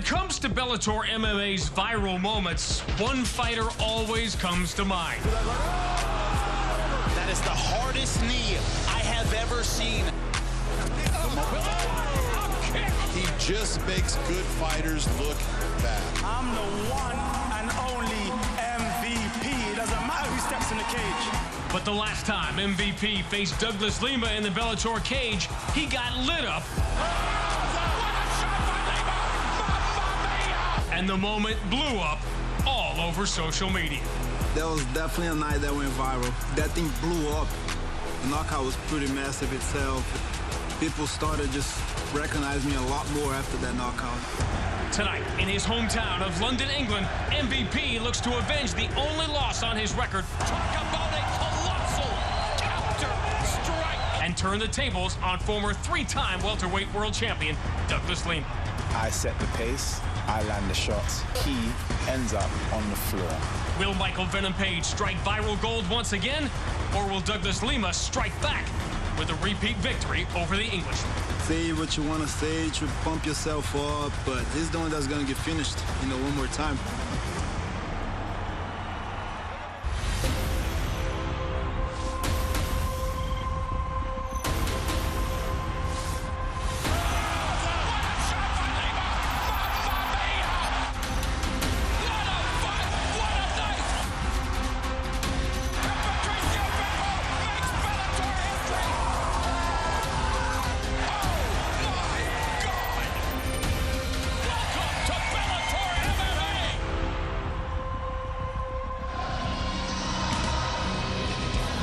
it comes to Bellator MMA's viral moments, one fighter always comes to mind. That is the hardest knee I have ever seen. He just makes good fighters look bad. I'm the one and only MVP. It doesn't matter who steps in the cage. But the last time MVP faced Douglas Lima in the Bellator cage, he got lit up. And the moment blew up all over social media. That was definitely a night that went viral. That thing blew up. The knockout was pretty massive itself. People started just recognizing me a lot more after that knockout. Tonight, in his hometown of London, England, MVP looks to avenge the only loss on his record. Talk about a colossal counter strike. And turn the tables on former three-time welterweight world champion Douglas Lima. I set the pace, I land the shots, he ends up on the floor. Will Michael Venom Page strike viral gold once again? Or will Douglas Lima strike back with a repeat victory over the Englishman? Say what you want to say to pump yourself up, but this is the one that's going to get finished, one more time.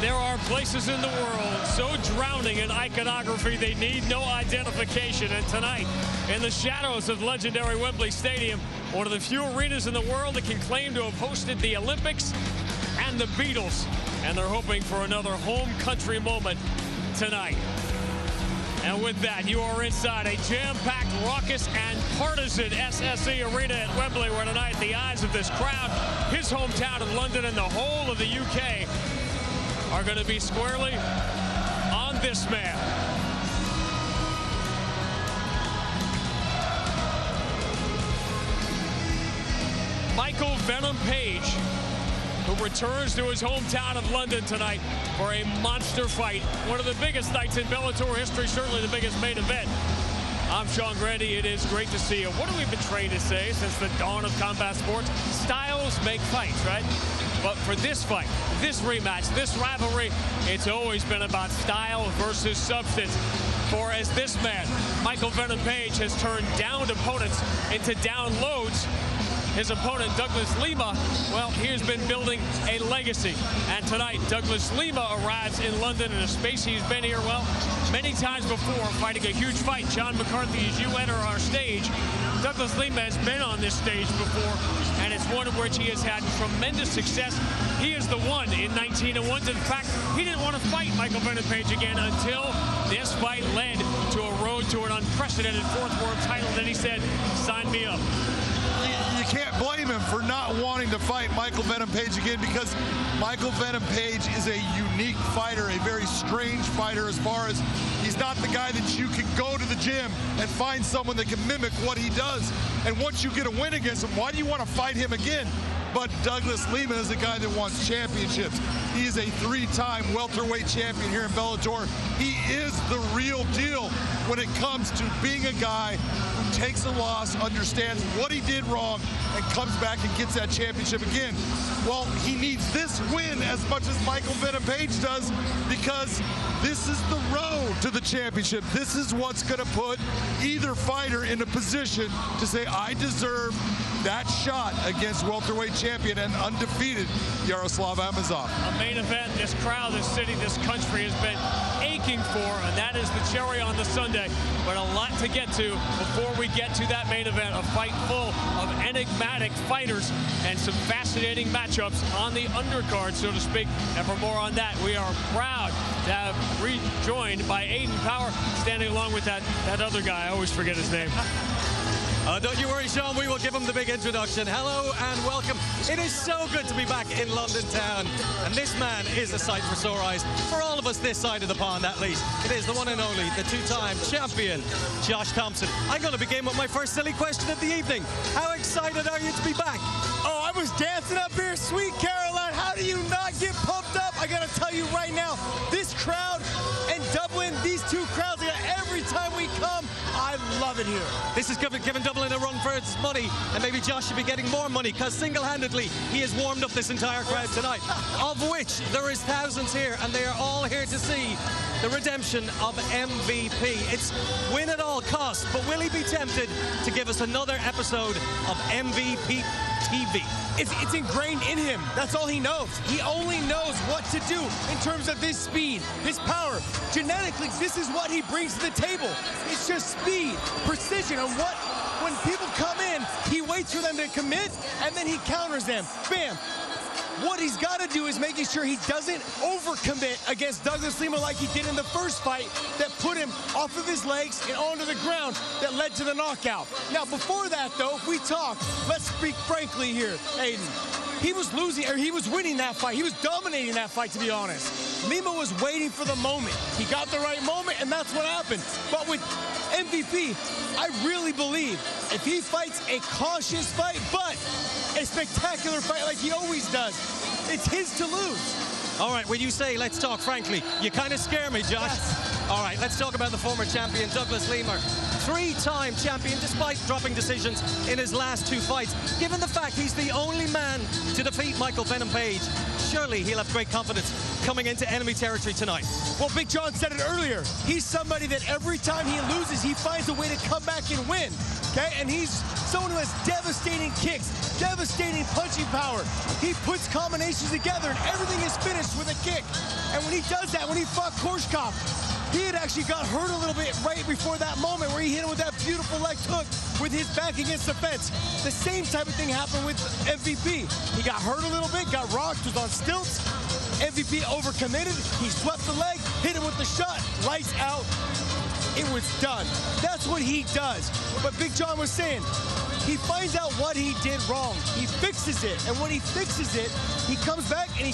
There are places in the world so drowning in iconography they need no identification. And tonight, in the shadows of legendary Wembley Stadium, one of the few arenas in the world that can claim to have hosted the Olympics and the Beatles. And they're hoping for another home country moment tonight. And with that, you are inside a jam-packed, raucous, and partisan SSE arena at Wembley, where tonight the eyes of this crowd, his hometown of London, and the whole of the UK are going to be squarely on this man. Michael Venom Page, who returns to his hometown of London tonight for a monster fight. One of the biggest nights in Bellator history, certainly the biggest main event. I'm Sean Grandy. It is great to see you. What have we been trained to say since the dawn of combat sports? Styles make fights, right? But for this fight, this rematch, this rivalry, it's always been about style versus substance. For as this man, Michael Venom Page, has turned downed opponents into downloads, his opponent, Douglas Lima, well, he has been building a legacy. And tonight, Douglas Lima arrives in London in a space he's been here, well, many times before, fighting a huge fight. John McCarthy, as you enter our stage, Douglas Lima has been on this stage before, and it's one in which he has had tremendous success. He is the one in 1901. In fact, he didn't want to fight Michael Venom Page again until this fight led to a road to an unprecedented fourth world title. Then he said, sign me up. You can't blame him for not wanting to fight Michael Venom Page again, because Michael Venom Page is a unique fighter, a very strange fighter, as far as he's not the guy that you can go to the gym and find someone that can mimic what he does. And once you get a win against him, why do you want to fight him again? But Douglas Lima is a guy that wants championships. He is a three-time welterweight champion here in Bellator. He is the real deal when it comes to being a guy who takes a loss, understands what he did wrong, and comes back and gets that championship again. Well, he needs this win as much as Michael Venom Page does, because this is the road to the championship. This is what's going to put either fighter in a position to say, I deserve that shot against welterweight champion and undefeated Yaroslav Amosov. A main event this crowd, this city, this country has been aching for, and that is the cherry on the sundae. But a lot to get to before we get to that main event, a fight full of enigmatic fighters and some fascinating matchups on the undercard, so to speak. And for more on that, we are proud to have rejoined by Aiden Power, standing along with that other guy. I always forget his name. Don't you worry, Sean, we will give him the big introduction. Hello and welcome. It is so good to be back in London town. And this man is a sight for sore eyes. For all of us this side of the pond, at least. It is the one and only, the two-time champion, Josh Thompson. I'm going to begin with my first silly question of the evening. How excited are you to be back? Oh, I was dancing up here, sweet Caroline. How do you not get pumped up? I got to tell you right now, this crowd and Dublin, these two crowds, every time we come, I love it here. This is giving Dublin a run for its money, and maybe Josh should be getting more money, because single-handedly he has warmed up this entire crowd tonight, of which there is thousands here, and they are all here to see the redemption of MVP. It's win at all costs, but will he be tempted to give us another episode of MVP TV? It's ingrained in him. That's all he knows. He only knows what to do in terms of his speed, his power. Genetically, this is what he brings to the table. It's just speed, precision, and when people come in, he waits for them to commit, and then he counters them. Bam. What he's got to do is making sure he doesn't overcommit against Douglas Lima like he did in the first fight that put him off of his legs and onto the ground that led to the knockout. Now, before that, though, if we talk, let's speak frankly here, Aiden. He was winning that fight. He was dominating that fight, to be honest. Lima was waiting for the moment. He got the right moment, and that's what happened. But with MVP, I really believe if he fights a cautious fight, but a spectacular fight like he always does, it's his to lose. All right, when you say let's talk frankly, you kind of scare me, Josh. Yes. All right, let's talk about the former champion, Douglas Lima. Three-time champion, despite dropping decisions in his last two fights. Given the fact he's the only man to defeat Michael Venom Page, surely he'll have great confidence coming into enemy territory tonight. Well, Big John said it earlier. He's somebody that every time he loses, he finds a way to come back and win. Okay, and he's someone who has devastating kicks, devastating punching power. He puts combinations together, and everything is finished with a kick. And when he does that, when he fought Korshkov, he had actually got hurt a little bit right before that moment where he hit him with that beautiful leg hook with his back against the fence. The same type of thing happened with MVP. He got hurt a little bit, got rocked, was on stilts. MVP overcommitted. He swept the leg, hit him with the shot, lights out. It was done. That's what he does. But Big John was saying, he finds out what he did wrong. He fixes it, and when he fixes it, he comes back and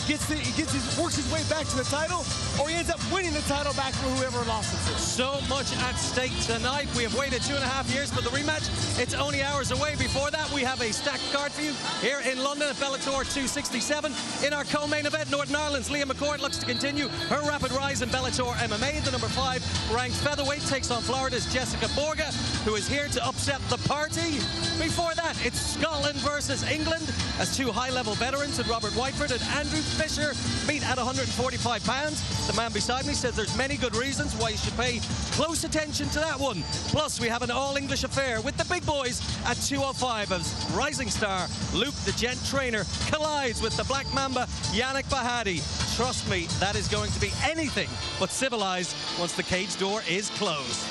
works his way back to the title, or he ends up winning the title back from whoever lost it to. So much at stake tonight. We have waited 2.5 years for the rematch. It's only hours away. Before that, we have a stacked card for you here in London at Bellator 267. In our co-main event, Northern Ireland's Leah McCourt looks to continue her rapid rise in Bellator MMA. The number 5 ranked featherweight takes on Florida's Jessica Borgen, who is here to upset the party. Before that, it's Scotland versus England, as two high-level veterans in Robert Whiteford and Andrew Fisher meet at 145 pounds. The man beside me says there's many good reasons why you should pay close attention to that one. Plus, we have an all-English affair with the big boys at 205 as rising star Luke the Gent Trainer collides with the Black Mamba Yannick Bahadi. Trust me, that is going to be anything but civilized once the cage door is closed.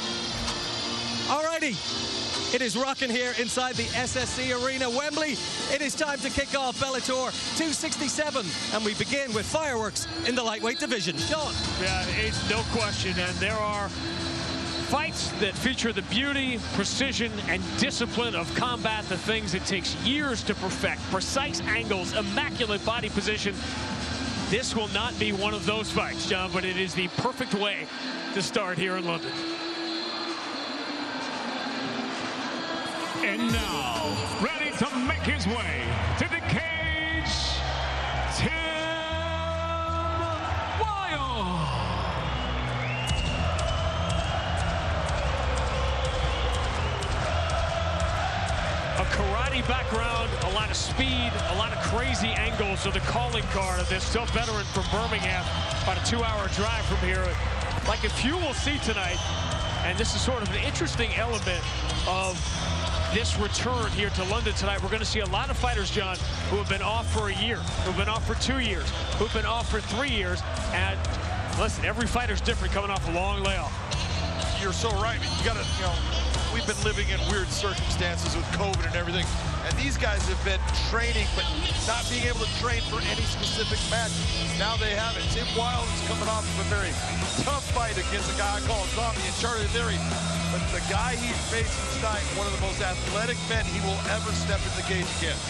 Alrighty. It is rocking here inside the SSC Arena, Wembley. It is time to kick off Bellator 267, and we begin with fireworks in the lightweight division. Sean. Yeah, it's no question, and there are fights that feature the beauty, precision, and discipline of combat, the things it takes years to perfect, precise angles, immaculate body position. This will not be one of those fights, John, but it is the perfect way to start here in London. And now, ready to make his way to the cage, Tim Wilde. A karate background, a lot of speed, a lot of crazy angles. So the calling card of this tough veteran from Birmingham, about a 2-hour drive from here. Like a few we'll see tonight, and this is sort of an interesting element of this return here to London tonight. We're going to see a lot of fighters, John, who have been off for a year, who've been off for 2 years, who've been off for 3 years. And listen, every fighter's different coming off a long layoff. You're so right. You got to, we've been living in weird circumstances with COVID and everything. And these guys have been training, but not being able to train for any specific match. Now they have it. Tim Wilde is coming off of a very tough fight against a guy I call Zombie and Charlie Leary. But the guy he's facing tonight, one of the most athletic men he will ever step in the cage against.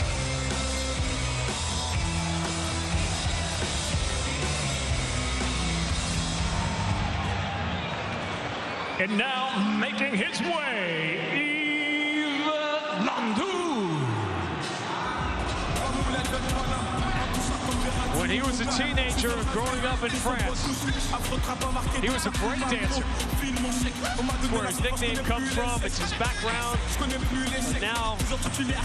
And now making his way, When he was a teenager growing up in France, he was a break dancer. That's where his nickname comes from. It's his background. Now,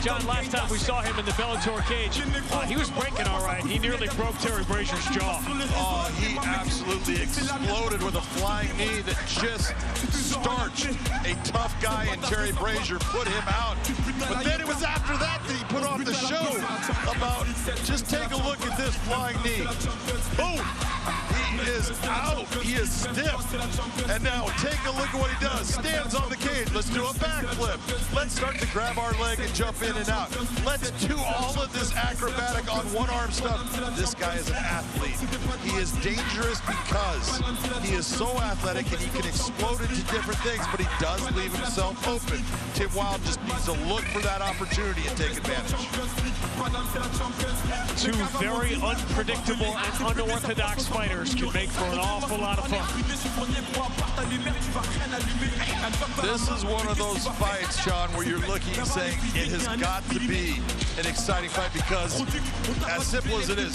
John, last time we saw him in the Bellator cage, he was breaking all right. He nearly broke Terry Brazier's jaw. Oh, he absolutely exploded with a flying knee that just starched a tough guy, and Terry Brazier put him out. But then it was after that that he put on the show about, just take a look at this flying knee. Boom! He is out. He is stiff. And now take a look at what he does. Stands on the cage. Let's do a backflip. Let's start to grab our leg and jump in and out. Let's do all of this acrobatic on one-arm stuff. This guy is an athlete. He is dangerous because he is so athletic and he can explode into different things, but he does leave himself open. Tim Wilde just needs to look for that opportunity and take advantage. Two very unpredictable and unorthodox fighters can make for an awful lot of fun. This is one of those fights, Sean, where you're looking and saying it has got to be an exciting fight because, as simple as it is,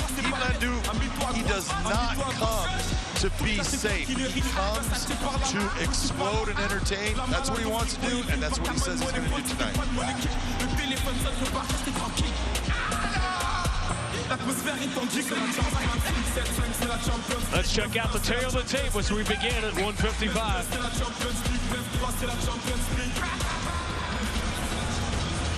he does not come to be safe. He comes to explode and entertain. That's what he wants to do, and that's what he says he's going to do tonight. Let's check out the tail of the tape as we begin at 155.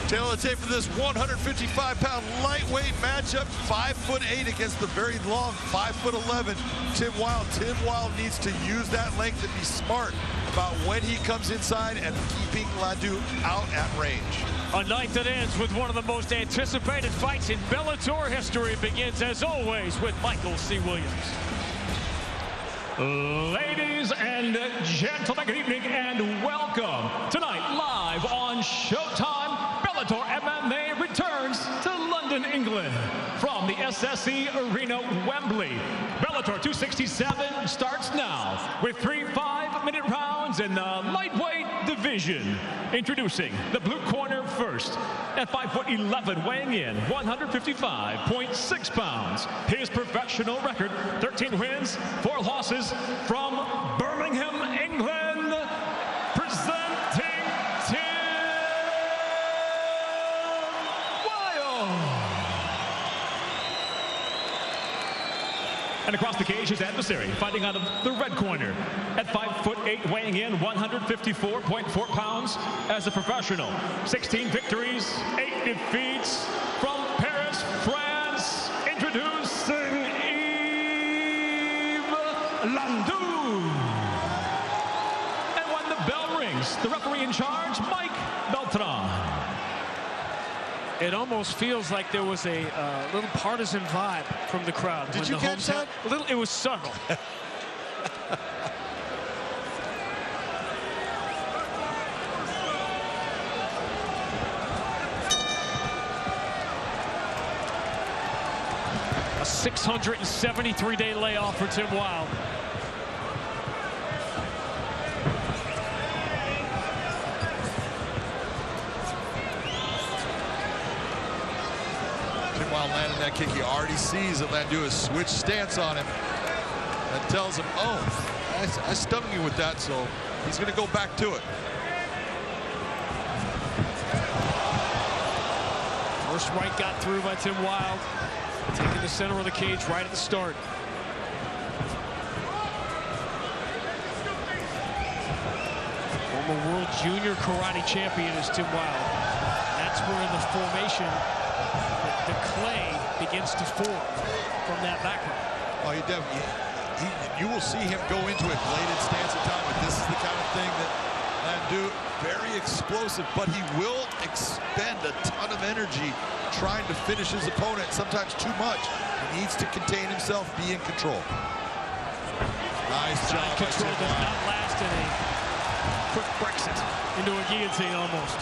Tail of the tape for this 155-pound lightweight matchup. 5'8" against the very long 5'11" Tim Wilde. Tim Wilde needs to use that length and be smart about when he comes inside and keeping Landu out at range. A night that ends with one of the most anticipated fights in Bellator history begins, as always, with Michael C. Williams. Ladies and gentlemen, good evening and welcome. Tonight, live on Showtime, Bellator MMA returns to London, England from the SSE Arena, Wembley. Bellator 267 starts now with 3 5-minute rounds in the lightweight division. Introducing the blue corner first, at 5'11", weighing in 155.6 pounds. His professional record, 13 wins, 4 losses, from Birmingham, England, presenting Tim Wilde. And across the cage, his adversary, fighting out of the red corner, at 5'8", weighing in 154.4 pounds as a professional. 16 victories, 8 defeats, from Paris, France, introducing Landu. And when the bell rings, the referee in charge, Mike Beltran. It almost feels like there was a little partisan vibe from the crowd. Did you catch that? It was subtle. A 673-day layoff for Tim Wilde. Tim Wilde landing that kick. He already sees that Landu has switched stance on him. That tells him, oh, I stung you with that, so he's going to go back to it. First right got through by Tim Wilde. Taking the center of the cage right at the start. Former world junior karate champion is Tim Wilde. That's where the formation, the clay begins to form from that background. Oh, he definitely, you will see him go into a bladed stance at time, but this is the kind of thing that Landu, very explosive, but he will expend a ton of energy trying to finish his opponent, sometimes too much. He needs to contain himself, be in control. Nice job. Control does not last in a quick Brexit into a guillotine almost.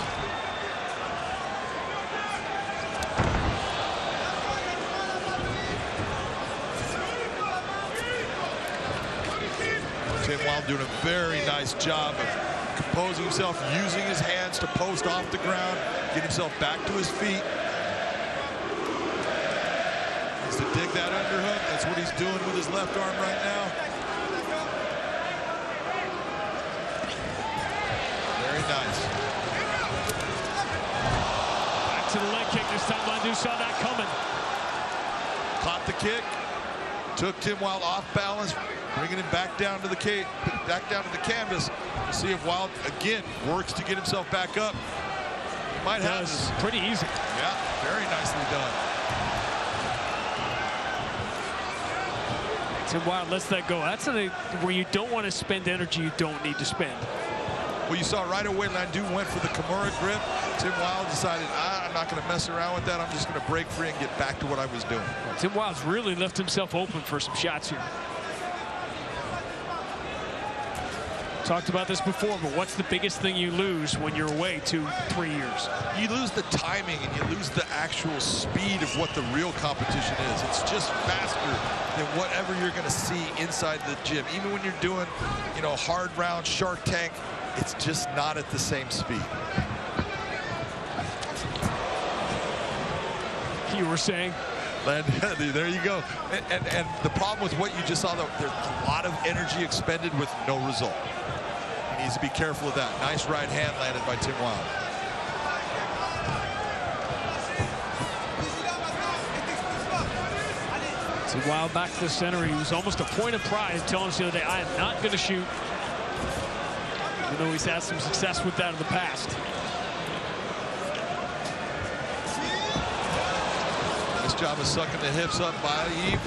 Tim Wilde doing a very nice job of composing himself, using his hands to post off the ground, get himself back to his feet. Needs to dig that underhook. That's what he's doing with his left arm right now. Very nice. Back to the leg kick this time. Landu saw that coming. Caught the kick. Took Tim Wilde off balance, bringing him back down to the canvas to see if Wilde again works to get himself back up. He might have this. Pretty easy. Yeah, very nicely done. Tim Wilde lets that go. That's where you don't want to spend energy you don't need to spend. Well, you saw right away Landu went for the Kimura grip. Tim Wilde decided, I'm not going to mess around with that. I'm just going to break free and get back to what I was doing. Tim Wilde's really left himself open for some shots here. Talked about this before, but what's the biggest thing you lose when you're away 2-3 years? You lose the timing and you lose the actual speed of what the real competition is. It's just faster than whatever you're going to see inside the gym. Even when you're doing, hard round Shark Tank, it's just not at the same speed. You were saying? There you go. And the problem with what you just saw, though, there's a lot of energy expended with no result. He needs to be careful of that. Nice right hand landed by Tim Wilde. Tim Wilde back to the center. He was almost a point of pride telling us the other day, I am not going to shoot. Even though he's had some success with that in the past. Nice job of sucking the hips up by Eve.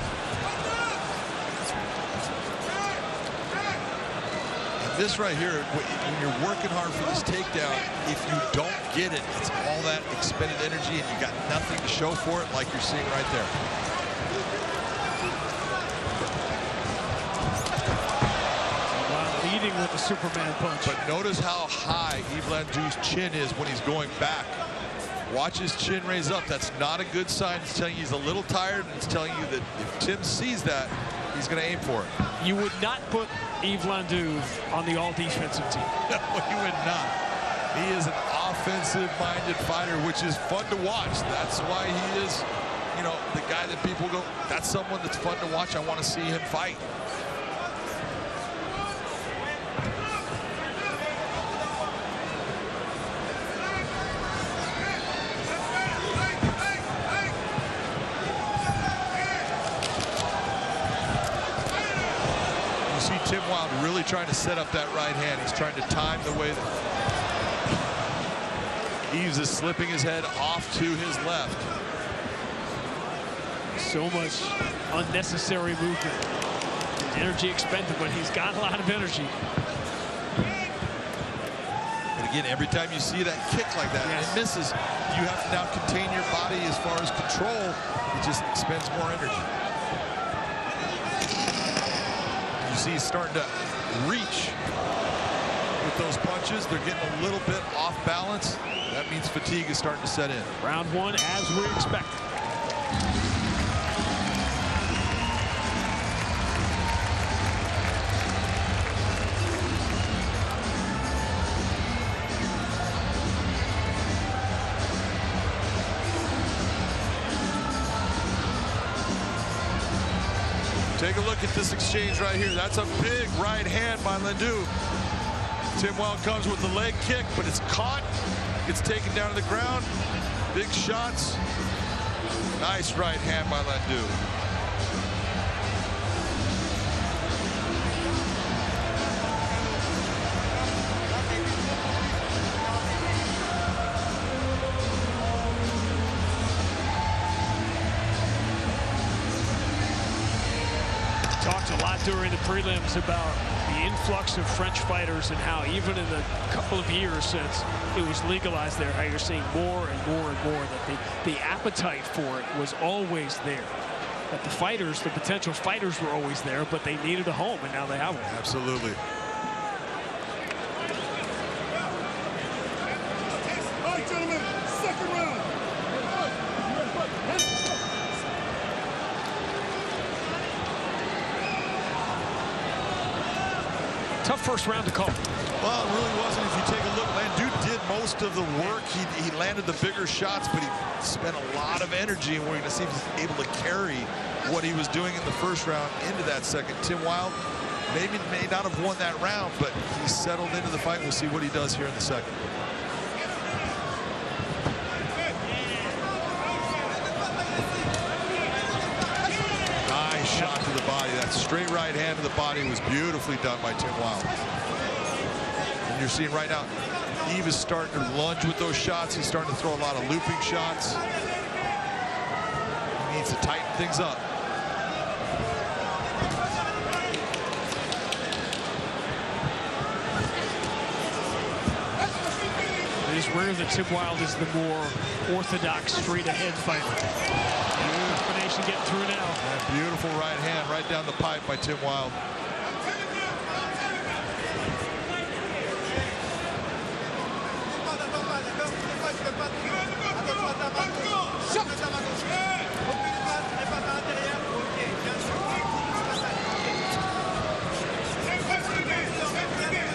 And this right here, when you're working hard for this takedown, if you don't get it, it's all that expended energy and you got nothing to show for it, like you're seeing right there. Leading with the Superman punch. But notice how high Yves Landu's chin is when he's going back. Watch his chin raise up. That's not a good sign. It's telling you he's a little tired, and it's telling you that if Tim sees that, he's going to aim for it. You would not put Yves Landu on the all-defensive team. No, you would not. He is an offensive-minded fighter, which is fun to watch. That's why he is, the guy that people go, that's someone that's fun to watch. I want to see him fight. Tim Wilde really trying to set up that right hand. He's trying to time the way that Yves is slipping his head off to his left. So much unnecessary movement. Energy expended, but he's got a lot of energy. But again, every time you see that kick like that and it misses, you have to now contain your body as far as control. It just expends more energy. You see he's starting to reach with those punches. They're getting a little bit off balance. That means fatigue is starting to set in. Round one as we expected. Take a look at this exchange right here. That's a big right hand by Landu. Tim Wilde comes with the leg kick, but it's caught. Gets taken down to the ground. Big shots. Nice right hand by Landu. during the prelims about the influx of French fighters and how even in the couple of years since it was legalized there, how you're seeing more and more and more that the appetite for it was always there. That the fighters, the potential fighters were always there, but they needed a home, and now they have one. Absolutely. All right, gentlemen, second round. Tough first round to call. Well, it really wasn't. If you take a look, Landu did most of the work. He landed the bigger shots, but he spent a lot of energy, and we're going to see if he's able to carry what he was doing in the first round into that second. Tim Wilde may not have won that round, but he settled into the fight. We'll see what he does here in the second. Nice shot to the body. That straight right hand to the body was beautifully done by Tim Wilde. And you're seeing right now, Yves is starting to lunge with those shots. He's starting to throw a lot of looping shots. He needs to tighten things up. It is rare that Tim Wilde is the more orthodox straight-ahead fighter. Combination getting through now. That beautiful right hand right down the pipe by Tim Wilde.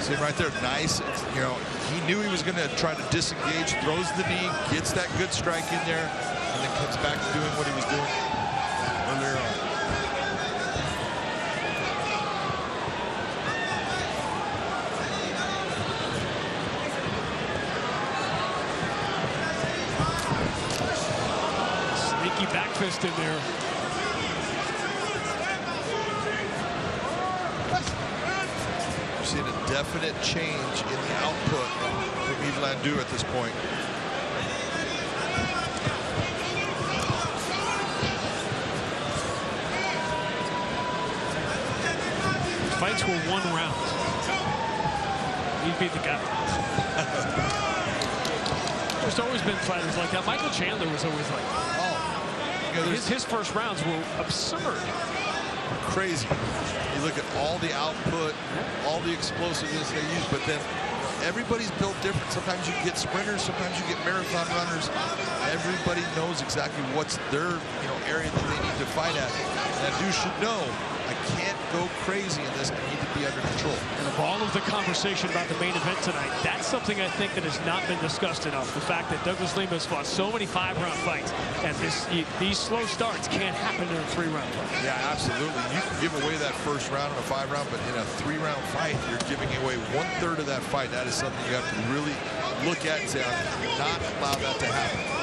See right there, nice. You know, he knew he was going to try to disengage, throws the knee, gets that good strike in there, and then comes back to doing what he was doing earlier on. Sneaky back fist in there. Seeing a definite change in the output from Yves Landu at this point. Fights were 1 round. He beat the guy. There's always been fighters like that. Michael Chandler was always like, his first rounds were absurd. Crazy. You look at all the output, all the explosiveness they use, but then everybody's built different. Sometimes you get sprinters, sometimes you get marathon runners. Everybody knows exactly what's their area that they need to fight at. And Landu should know, I can't go crazy in this. I need to be under control. And of all of the conversation about the main event tonight, that's something I think that has not been discussed enough. The fact that Douglas Lima has fought so many 5-round fights, and these slow starts can't happen in a 3-round fight. Yeah, absolutely. You can give away that first round in a 5-round, but in a 3-round fight, you're giving away 1/3 of that fight. That is something you have to really look at and say, I do not allow that to happen.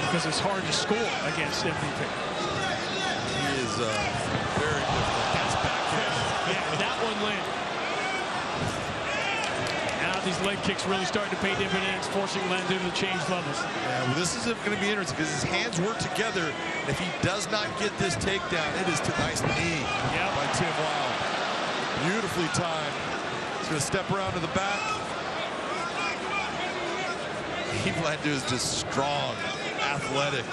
Because it's hard to score against MVP. He is very difficult. That's back there. Yeah, that one landed. Now these leg kicks really starting to pay dividends, forcing Landu to change levels. Yeah, well, this is going to be interesting because his hands work together. And if he does not get this takedown, it is nice knee by Tim Wilde. Beautifully timed. He's going to step around to the back. Yves Landu is just strong, athletic.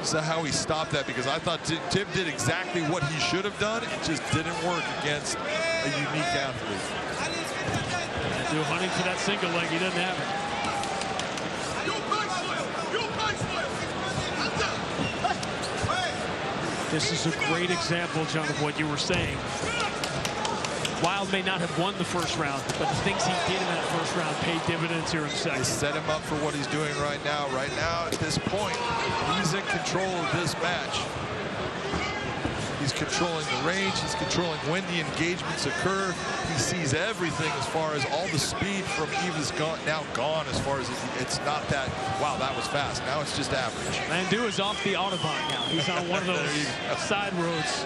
So how he stopped that, because I thought Tim did exactly what he should have done. It just didn't work against a unique athlete. Landu hunting for that single leg. He doesn't have it. This is a great example, John, of what you were saying. Wilde may not have won the first round, but the things he did in that first round paid dividends here in the second. They set him up for what he's doing right now. Right now, at this point, he's in control of this match. He's controlling the range. He's controlling when the engagements occur. He sees everything as far as all the speed from Yves is now gone, as far as it's not that, wow, that was fast. Now it's just average. Landu is off the Autobahn now. He's on one of those side roads.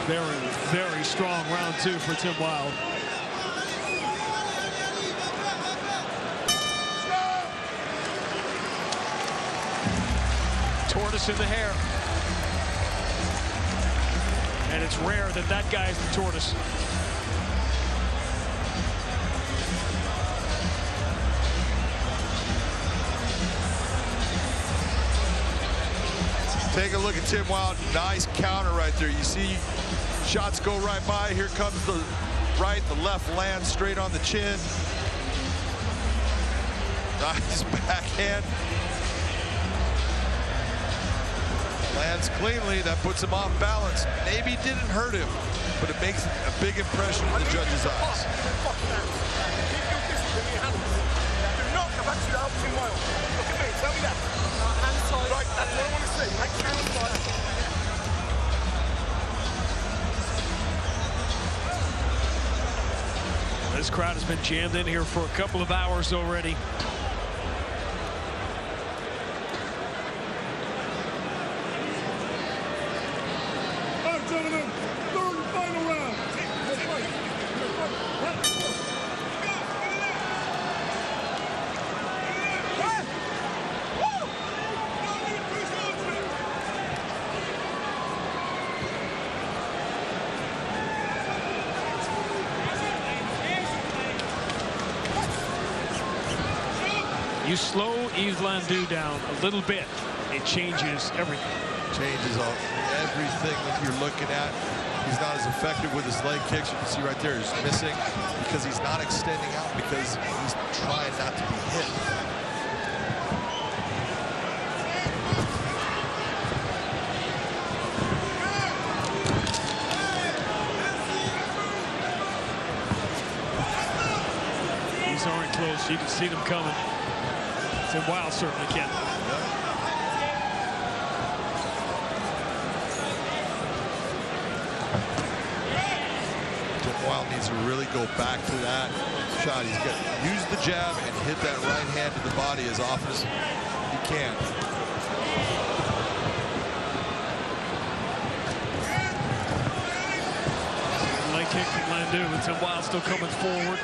Very, very strong round 2 for Tim Wilde. Tortoise in the hair. And it's rare that that guy is the tortoise. Take a look at Tim Wilde. Nice counter right there. You see shots go right by. Here comes the right. The left lands straight on the chin. Nice backhand. Lands cleanly. That puts him off balance. Maybe didn't hurt him, but it makes a big impression in the judge's eyes. This crowd has been jammed in here for a couple of hours already. All right, gentlemen, third and final round. You slow Yves Landu down a little bit, it changes everything. Changes everything that you're looking at. He's not as effective with his leg kicks. You can see right there, he's missing because he's not extending out because he's trying not to be hit. These aren't close. You can see them coming. Tim Wilde certainly can. Tim Wilde needs to really go back to that shot. He's got to use the jab and hit that right hand to the body as often as he can. Leg kick from Landu, and Tim Wilde still coming forward.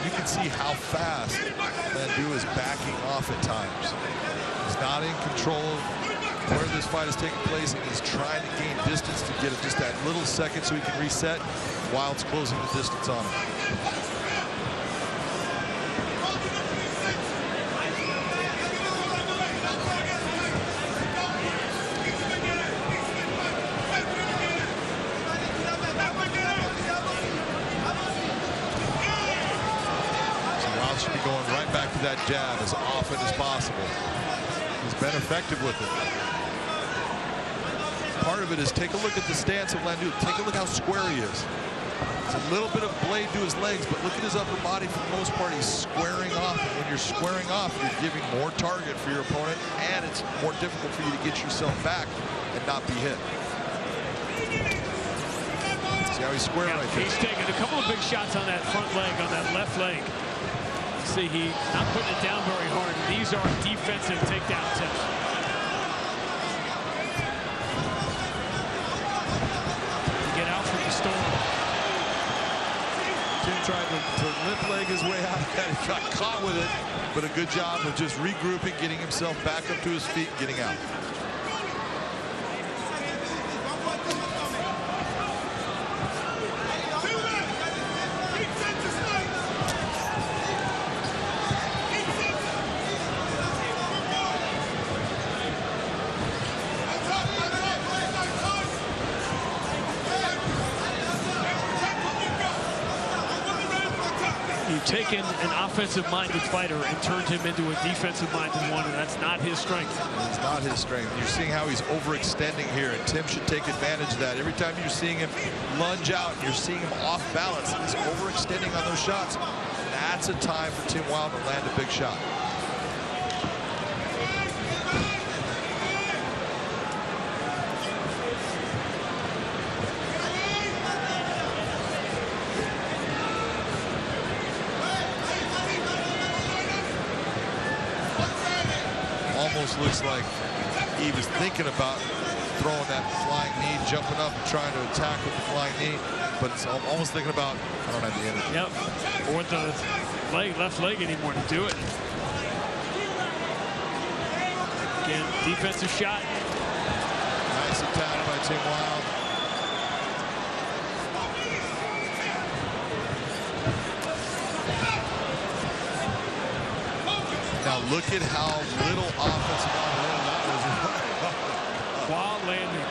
You can see how fast Landu is backing off at times. He's not in control of where this fight is taking place, and he's trying to gain distance to get just that little second so he can reset. Wilde's closing the distance on him. Should be going right back to that jab as often as possible. He's been effective with it. Part of it is take a look at the stance of Landu. Take a look how square he is. It's a little bit of blade to his legs, but look at his upper body for the most part. He's squaring off. And when you're squaring off, you're giving more target for your opponent, and it's more difficult for you to get yourself back and not be hit. See how he's square right there. He's taking a couple of big shots on that front leg, on that left leg. See, he's not putting it down very hard. These are defensive takedown attempts. Get out from the storm. Tim tried to lip leg his way out of that. He got caught with it, but a good job of just regrouping, getting himself back up to his feet, getting out. You've taken an offensive-minded fighter and turned him into a defensive-minded one, and that's not his strength. It's not his strength. You're seeing how he's overextending here, and Tim should take advantage of that. Every time you're seeing him lunge out, you're seeing him off balance. He's overextending on those shots. That's a time for Tim Wilde to land a big shot. Almost looks like he was thinking about throwing that flying knee, jumping up and trying to attack with the flying knee. But it's almost thinking about, I don't have the energy. Yep. Or the left leg anymore to do it. Again, defensive shot. Nice attack by Tim Wilde. Now look at how little offensive output that was. Wild landing.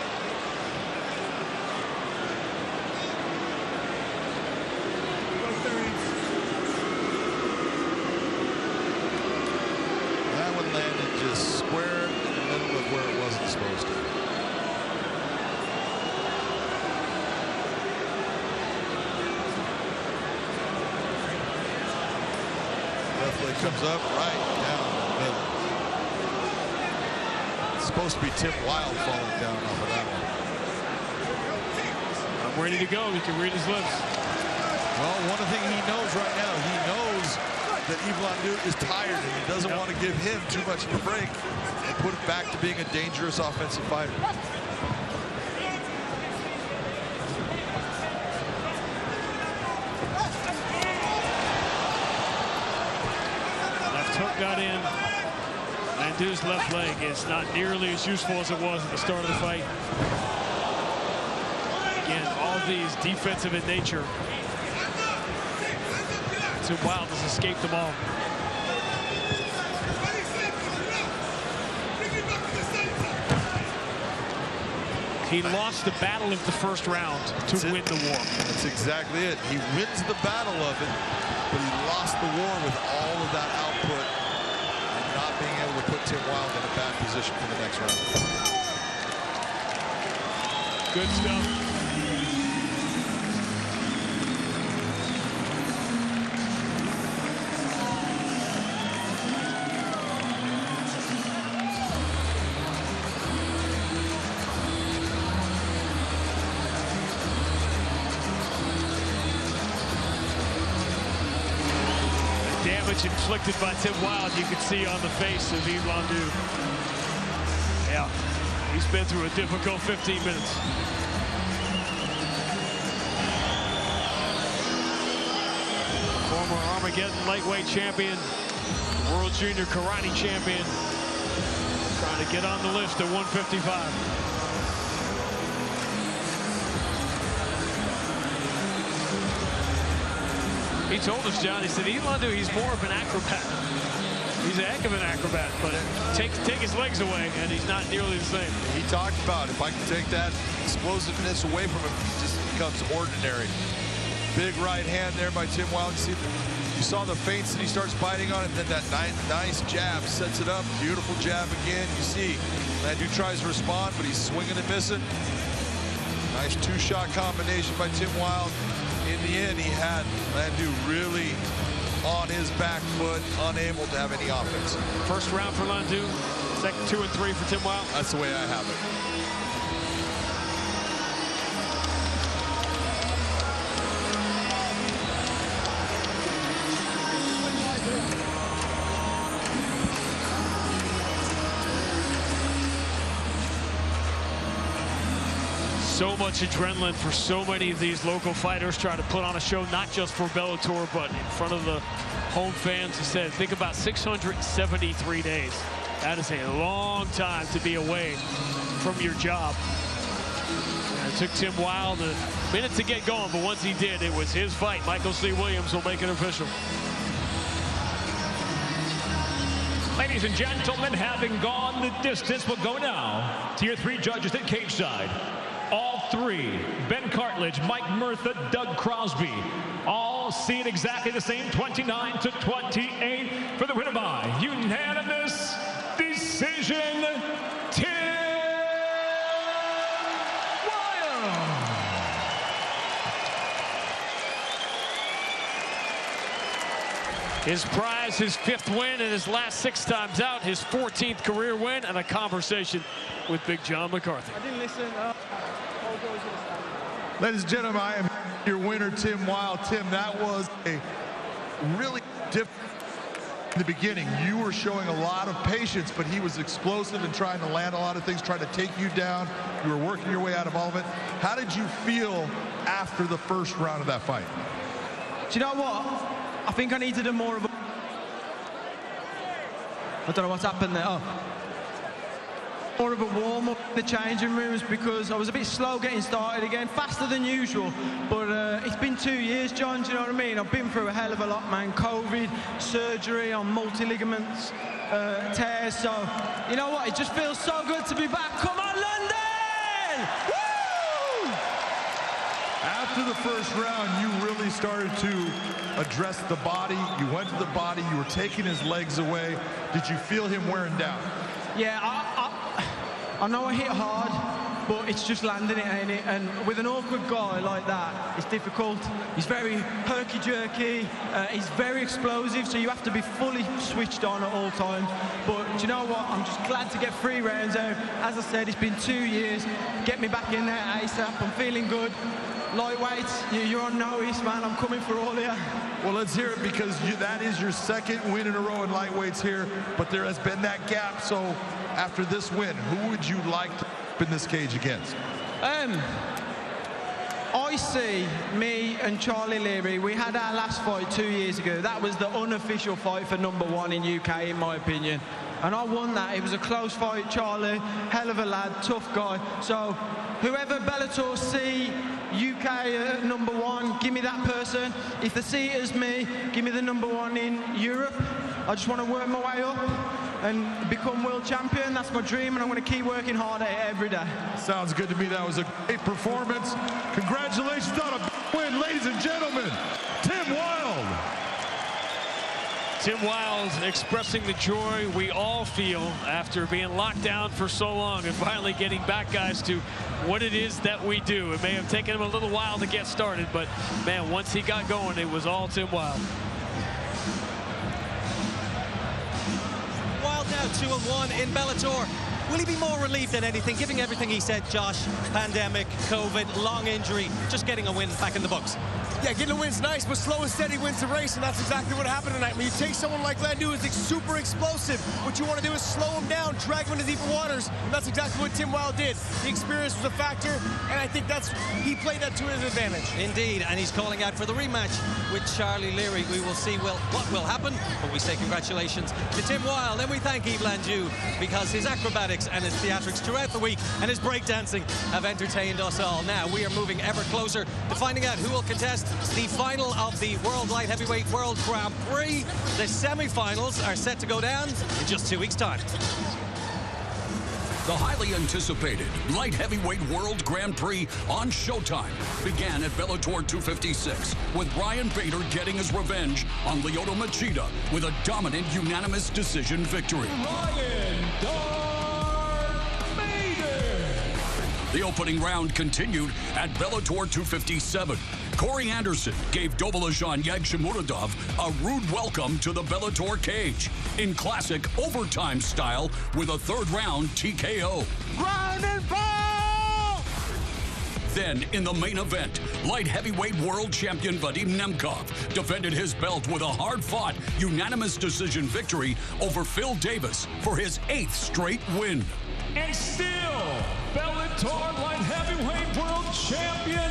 That one landed just square in the middle of where it wasn't supposed to. Left leg comes up right down the middle. It's supposed to be Tim Wilde falling down off of that one. I'm ready to go. You can read his lips. Well, one thing he knows right now, he knows that Yves Landu is tired and he doesn't want to give him too much of a break and put him back to being a dangerous offensive fighter. Left hook got in. Landu's left leg is not nearly as useful as it was at the start of the fight. Again, all of these defensive in nature. So Wilde has escaped them all. He lost the battle of the first round to win the war. That's exactly it. He wins the battle of it, but he lost the war with all of that output and not being able to put Tim Wilde in a bad position for the next round. Good stuff. Damage inflicted by Tim Wilde, you can see on the face of Yves Landu. Yeah, he's been through a difficult 15 minutes. Former Armageddon lightweight champion, World Junior Karate champion, trying to get on the list at 155. He told us, John, he said, Yves Landu, he's more of an acrobat. He's a heck of an acrobat, but take his legs away, and he's not nearly the same. He talked about if I can take that explosiveness away from him, he just becomes ordinary. Big right hand there by Tim Wilde. You saw the feints that he starts biting on it, and then that nice jab sets it up. Beautiful jab again. You see, Landu tries to respond, but he's swinging and missing. Nice two-shot combination by Tim Wilde. In the end, he had Landu really on his back foot, unable to have any offense. First round for Landu, second 2 and 3 for Tim Wilde. That's the way I have it. So much adrenaline for so many of these local fighters trying to put on a show, not just for Bellator, but in front of the home fans. He said, think about 673 days. That is a long time to be away from your job. And it took Tim Wilde a minute to get going, but once he did, it was his fight. Michael C. Williams will make it official. Ladies and gentlemen, having gone the distance, we'll go now to your 3 judges at cage side. All 3, Ben Cartledge, Mike Murtha, Doug Crosby, all seeing exactly the same, 29-28 for the winner by unanimous decision, Tim Wilde. His prize, his 5th win in his last 6 times out, his 14th career win, and a conversation with Big John McCarthy. I didn't listen. Ladies and gentlemen, I am your winner, Tim Wilde. Tim, that was a really different In the beginning, you were showing a lot of patience, but he was explosive and trying to land a lot of things, trying to take you down. You were working your way out of all of it. How did you feel after the first round of that fight? Do you know what? I think I needed a more of a... I don't know what's happened there. More of a warm-up in the changing rooms because I was a bit slow getting started again, faster than usual. But it's been 2 years, John, do you know what I mean? I've been through a hell of a lot, man. COVID, surgery on multi-ligaments, tears. So, you know what? It just feels so good to be back. Come on, London! Woo! After the first round, you really started to address the body. You went to the body. You were taking his legs away. Did you feel him wearing down? Yeah, I know I hit hard, but it's just landing it, ain't it? And with an awkward guy like that, it's difficult. He's very herky-jerky. He's very explosive, so you have to be fully switched on at all times. But do you know what? I'm just glad to get 3 rounds out. As I said, it's been 2 years. Get me back in there ASAP. I'm feeling good. Lightweights, you're on notice, man. I'm coming for all of you. Well, let's hear it because that is your 2nd win in a row in lightweights here, but there has been that gap. So after this win, who would you like to in this cage against? I see me and Charlie Leary. We had our last fight 2 years ago. That was the unofficial fight for #1 in UK, in my opinion. And I won that. It was a close fight. Charlie, hell of a lad, tough guy. So whoever Bellator see UK #1, give me that person. If they see it as me, give me the #1 in Europe. I just want to work my way up and become world champion. That's my dream, and I'm going to keep working hard at it every day. Sounds good to me. That was a great performance. Congratulations on a win, ladies and gentlemen. Tim Wilde. Tim Wilde expressing the joy we all feel after being locked down for so long and finally getting back, guys, to what it is that we do. It may have taken him a little while to get started, but, man, once he got going, it was all Tim Wilde. Wilde now 2-1 in Bellator. Will he be more relieved than anything, given everything he said, Josh? Pandemic, COVID, long injury, just getting a win back in the books. Yeah, getting a win's nice, but slow and steady wins the race, and that's exactly what happened tonight. When you take someone like Landu who's super explosive, what you want to do is slow him down, drag him into deeper waters, and that's exactly what Tim Wilde did. The experience was a factor, and I think he played that to his advantage. Indeed, and he's calling out for the rematch with Charlie Leary. We will see what will happen, but we say congratulations to Tim Wilde, and we thank Yves Landu because his acrobatics and his theatrics throughout the week and his breakdancing have entertained us all. Now, we are moving ever closer to finding out who will contest the final of the World Light Heavyweight World Grand Prix. The semi-finals are set to go down in just 2 weeks' time. The highly anticipated Light Heavyweight World Grand Prix on Showtime began at Bellator 256 with Ryan Bader getting his revenge on Lyoto Machida with a dominant unanimous decision victory. The opening round continued at Bellator 257. Corey Anderson gave Dobelazhan Yagshimuradov a rude welcome to the Bellator cage in classic overtime style with a 3rd round TKO. Ground and pound! Then, in the main event, light heavyweight world champion Vadim Nemkov defended his belt with a hard-fought, unanimous decision victory over Phil Davis for his 8th straight win. And still, Bellator Light Heavyweight World Champion.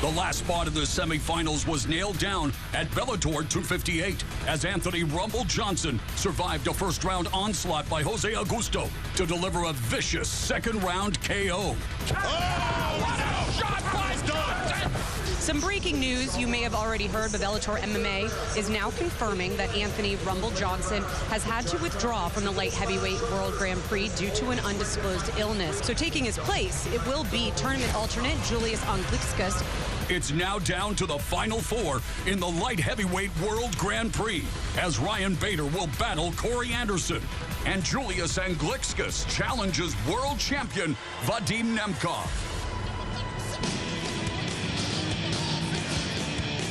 The last spot of the semifinals was nailed down at Bellator 258 as Anthony Rumble Johnson survived a first-round onslaught by Jose Augusto to deliver a vicious second-round KO. Oh, what a shot by Johnson! Some breaking news you may have already heard, but Bellator MMA is now confirming that Anthony Rumble Johnson has had to withdraw from the light heavyweight World Grand Prix due to an undisclosed illness. So taking his place, it will be tournament alternate Julius Anglikskas. It's now down to the final 4 in the light heavyweight World Grand Prix as Ryan Bader will battle Corey Anderson and Julius Anglikskas challenges world champion Vadim Nemkov.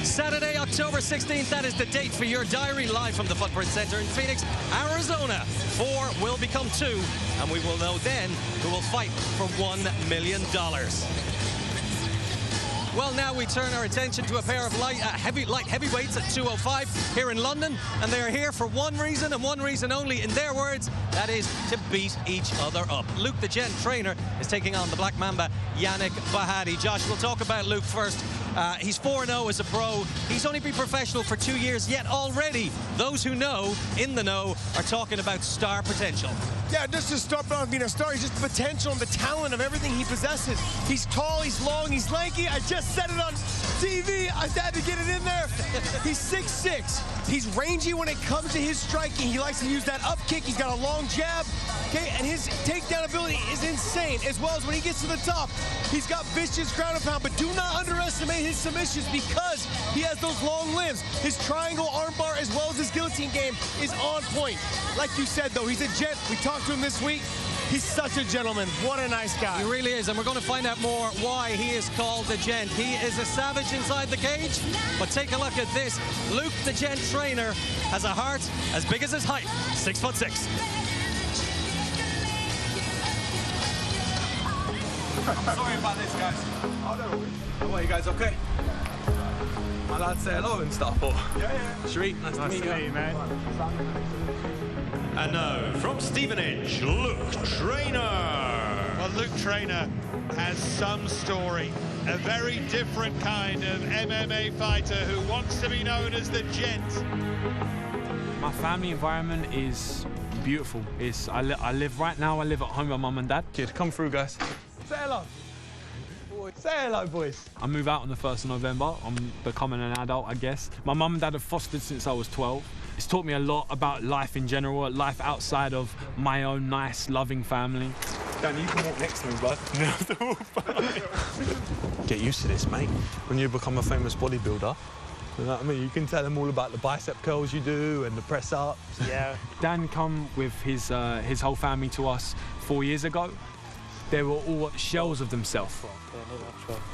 Saturday, October 16th, that is the date for your diary, live from the Footprint Center in Phoenix, Arizona. 4 will become 2, and we will know then who will fight for $1 million. Well, now we turn our attention to a pair of light heavyweights at 205 here in London, and they are here for one reason and one reason only, in their words, that is to beat each other up. Luke the Gent trainer is taking on the Black Mamba, Yannick Bahadi. Josh, we'll talk about Luke first. He's 4-0 as a pro. He's only been professional for 2 years, yet already those who know, in the know, are talking about star potential. Yeah, just to start off being a star, he's just the potential and the talent of everything he possesses. He's tall, he's long, he's lanky. I just said it on TV. I had to get it in there. He's 6'6". He's rangy when it comes to his striking. He likes to use that up kick. He's got a long jab. Okay, and his takedown ability is insane, as well as when he gets to the top. He's got vicious ground and pound, but do not underestimate his submissions because he has those long limbs. His triangle armbar, as well as his guillotine game, is on point. Like you said, though, he's a gent. We talked to him this week. He's such a gentleman. What a nice guy. He really is, and we're going to find out more why he is called the Gent. He is a savage inside the cage, but take a look at this. Luke the Gent trainer has a heart as big as his height, 6'6". Sorry about this, guys. How are you guys, okay? My lads say hello and stuff, or? Yeah. Sharif, nice to meet you, man. And now, from Stevenage, Luke Trainer. Well, Luke Trainer has some story. A very different kind of MMA fighter who wants to be known as the Gent. My family environment is beautiful. I live right now, I live at home with my mum and dad. Kid, come through, guys. Say hello. Say hello, boys. I move out on the 1st of November. I'm becoming an adult, I guess. My mum and dad have fostered since I was 12. It's taught me a lot about life in general, life outside of my own nice, loving family. Dan, you can walk next to me, bud. Get used to this, mate. When you become a famous bodybuilder, you know what I mean? You can tell them all about the bicep curls you do and the press-ups. Yeah. Dan come with his whole family to us 4 years ago. They were all shells of themselves.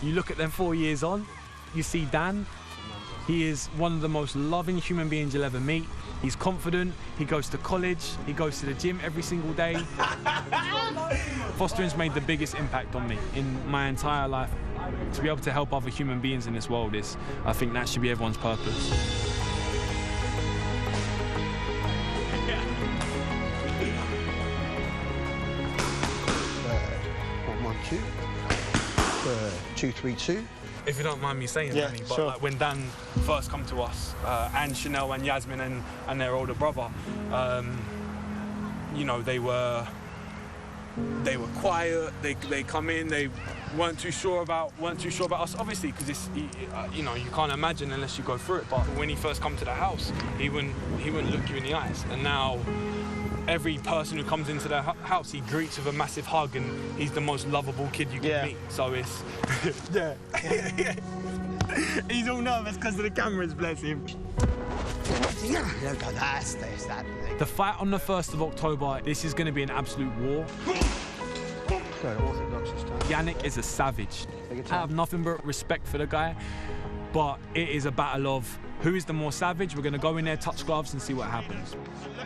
You look at them 4 years on, you see Dan. He is one of the most loving human beings you'll ever meet. He's confident, he goes to college, he goes to the gym every single day. Fostering's made the biggest impact on me in my entire life. To be able to help other human beings in this world is, I think that should be everyone's purpose. Q. 232. If you don't mind me saying, Danny, but sure. Like when Dan first come to us, and Chanel and Yasmin and their older brother, you know, they were quiet. They come in. They weren't too sure about us, obviously, because it's you know, you can't imagine unless you go through it. But when he first come to the house, he wouldn't look you in the eyes, and now every person who comes into their house, he greets with a massive hug, and he's the most lovable kid you can meet. So it's yeah. He's all nervous because of the cameras, bless him. The fight on the 1st of October, this is going to be an absolute war. Yannick is a savage. I have nothing but respect for the guy, but it is a battle of who is the more savage. We're going to go in there, touch gloves, and see what happens.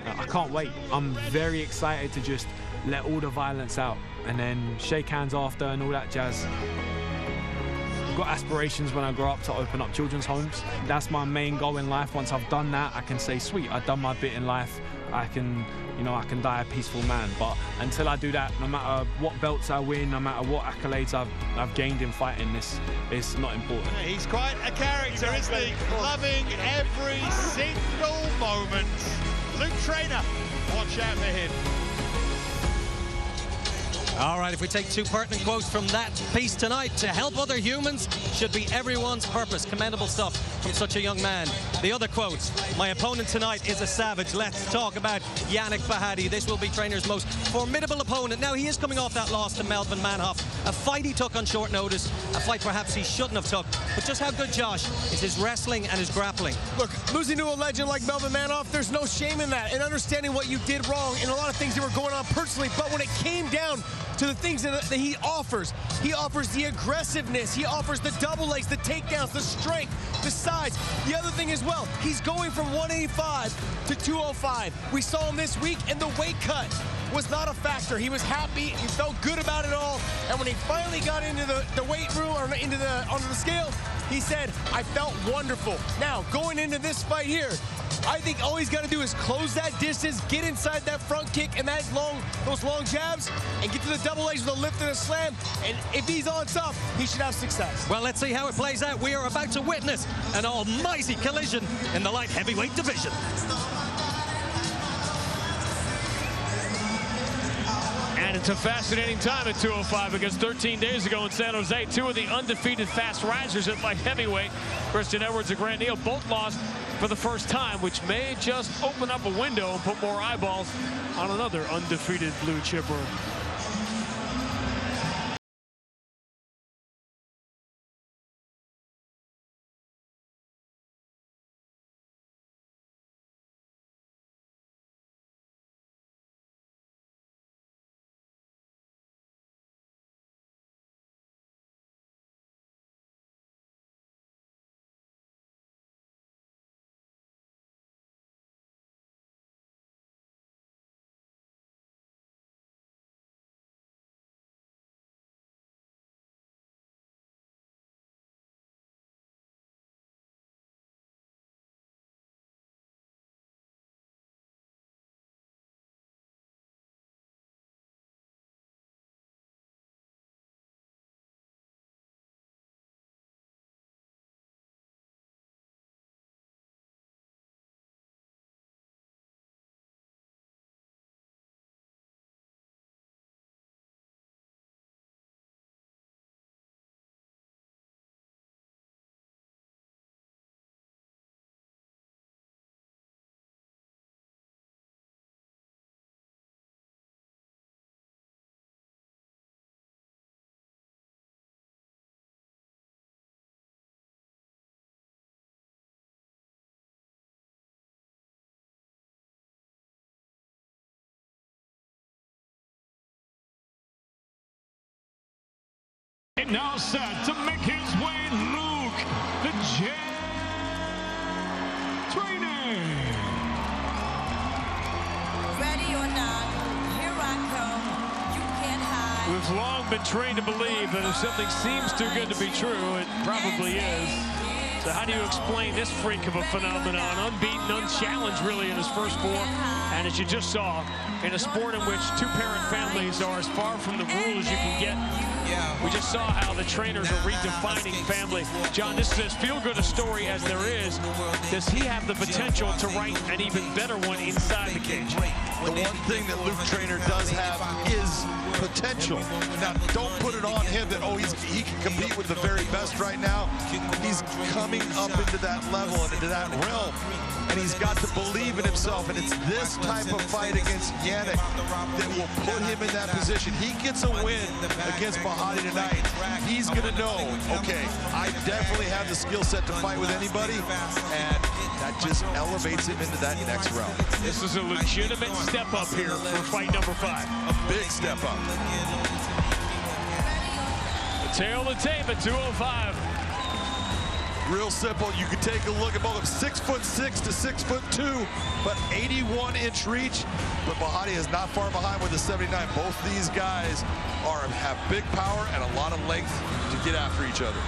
I can't wait. I'm very excited to just let all the violence out and then shake hands after and all that jazz. I've got aspirations when I grow up to open up children's homes. That's my main goal in life. Once I've done that, I can say, sweet, I've done my bit in life. I can die a peaceful man. But until I do that, no matter what belts I win, no matter what accolades I've gained in fighting this, it's not important. He's quite a character, isn't he? Loving every single moment. Luke Trainer, watch out for him. All right, if we take two pertinent quotes from that piece tonight, to help other humans should be everyone's purpose. Commendable stuff from such a young man. The other quote, my opponent tonight is a savage. Let's talk about Yannick Bahadi. This will be trainer's most formidable opponent. Now, he is coming off that loss to Melvin Manhoff, a fight he took on short notice, a fight perhaps he shouldn't have took. But just how good, Josh, is his wrestling and his grappling? Look, losing to a legend like Melvin Manhoff, there's no shame in that, and understanding what you did wrong and a lot of things that were going on personally. But when it came down to the things that he offers the aggressiveness, he offers the double legs, the takedowns, the strength, the size. The other thing as well, he's going from 185 to 205. We saw him this week in the weight cut. was not a factor. He was happy. He felt good about it all. And when he finally got into the weight room or onto the scale, he said, I felt wonderful. Now, going into this fight here, I think all he's got to do is close that distance, get inside that front kick and those long jabs, and get to the double legs with a lift and a slam. And if he's on top, he should have success. Well, let's see how it plays out. We are about to witness an almighty collision in the light heavyweight division. And it's a fascinating time at 205 because 13 days ago in San Jose, two of the undefeated fast risers at light heavyweight, Christian Edwards and Grant Neal, both lost for the first time, which may just open up a window and put more eyeballs on another undefeated blue chipper. And now set to make his way, Luke, the Jet Trainer. Ready or not, here I come. You can't hide. We've long been trained to believe that if something seems too good to be true, it probably is. So how do you explain this freak of a phenomenon? Unbeaten, unchallenged really in his first four. And as you just saw, in a sport in which two-parent families are as far from the rule as you can get, we just saw how the trainers are redefining family. John, this is as feel-good a story as there is. Does he have the potential to write an even better one inside the cage? The one thing that Luke Trainer does have is potential. Now, don't put it on him that, he can compete with the very best right now. He's coming up into that level and into that realm. And he's got to believe in himself. And it's this type of fight against Yannick that will put him in that position. He gets a win against Bahati tonight. He's going to know, okay, I definitely have the skill set to fight with anybody. And that just elevates him into that next round. This is a legitimate step up here for fight number 5. A big step up. The tail of the tape at 205. Real simple. You can take a look at both of them. 6'6" to 6'2", but 81-inch reach. But Bahati is not far behind with the 79. Both these guys have big power and a lot of length to get after each other.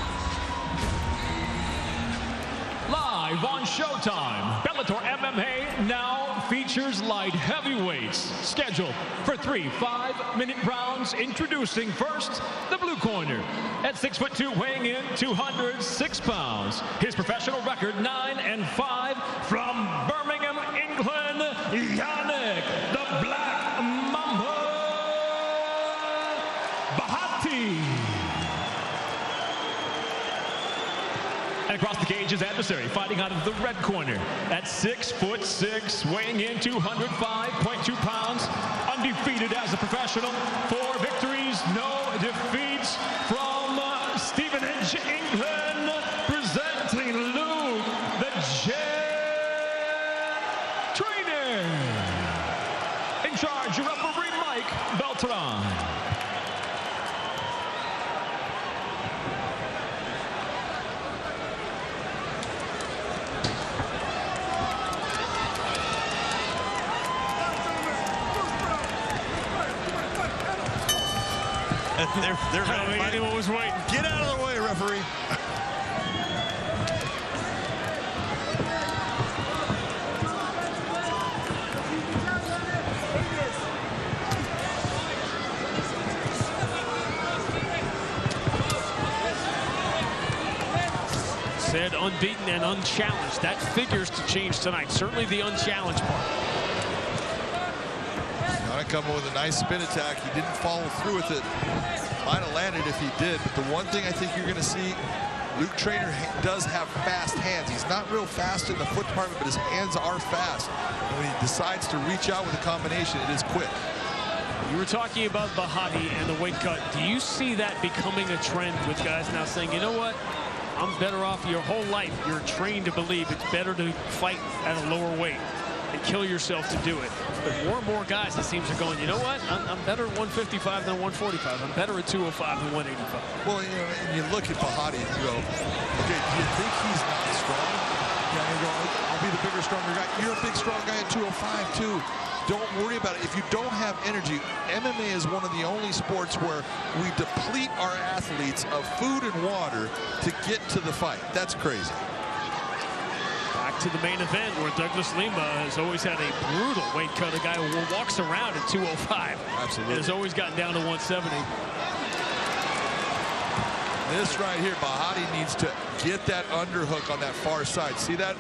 Live on Showtime, Bellator MMA now features light heavyweights scheduled for 3 5-minute rounds. Introducing first the blue corner at 6'2", weighing in 206 pounds. His professional record 9-5 from Birmingham, England. Yannick, the Black Mamba Bahati. And across the cage, his adversary, fighting out of the red corner at 6'6", weighing in 205.2 pounds, undefeated as a professional, 4 victories, no defeats, from Stevenage, England, presenting Luke, the Jet Trainer. In charge, your referee, Mike Beltran. They're I don't ready. think anyone was waiting. Get out of the way, referee. Said unbeaten and unchallenged. That figures to change tonight. Certainly the unchallenged part. Trying to come with a nice spin attack. He didn't follow through with it. Might have landed if he did. But the one thing I think you're going to see, Luke Trainer does have fast hands. He's not real fast in the foot department, but his hands are fast. And when he decides to reach out with a combination, it is quick. You were talking about Bahati and the weight cut. Do you see that becoming a trend with guys now saying, you know what? I'm better off. Your whole life, you're trained to believe it's better to fight at a lower weight and kill yourself to do it. But more and more guys, it seems, are going, you know what? I'm better at 155 than 145. I'm better at 205 than 185. Well, you know, and you look at Bahati and you go, okay, do you think he's not strong? Yeah, you go, I'll be the bigger, stronger guy. You're a big, strong guy at 205, too. Don't worry about it. If you don't have energy, MMA is one of the only sports where we deplete our athletes of food and water to get to the fight. That's crazy. Back to the main event where Douglas Lima has always had a brutal weight cut. A guy who walks around at 205. Absolutely. And has always gotten down to 170. This right here, Bahati needs to get that underhook on that far side. See that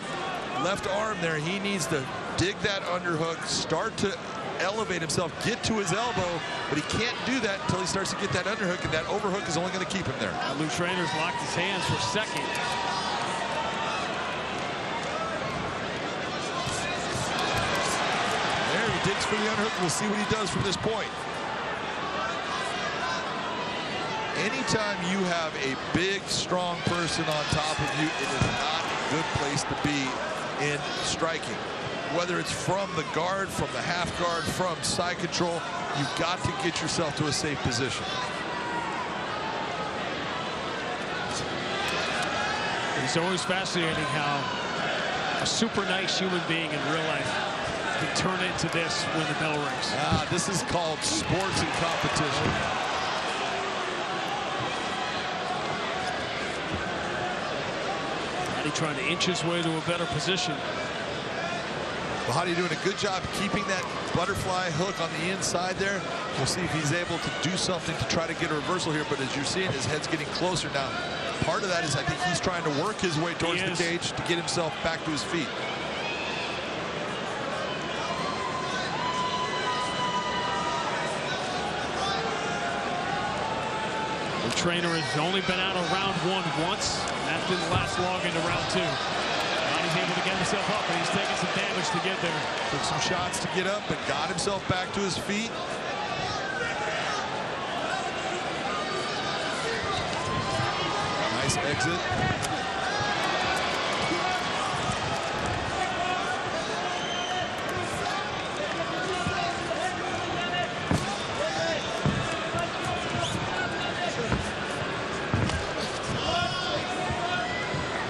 left arm there? He needs to dig that underhook, start to elevate himself, get to his elbow, but he can't do that until he starts to get that underhook, and that overhook is only going to keep him there. Luke Trainer's locked his hands for second. There, he digs for the underhook. We'll see what he does from this point. Anytime you have a big, strong person on top of you, it is not a good place to be in striking. Whether it's from the guard, from the half guard, from side control, you've got to get yourself to a safe position. It's always fascinating how a super nice human being in real life can turn into this when the bell rings. This is called sports and competition. Bahati trying to inch his way to a better position. Bahati doing a good job keeping that butterfly hook on the inside there. We'll see if he's able to do something to try to get a reversal here, but as you're seeing, his head's getting closer now. Part of that is I think he's trying to work his way towards the cage to get himself back to his feet. The trainer has only been out of round one once. That didn't last long into round two. He's able to get himself up, and he's taking some damage to get there. Took some shots to get up, but got himself back to his feet. Nice exit.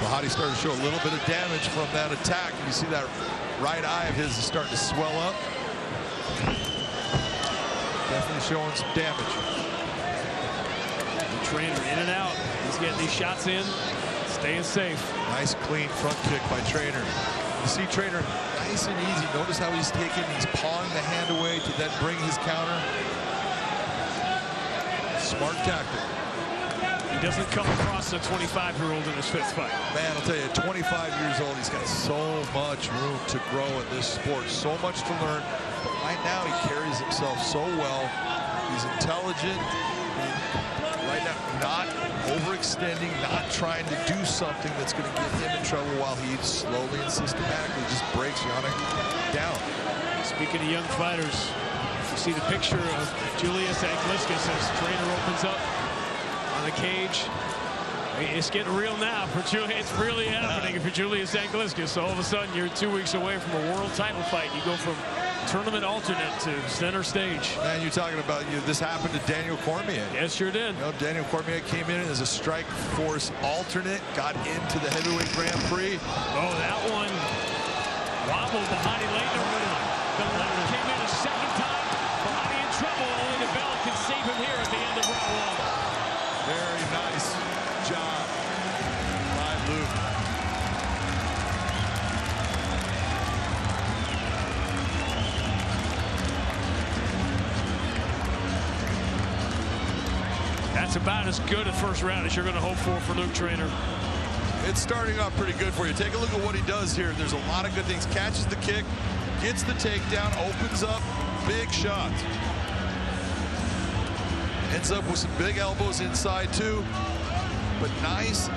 Bahati started to show a little bit of damage from that attack. You see that right eye of his is starting to swell up. Definitely showing some damage. The trainer in and out. He's getting these shots in, staying safe. Nice clean front kick by Trainer. You see Trainer nice and easy. Notice how he's pawing the hand away to then bring his counter. Smart tactic. He doesn't come across a 25-year-old in his fifth fight. Man, I'll tell you, at 25 years old, he's got so much room to grow in this sport, so much to learn. But right now, he carries himself so well. He's intelligent. Right now, not overextending, not trying to do something that's going to get him in trouble while he slowly and systematically just breaks Yannick down. Speaking of young fighters, you see the picture of Julius Angliskas as Trainer opens up on the cage. It's getting real now for Julius. It's really happening for Julius Angliskas. So all of a sudden, you're 2 weeks away from a world title fight. You go from tournament alternate to center stage. Man, you're talking about this happened to Daniel Cormier. Yes, sure did. You know, Daniel Cormier came in as a Strike Force alternate, got into the heavyweight Grand Prix. Oh, that one wobbled Bahati late in the run. Bell came in a second time. Bahati in trouble. Only the Bell can save him here at the end of round one. That's about as good a first round as you're going to hope for Luke Traynor. It's starting off pretty good for you. Take a look at what he does here. There's a lot of good things. Catches the kick, gets the takedown, opens up, big shot. Ends up with some big elbows inside too. But nice,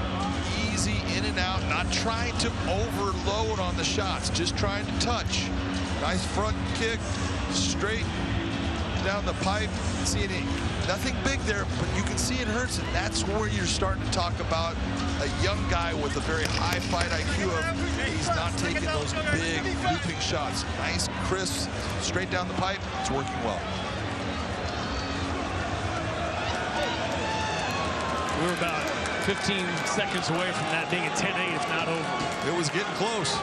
easy in and out. Not trying to overload on the shots, just trying to touch. Nice front kick, straight down the pipe. See nothing big there, but you can see it hurts, and that's where you're starting to talk about a young guy with a very high fight IQ of he's not taking those big looping shots. Nice, crisp, straight down the pipe. It's working well. We're about 15 seconds away from that being a 10-8, if not over. It was getting close.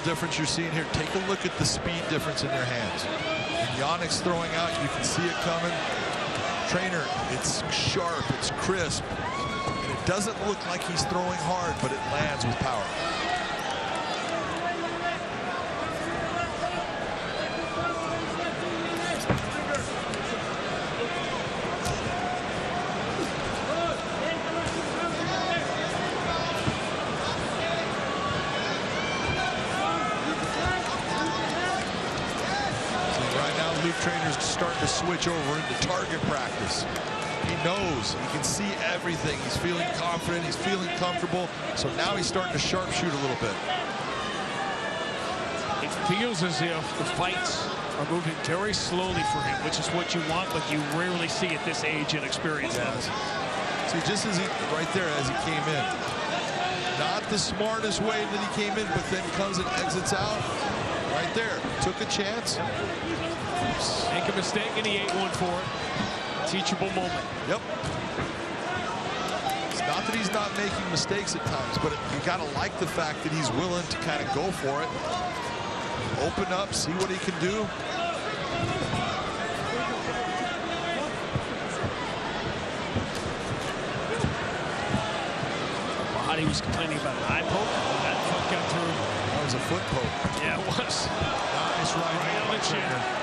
Difference you're seeing here. Take a look at the speed difference in their hands. When Yannick's throwing out, you can see it coming. Traynor, it's sharp, it's crisp, and it doesn't look like he's throwing hard, but it lands with power. Trainer's starting to switch over into target practice. He knows, he can see everything. He's feeling confident, he's feeling comfortable. So now he's starting to sharpshoot a little bit. It feels as if the fights are moving very slowly for him, which is what you want, but you rarely see at this age and experience level. See, just as he, right there as he came in. Not the smartest way that he came in, but then comes and exits out. Right there, took a chance. Make a mistake and he ate one for it. Teachable moment. Yep. It's not that he's not making mistakes at times, but you got to like the fact that he's willing to kind of go for it. Open up, see what he can do. Bahati was complaining about an eye poke. That foot got through. That was a foot poke. Yeah, it was. Nice right on the chin.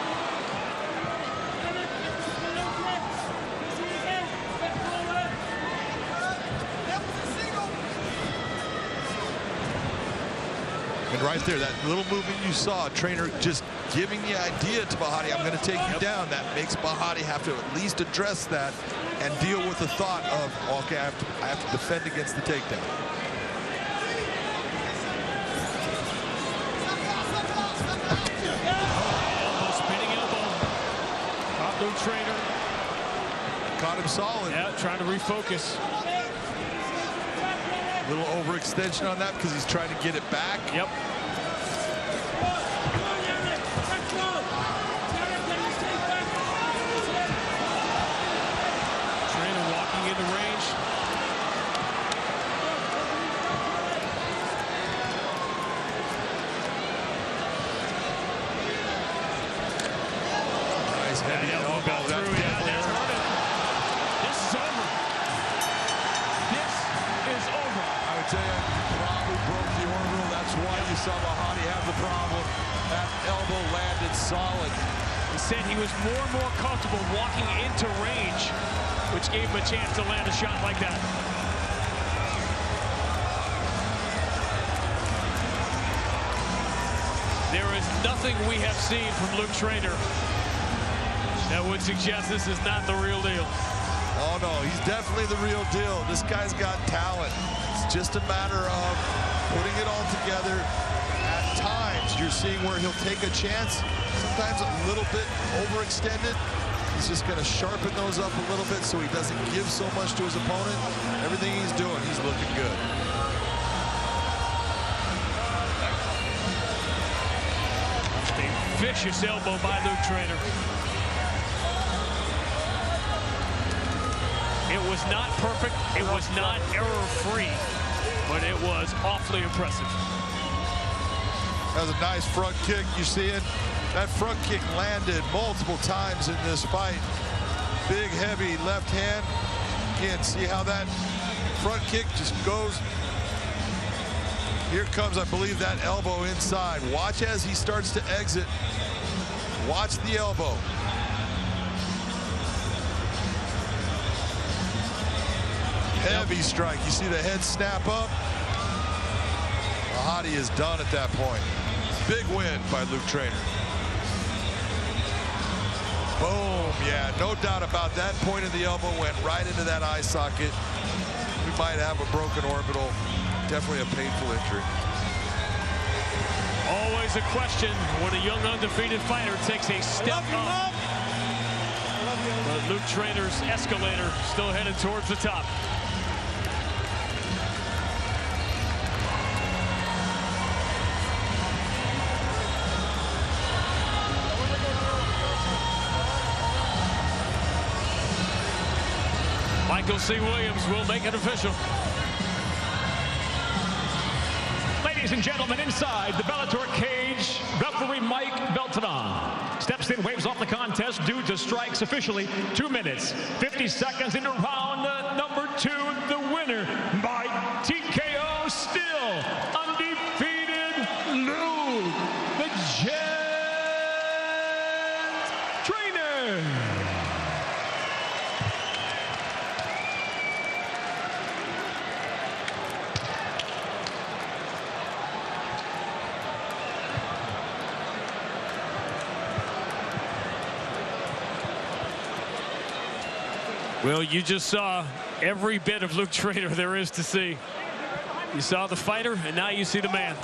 And right there, that little movement you saw, Traynor just giving the idea to Bahati, I'm going to take you down. That makes Bahati have to at least address that and deal with the thought of, okay, I have to defend against the takedown. Spinning elbow. Caught Luke Traynor. Caught him solid. Yeah, trying to refocus. Little overextension on that because he's trying to get it back. Yep. Traynor walking into range. Nice heavy elbow. Got through. Yeah, that's hurt him. This is over. This is over. I would tell you, probably broke the orbital. That's why you saw Bahati have the problem. That elbow landed solid. He said he was more and more comfortable walking into range, which gave him a chance to land a shot like that. There is nothing we have seen from Luke Traynor that would suggest this is not the real deal. Oh, no, he's definitely the real deal. This guy's got talent. It's just a matter of putting it all together. At times, you're seeing where he'll take a chance, sometimes a little bit overextended. He's just going to sharpen those up a little bit so he doesn't give so much to his opponent. Everything he's doing, he's looking good. A vicious elbow by Luke Traynor. It was not perfect. It was not error-free, but it was awfully impressive. That was a nice front kick. You see it? That front kick landed multiple times in this fight. big, heavy left hand. Again, see how that front kick just goes. Here comes, I believe, that elbow inside. Watch as he starts to exit. Watch the elbow. Heavy strike. You see the head snap up. Mahadi is done at that point. Big win by Luke Trainer. Boom. Yeah, no doubt about that. Point of the elbow went right into that eye socket. We might have a broken orbital. Definitely a painful injury. Always a question when a young undefeated fighter takes a step up. But Luke Trainer's escalator still headed towards the top. Michael C. Williams will make it official. Ladies and gentlemen, inside the Bellator cage, referee Mike Beltran steps in, waves off the contest due to strikes officially. 2 minutes, 50 seconds into round number 2. The winner by TKO, still undefeated, Luke the Gent Trainer. Well, you just saw every bit of Luke Trainer there is to see. You saw the fighter, and now you see the man.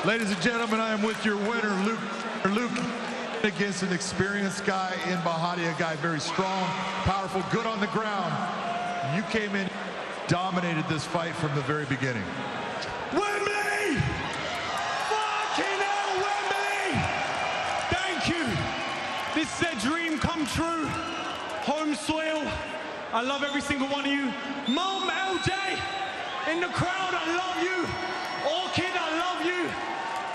Ladies and gentlemen, I am with your winner, Luke, against an experienced guy in Mahadi, a guy very strong, powerful, good on the ground. You came in, dominated this fight from the very beginning. Wembley! Fucking hell, Wembley! Thank you. This is a dream come true. Home soil. I love every single one of you. Mom, LJ, in the crowd, I love you. Orchid, I love you.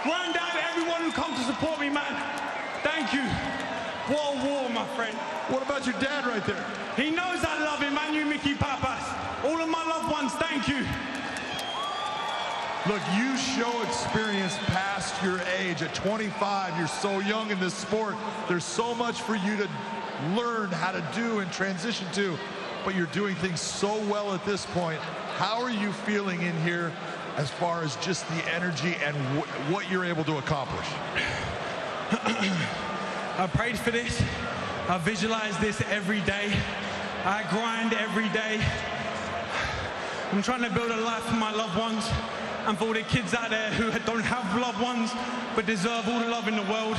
Granddad, everyone who comes to support me, man. Thank you. What a war, my friend. What about your dad right there? He knows I love him, and you, Mickey Papas. All of my loved ones, thank you. Look, you show experience past your age. At 25, you're so young in this sport. There's so much for you to learn how to do and transition to, but you're doing things so well at this point. How are you feeling in here as far as just the energy and what you're able to accomplish? I prayed for this. I visualize this every day. I grind every day. I'm trying to build a life for my loved ones and for all the kids out there who don't have loved ones but deserve all the love in the world.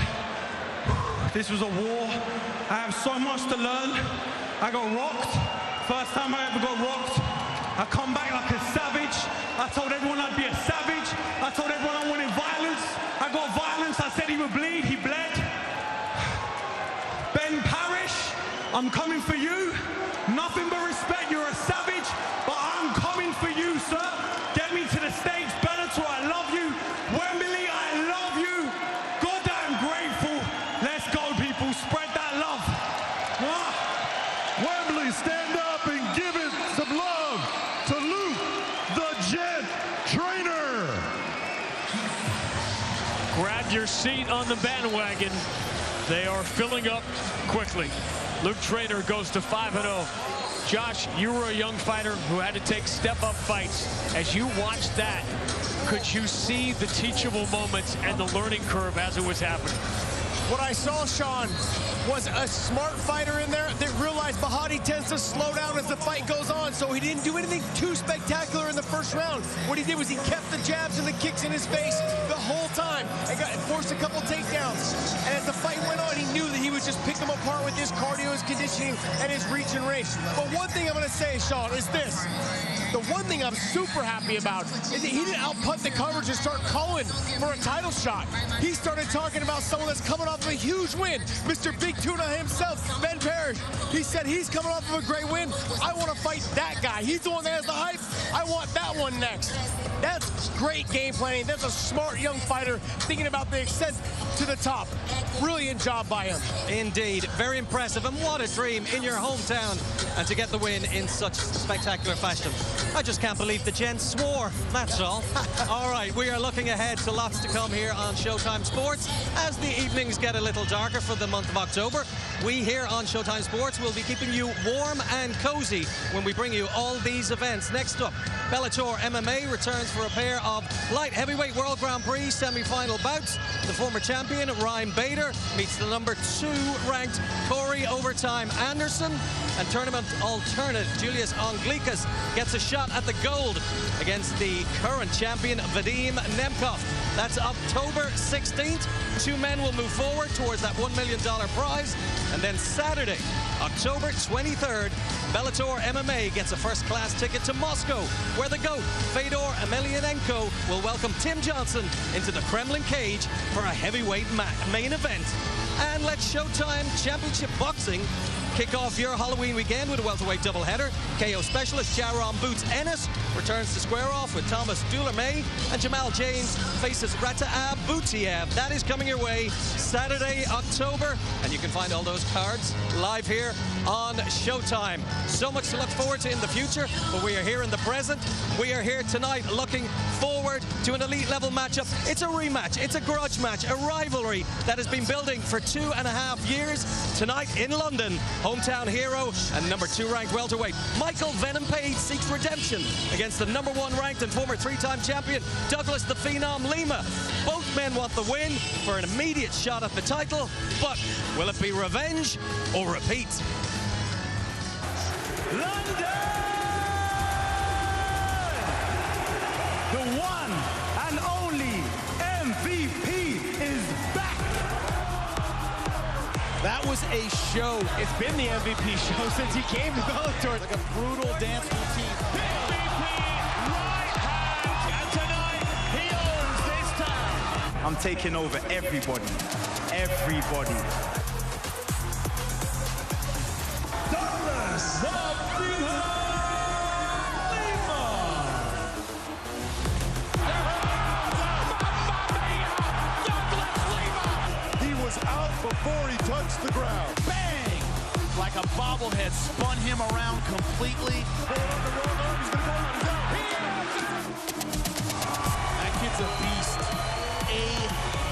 This was a war. I have so much to learn. I got rocked. First time I ever got rocked. I come back like a savage. I told everyone I'd be a savage. I told everyone I wanted violence. I got violence. I said he would bleed. He bled. Ben Parrish, I'm coming for you. Nothing but respect. You're a savage, but I'm coming for you, sir. Get me to the States, Bellator. I love you. Wembley, I love you. Goddamn grateful. Let's go, people. Spread that love. Wembley, stand up and give it some love to Luke the Gent Trainer. Grab your seat on the bandwagon. They are filling up quickly. Luke Trainer goes to 5-0. Josh, you were a young fighter who had to take step-up fights. As you watched that, could you see the teachable moments and the learning curve as it was happening? What I saw, Sean, was a smart fighter in there that realized Mahadi tends to slow down as the fight goes on, so he didn't do anything too spectacular in the first round. What he did was he kept the jabs and the kicks in his face the whole time and forced a couple takedowns. And as the fight went on, he knew that he would just pick him apart with his cardio, his conditioning, and his reach and range. But one thing I'm going to say, Sean, is this. The one thing I'm super happy about is that he didn't output the coverage and start calling for a title shot. He started talking about someone that's coming off of a huge win, Mr. Big Tuna himself, Ben Parrish. He said he's coming off of a great win. I want to fight that guy. He's the one that has the hype. I want that one next. That's great game planning. That's a smart young fighter thinking about the ascent to the top. Brilliant job by him. Indeed, very impressive, and what a dream in your hometown, and to get the win in such spectacular fashion. I just can't believe the gent swore, that's all. All right, we are looking ahead to lots to come here on Showtime Sports as the evenings get a little darker for the month of October. We here on Showtime Sports will be keeping you warm and cozy when we bring you all these events. Next up, Bellator MMA returns for a pair of light heavyweight World Grand Prix semi-final bouts. The former champion, Ryan Bader, meets the number 2 ranked Corey Overtime Anderson. And tournament alternate Julius Anglikas gets a shot at the gold against the current champion, Vadim Nemkov. That's October 16th. 2 men will move forward towards that $1 million prize. And then Saturday, October 23rd, Bellator MMA gets a first-class ticket to Moscow, where the GOAT, Fedor Emelianenko, will welcome Tim Johnson into the Kremlin cage for a heavyweight main event. And let Showtime Championship Boxing kick off your Halloween weekend with a welterweight doubleheader. KO specialist Jaron Boots Ennis returns to square off with Thomas Dulermay, and Jamal James faces Rataab Boutiev. That is coming your way Saturday, October, and you can find all those cards live here on Showtime. So much to look forward to in the future, but we are here in the present. We are here tonight looking forward to an elite level matchup. It's a rematch, it's a grudge match, a rivalry that has been building for 2.5 years. Tonight in London, hometown hero and number 2 ranked welterweight Michael Venom Page seeks redemption against the number 1 ranked and former 3-time champion Douglas the Phenom Lima. Both men want the win for an immediate shot at the title, but will it be revenge or repeat? London! The one and only MVP is back! That was a show. It's been the MVP show since he came to Bellator. Like a brutal dance routine. MVP right hand, and tonight he owns this town. I'm taking over everybody. Everybody. Douglas the Phenom Lima. He was out before he touched the ground. Bang! Like a bobblehead, spun him around completely. That kid's a beast. A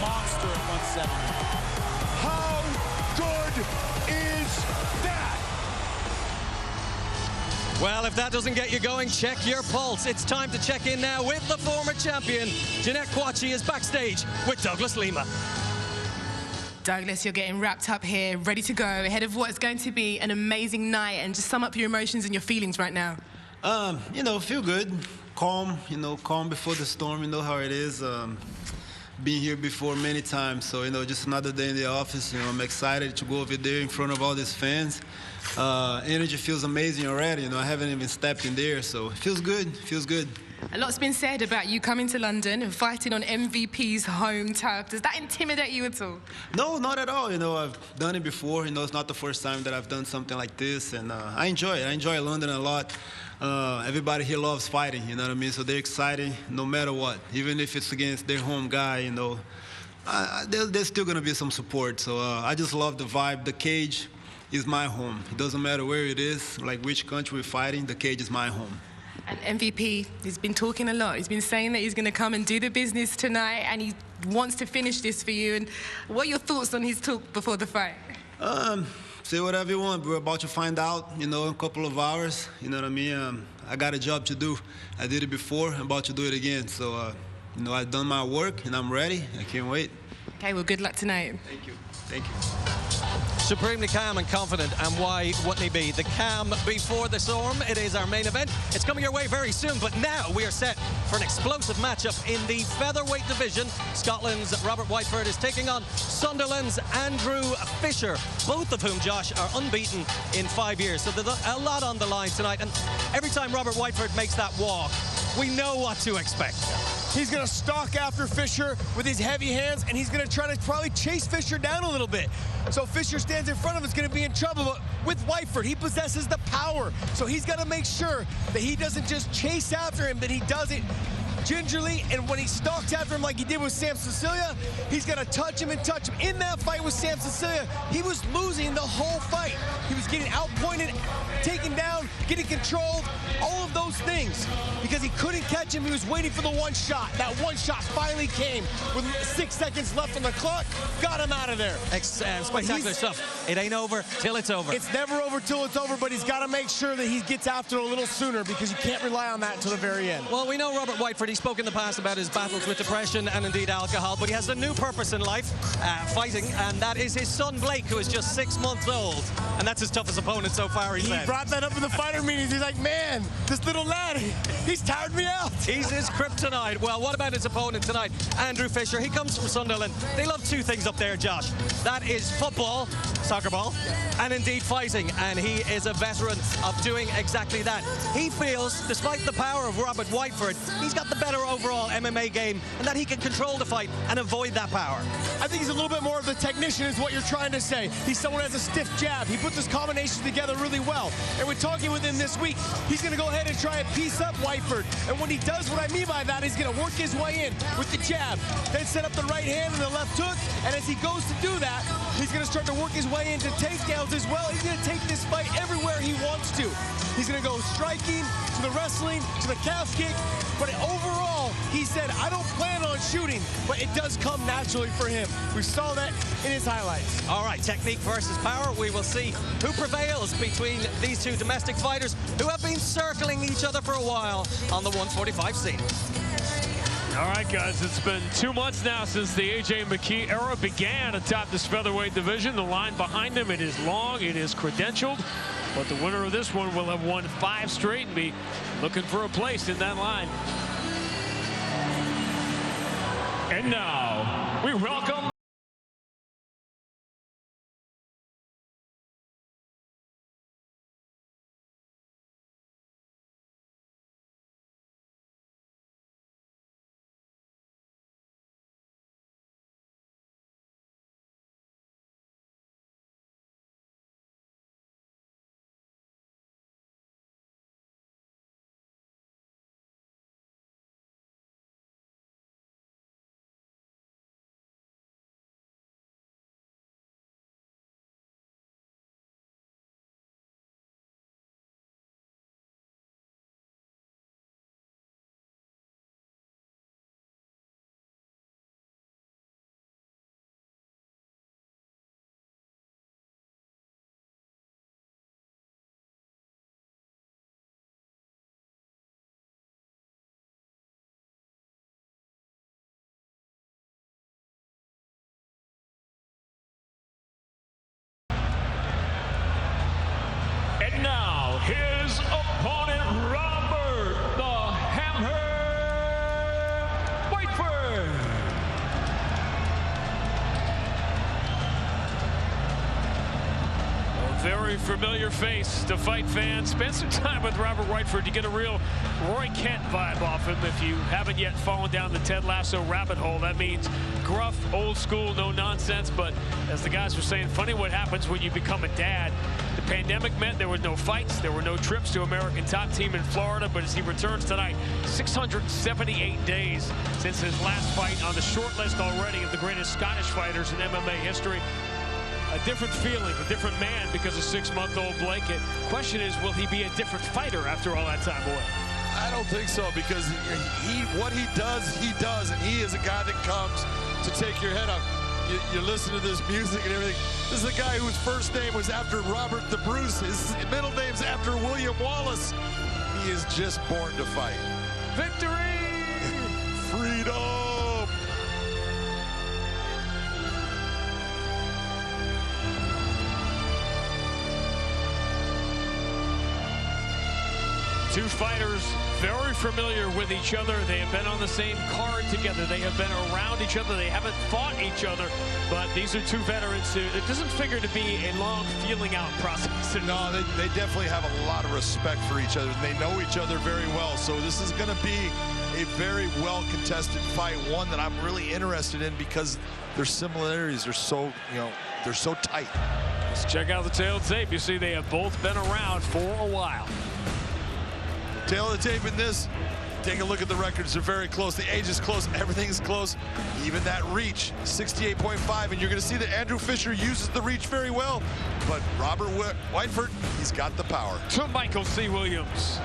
monster at 170. How good is that? Well, if that doesn't get you going, check your pulse. It's time to check in now with the former champion. Jeanette Kwachi is backstage with Douglas Lima. Douglas, you're getting wrapped up here, ready to go, ahead of what is going to be an amazing night. And just sum up your emotions and your feelings right now. You know, feel good, calm, calm before the storm, you know how it is. Been here before many times, so, just another day in the office. I'm excited to go over there in front of all these fans. Energy feels amazing already, I haven't even stepped in there, so it feels good, feels good. A lot's been said about you coming to London and fighting on MVP's home turf. Does that intimidate you at all? No, not at all. I've done it before. It's not the first time that I've done something like this, and I enjoy it. I enjoy London a lot. Everybody here loves fighting, you know what I mean? So they're excited no matter what. Even if it's against their home guy, there's still going to be some support. So I just love the vibe. The cage is my home. It doesn't matter where it is, like which country we're fighting, the cage is my home. And MVP, he's been talking a lot. He's been saying that he's going to come and do the business tonight, and he wants to finish this for you. And what are your thoughts on his talk before the fight? Say whatever you want. We're about to find out, in a couple of hours. You know what I mean? I got a job to do. I did it before. I'm about to do it again. So, I've done my work, and I'm ready. I can't wait. Okay, well, good luck tonight. Thank you. Thank you. Supremely calm and confident, and why wouldn't he be? The calm before the storm. It is our main event. It's coming your way very soon, but now we are set for an explosive matchup in the featherweight division. Scotland's Robert Whiteford is taking on Sunderland's Andrew Fisher, both of whom, Josh, are unbeaten in 5 years. So there's a lot on the line tonight, and every time Robert Whiteford makes that walk, we know what to expect. He's going to stalk after Fisher with his heavy hands, and he's going to try to probably chase Fisher down a little bit. So Fisher stands in front of him, is going to be in trouble. But with Whiteford, he possesses the power. So he's got to make sure that he doesn't just chase after him, but he does it gingerly, and when he stalks after him like he did with Sam Cecilia, he's going to touch him and touch him. In that fight with Sam Cecilia, he was losing the whole fight. He was getting outpointed, taken down, getting controlled, all of those things. Because he couldn't catch him, he was waiting for the one shot. That one shot finally came with 6 seconds left on the clock, got him out of there. Spectacular stuff. It ain't over till it's over. It's never over till it's over, but he's got to make sure that he gets after it a little sooner, because you can't rely on that until the very end. Well, we know Robert Whiteford. He spoke in the past about his battles with depression and indeed alcohol, but he has a new purpose in life, fighting, and that is his son Blake, who is just 6 months old, and that's his toughest opponent so far, he said. He brought that up in the fighter meetings. He's like, man, this little lad, he's tired me out. He's his kryptonite. Well, what about his opponent tonight, Andrew Fisher? He comes from Sunderland. They love two things up there, Josh. That is football, soccer ball, and indeed fighting, and he is a veteran of doing exactly that. He feels, despite the power of Robert Whiteford, he's got the better overall MMA game, and that he can control the fight and avoid that power. I think he's a little bit more of the technician is what you're trying to say. He's someone who has a stiff jab. He puts his combinations together really well. And we're talking with him this week, he's going to go ahead and try and piece up Whiteford. And when he does, what I mean by that, he's going to work his way in with the jab, then set up the right hand and the left hook. And as he goes to do that, he's going to start to work his way into takedowns as well. He's going to take this fight everywhere he wants to. He's going to go striking, to the wrestling, to the calf kick. But overall, he said, I don't plan on shooting, but it does come naturally for him. We saw that in his highlights. All right, technique versus power. We will see who prevails between these two domestic fighters who have been circling each other for a while on the 145 scene. All right, guys, it's been 2 months now since the A.J. McKee era began atop this featherweight division. The line behind him, it is long, it is credentialed, but the winner of this one will have won 5 straight and be looking for a place in that line. And now, we welcome now his opponent, Robert the Hammer Whiteford. A very familiar face to fight fans. Spend some time with Robert Whiteford to get a real Roy Kent vibe off him. If you haven't yet fallen down the Ted Lasso rabbit hole, that means gruff, old school, no nonsense. But as the guys were saying, funny what happens when you become a dad. The pandemic meant there were no fights, there were no trips to American Top Team in Florida, but as he returns tonight, 678 days since his last fight, on the short list already of the greatest Scottish fighters in MMA history. A different feeling, a different man because of 6-month-old Blake. Question is, will he be a different fighter after all that time away? I don't think so, because what he does, and he is a guy that comes to take your head off. You listen to this music and everything. This is a guy whose first name was after Robert the Bruce. His middle name's after William Wallace. He is just born to fight. Victory! Freedom! Two fighters very familiar with each other. They have been on the same card together. They have been around each other. They haven't fought each other, but these are two veterans who, it doesn't figure to be a long feeling out process. No, they definitely have a lot of respect for each other. They know each other very well, so this is going to be a very well contested fight, one that I'm really interested in because their similarities are so, they're so tight. Let's check out the tail tape. You see they have both been around for a while. Tail of the tape in this, take a look at the records. They're very close. The age is close. Everything is close. Even that reach, 68.5. And you're going to see that Andrew Fisher uses the reach very well. But Robert Whiteford, he's got the power. To Michael C. Williams.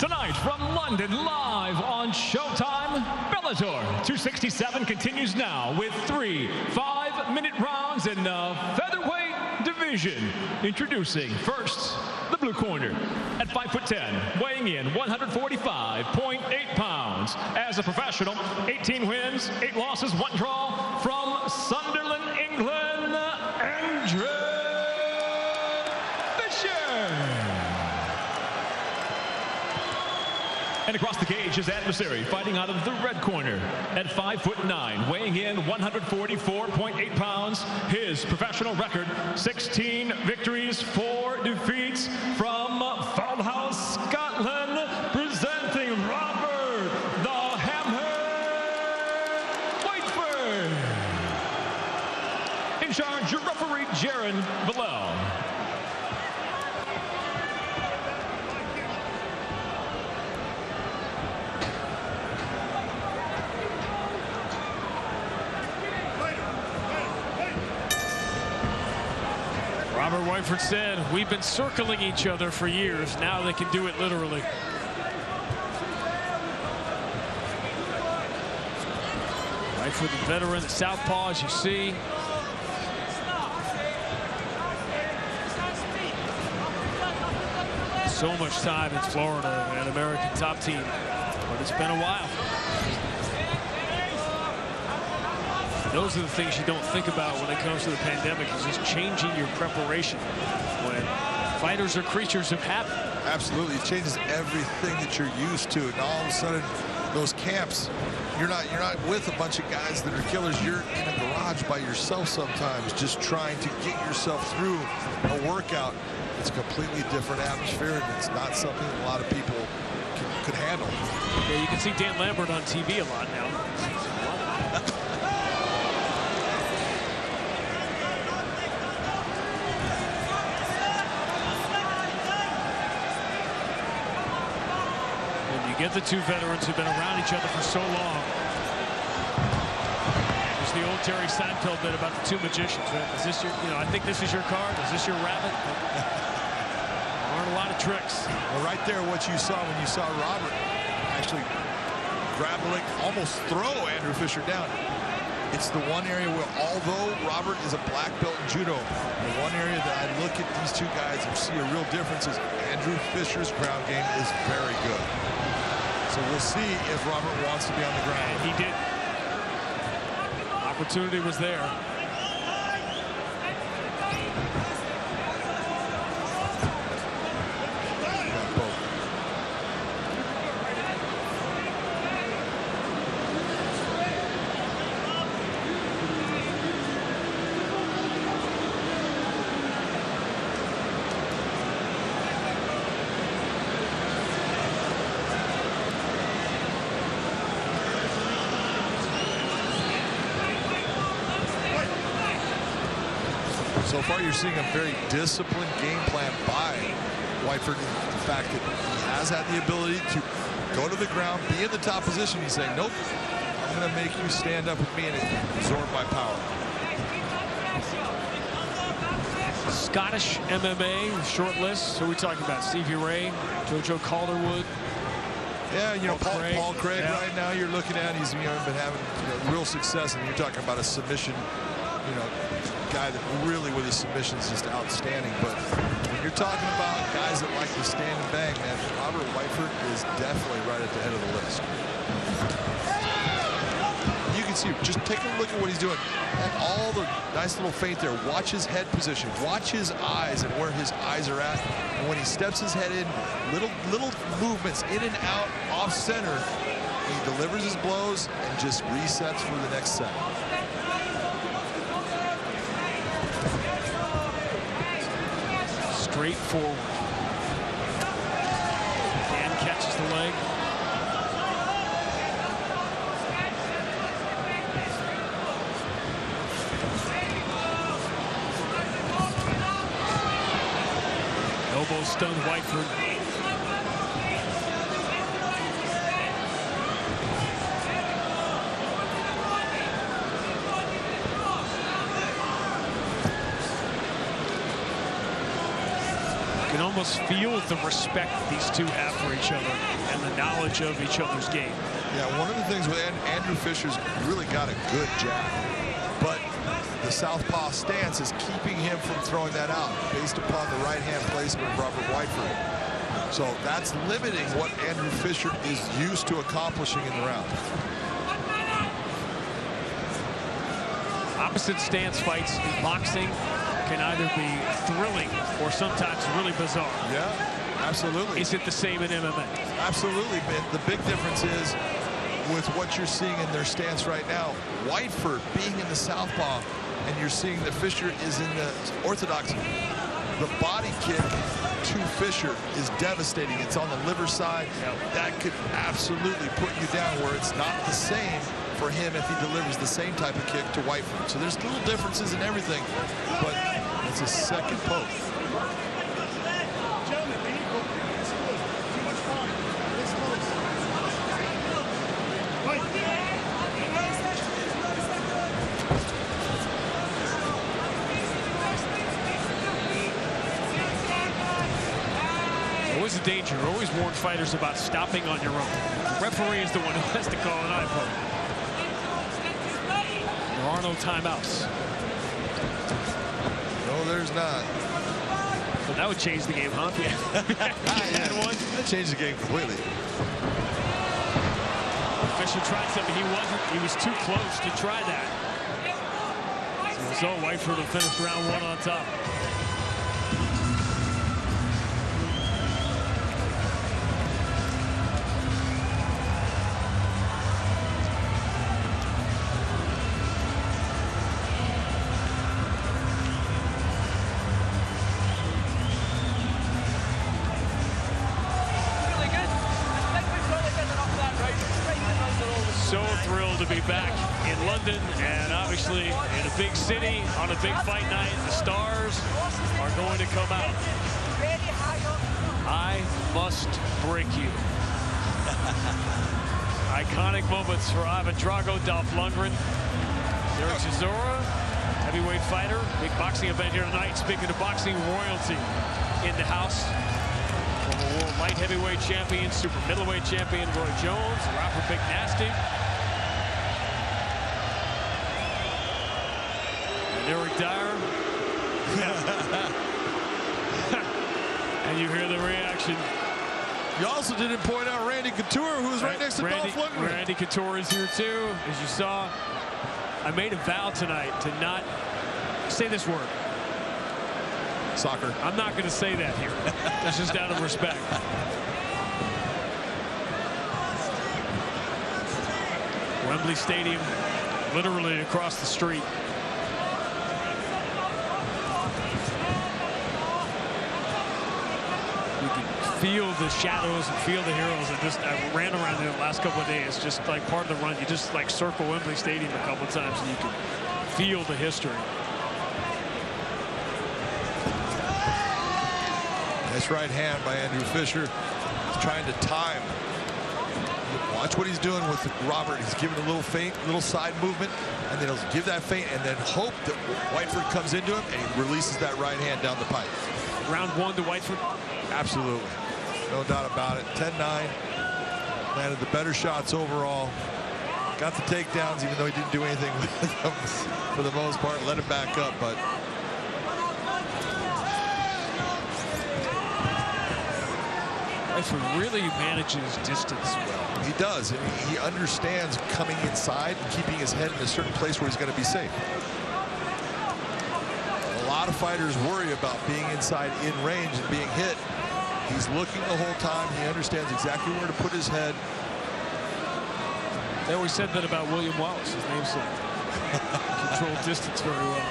Tonight from London, live on Showtime, Bellator 267 continues now with 3 5-minute rounds in the featherweight division. Introducing first, the blue corner at 5'10", weighing in 145.8 pounds. As a professional, 18 wins, 8 losses, 1 draw, from Sunderland, England, Andrew Fisher. And across the cage, his adversary, fighting out of the red corner at 5'9", weighing in 144.8 pounds. His professional record, 16 victories, 4 defeats, from Wilde, Scotland, presenting Robert the Hammer Whiteford. In charge, referee Jaron Villel. Robert Whiteford said, we've been circling each other for years. Now they can do it literally. Whiteford, the veteran, the southpaw, as you see. So much time in Florida, an American top team, but it's been a while. Those are the things you don't think about when it comes to the pandemic, is just changing your preparation when fighters are creatures of habit. Absolutely, it changes everything that you're used to, and all of a sudden, those camps, you're not with a bunch of guys that are killers. You're in a garage by yourself sometimes, just trying to get yourself through a workout. It's a completely different atmosphere, and it's not something that a lot of people could handle. Yeah, you can see Dan Lambert on TV a lot now. Get the two veterans who've been around each other for so long. There's the old Jerry Seinfeld bit about the two magicians, right? Is this your, I think this is your card. Is this your rabbit? Aren't a lot of tricks. Well, right there, what you saw when you saw Robert actually grab the leg, almost throw Andrew Fisher down. It's the one area where, although Robert is a black belt in judo, the one area that I look at these two guys and see a real difference is Andrew Fisher's ground game is very good. So we'll see if Robert wants to be on the ground. And he did. Opportunity was there. So far, you're seeing a very disciplined game plan by Whiteford. The fact that he has had the ability to go to the ground, be in the top position. He's saying, nope, I'm going to make you stand up with me and absorb my power. Scottish MMA short list. So we're talking about Stevie Ray, Jojo Calderwood. Yeah, Paul Craig right now you're looking at, he's been having real success, and you're talking about a submission, guy that really with his submissions just outstanding. But when you're talking about guys that like to stand and bang, man, Robert Whiteford is definitely right at the head of the list. You can can see, just take a look at what he's doing. And all the nice little feint there. Watch his head position. Watch his eyes and where his eyes are at. And when he steps his head in, little movements in and out, off center, he delivers his blows and just resets for the next set. Straightforward. Dan catches the leg. Elbow stunned Whiteford. You can almost feel the respect these two have for each other and the knowledge of each other's game. Yeah, one of the things with Andrew Fisher's really got a good jab, but the southpaw stance is keeping him from throwing that out based upon the right-hand placement of Robert Whiteford. So that's limiting what Andrew Fisher is used to accomplishing in the round. Opposite stance fights in boxing can either be thrilling or sometimes really bizarre. Yeah, absolutely. Is it the same in MMA? Absolutely, but the big difference is with what you're seeing in their stance right now. Whiteford being in the southpaw, and you're seeing that Fisher is in the orthodox. The body kick to Fisher is devastating. It's on the liver side. That could absolutely put you down, where it's not the same for him if he delivers the same type of kick to Whiteford. So there's little differences in everything, but it's a second poke. Always a danger. Always warn fighters about stopping on your own. The referee is the one who has to call an eye poke. There are no timeouts. No, there's not. But that would change the game, huh? Yeah. One. That changed the game completely. Fisher tried something. He was too close to try that. So Whiteford will finish round one on top. To be back in London, and obviously in a big city on a big fight night. The stars are going to come out. I must break you. Iconic moments for Ivan Drago, Dolph Lundgren, Derek Chisora, heavyweight fighter. Big boxing event here tonight. Speaking of boxing royalty in the house, former world light heavyweight champion, super middleweight champion Roy Jones, rapper Big Nasty. Eric Dyer. And you hear the reaction. You also didn't point out Randy Couture, who was right next to Dolph Lundgren. Randy Couture is here too, as you saw. I made a vow tonight to not say this word. Soccer. I'm not going to say that here. That's just out of respect. Wembley Stadium, literally across the street. Feel the shadows and feel the heroes. I ran around there the last couple of days, just like part of the run. You just like circle Wembley Stadium a couple of times and you can feel the history. Nice right hand by Andrew Fisher. He's trying to time. Watch what he's doing with Robert. He's giving a little feint, little side movement, and then he'll give that feint and then hope that Whiteford comes into him and he releases that right hand down the pipe. Round one to Whiteford. Absolutely. No doubt about it. 10-9. Landed the better shots overall. Got the takedowns, even though he didn't do anything with them for the most part. Let him back up, but Whiteford really manages distance well. He does. And he understands coming inside and keeping his head in a certain place where he's going to be safe. A lot of fighters worry about being inside in range and being hit. He's looking the whole time. He understands exactly where to put his head. They always said that about William Wallace, his namesake. Controlled distance very well.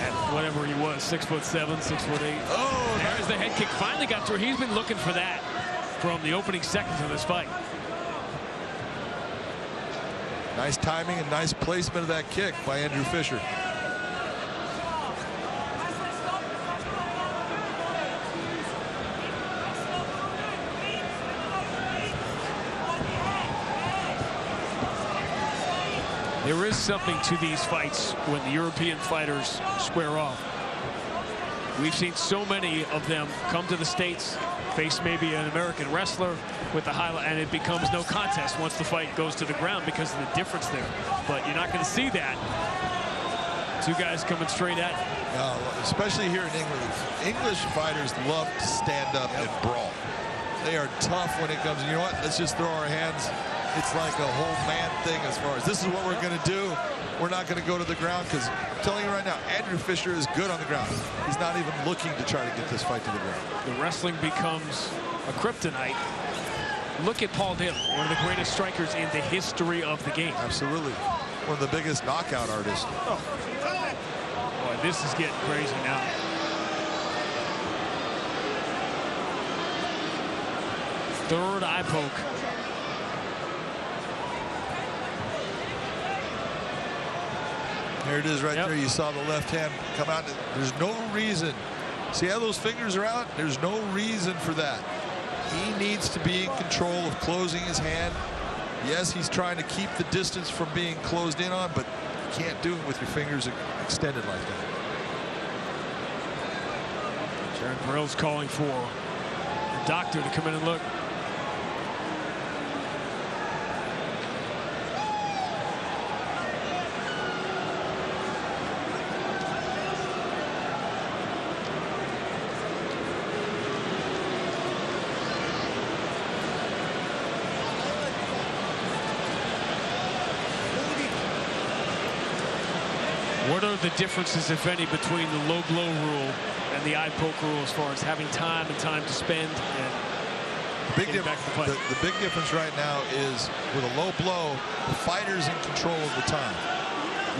At whatever he was, 6'7", 6'8". Oh, there's the head kick. Finally got through. He's been looking for that from the opening seconds of this fight. Nice timing and nice placement of that kick by Andrew Fisher. There is something to these fights when the European fighters square off. We've seen so many of them come to the States, face maybe an American wrestler with the highlight, and it becomes no contest once the fight goes to the ground because of the difference there. But you're not going to see that. Two guys coming straight at you. No, especially here in England. English fighters love to stand up and brawl. They are tough when it comes, you know what, let's just throw our hands. It's like a whole man thing as far as this is what we're going to do. We're not going to go to the ground because I'm telling you right now, Andrew Fisher is good on the ground. He's not even looking to try to get this fight to the ground. The wrestling becomes a kryptonite. Look at Paul Dillon, one of the greatest strikers in the history of the game. Absolutely. One of the biggest knockout artists. Oh. Boy, this is getting crazy now. Third eye poke. There it is right there. You saw the left hand come out. There's no reason. See how those fingers are out? There's no reason for that. He needs to be in control of closing his hand. Yes, he's trying to keep the distance from being closed in on, but you can't do it with your fingers extended like that. Jared Burrell's calling for the doctor to come in and look. What are the differences, if any, between the low blow rule and the eye poke rule as far as having time and time to spend and getting back to the fight? The big difference right now is with a low blow, the fighter's in control of the time.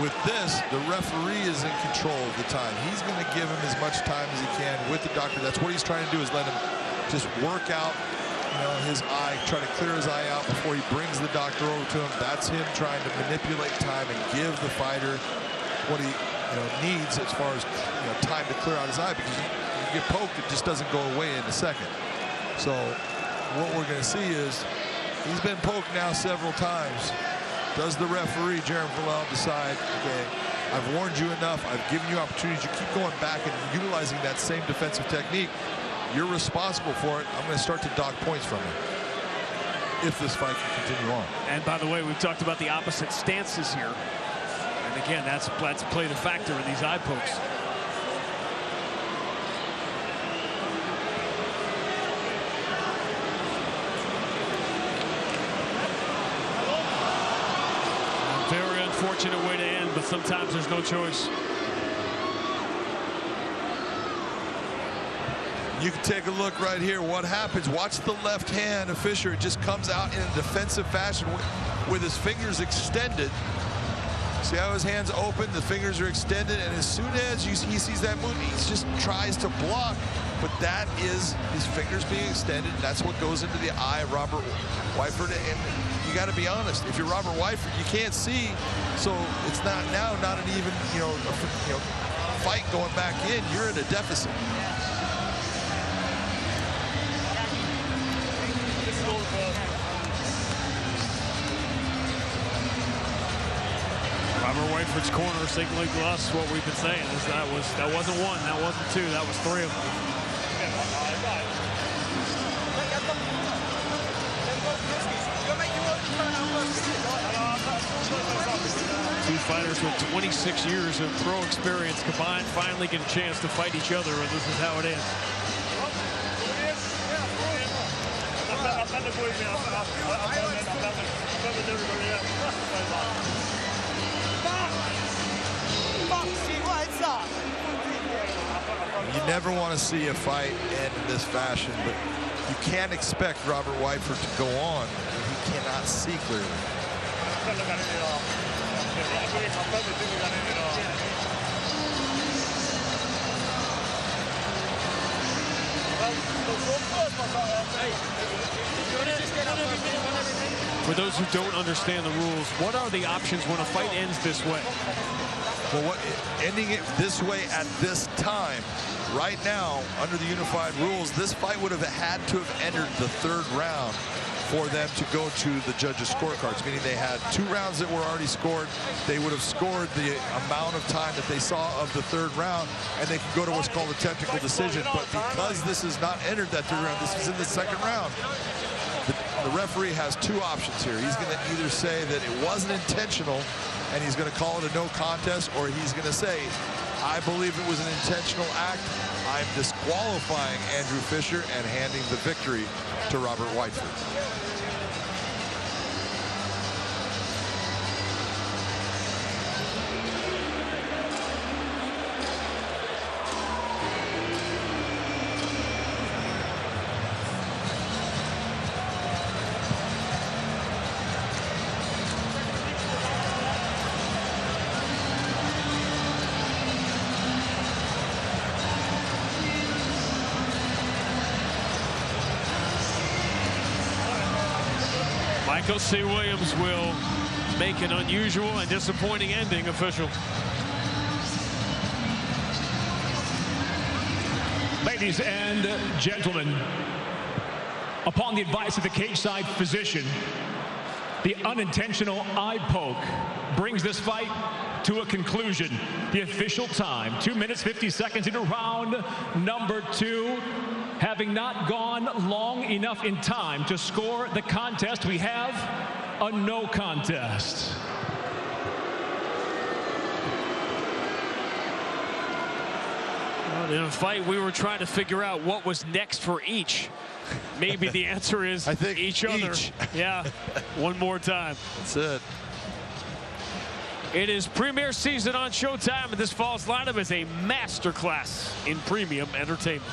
With this, the referee is in control of the time. He's going to give him as much time as he can with the doctor. That's what he's trying to do, is let him just work out, you know, his eye, try to clear his eye out before he brings the doctor over to him. That's him trying to manipulate time and give the fighter what he needs as far as time to clear out his eye, because you get poked, it just doesn't go away in a second. So what we're going to see is he's been poked now several times. Does the referee, Jared Wilde, decide, okay, I've warned you enough, I've given you opportunities, you keep going back and utilizing that same defensive technique, you're responsible for it, I'm going to start to dock points from you if this fight can continue on. And by the way, we've talked about the opposite stances here. And again, that's played a factor in these eye pokes. A very unfortunate way to end, but sometimes there's no choice. You can take a look right here. What happens? Watch the left hand of Fisher. It just comes out in a defensive fashion with his fingers extended. See how his hands open, the fingers are extended, and as soon as he sees that move, he just tries to block, but that is his fingers being extended, and that's what goes into the eye of Robert Whiteford. And you got to be honest, if you're Robert Whiteford, you can't see, so it's not an even fight going back in. You're at a deficit. Robert Whiteford's corner signaling to us what we've been saying is that wasn't one, that wasn't two, that was three of them. Two fighters with 26 years of pro experience combined finally get a chance to fight each other, and this is how it ends. You never want to see a fight end in this fashion, but you can't expect Robert Whiteford to go on when he cannot see clearly. For those who don't understand the rules, what are the options when a fight ends this way? Well, ending it this way at this time, right now, under the unified rules, this fight would have had to have entered the third round for them to go to the judges' scorecards, meaning they had 2 rounds that were already scored. They would have scored the amount of time that they saw of the third round, and they could go to what's called a technical decision. But because this is not entered that third round, this is in the second round, the referee has 2 options here. He's going to either say that it wasn't intentional, and he's going to call it a no contest, or he's going to say, I believe it was an intentional act. I'm disqualifying Andrew Fisher and handing the victory to Robert Whiteford. Michael C. Williams will make an unusual and disappointing ending official. Ladies and gentlemen, upon the advice of the cage-side physician, the unintentional eye poke brings this fight to a conclusion. The official time, 2 minutes, 50 seconds into round number 2. Having not gone long enough in time to score the contest, we have a no contest. Well, in a fight, we were trying to figure out what was next for each. Maybe the answer is I think each other. Yeah, one more time. That's it. It is premiere season on Showtime, and this fall's lineup is a masterclass in premium entertainment.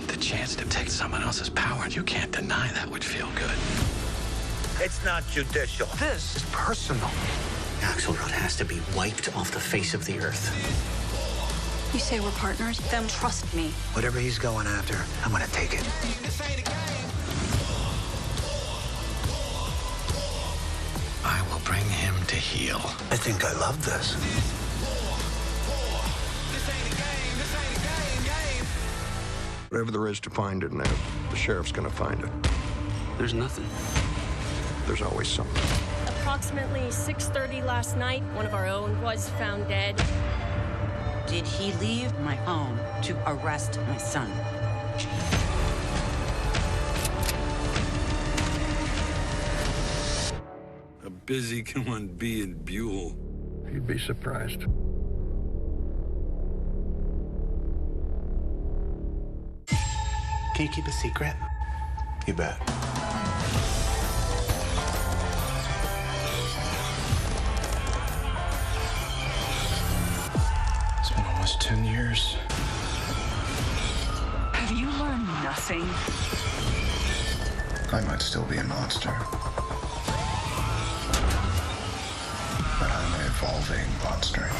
The chance to take someone else's power, and you can't deny that would feel good. It's not judicial. This is personal. Axelrod has to be wiped off the face of the earth. You say we're partners? Then trust me. Whatever he's going after, I'm gonna take it. I will bring him to heel. I think I love this. Whatever there is to find in there, the sheriff's gonna find it. There's nothing. There's always something. Approximately 6:30 last night, one of our own was found dead. Did he leave my home to arrest my son? How busy can one be in Buell? You'd be surprised. Can you keep a secret? You bet. It's been almost 10 years. Have you learned nothing? I might still be a monster. But I'm an evolving monster.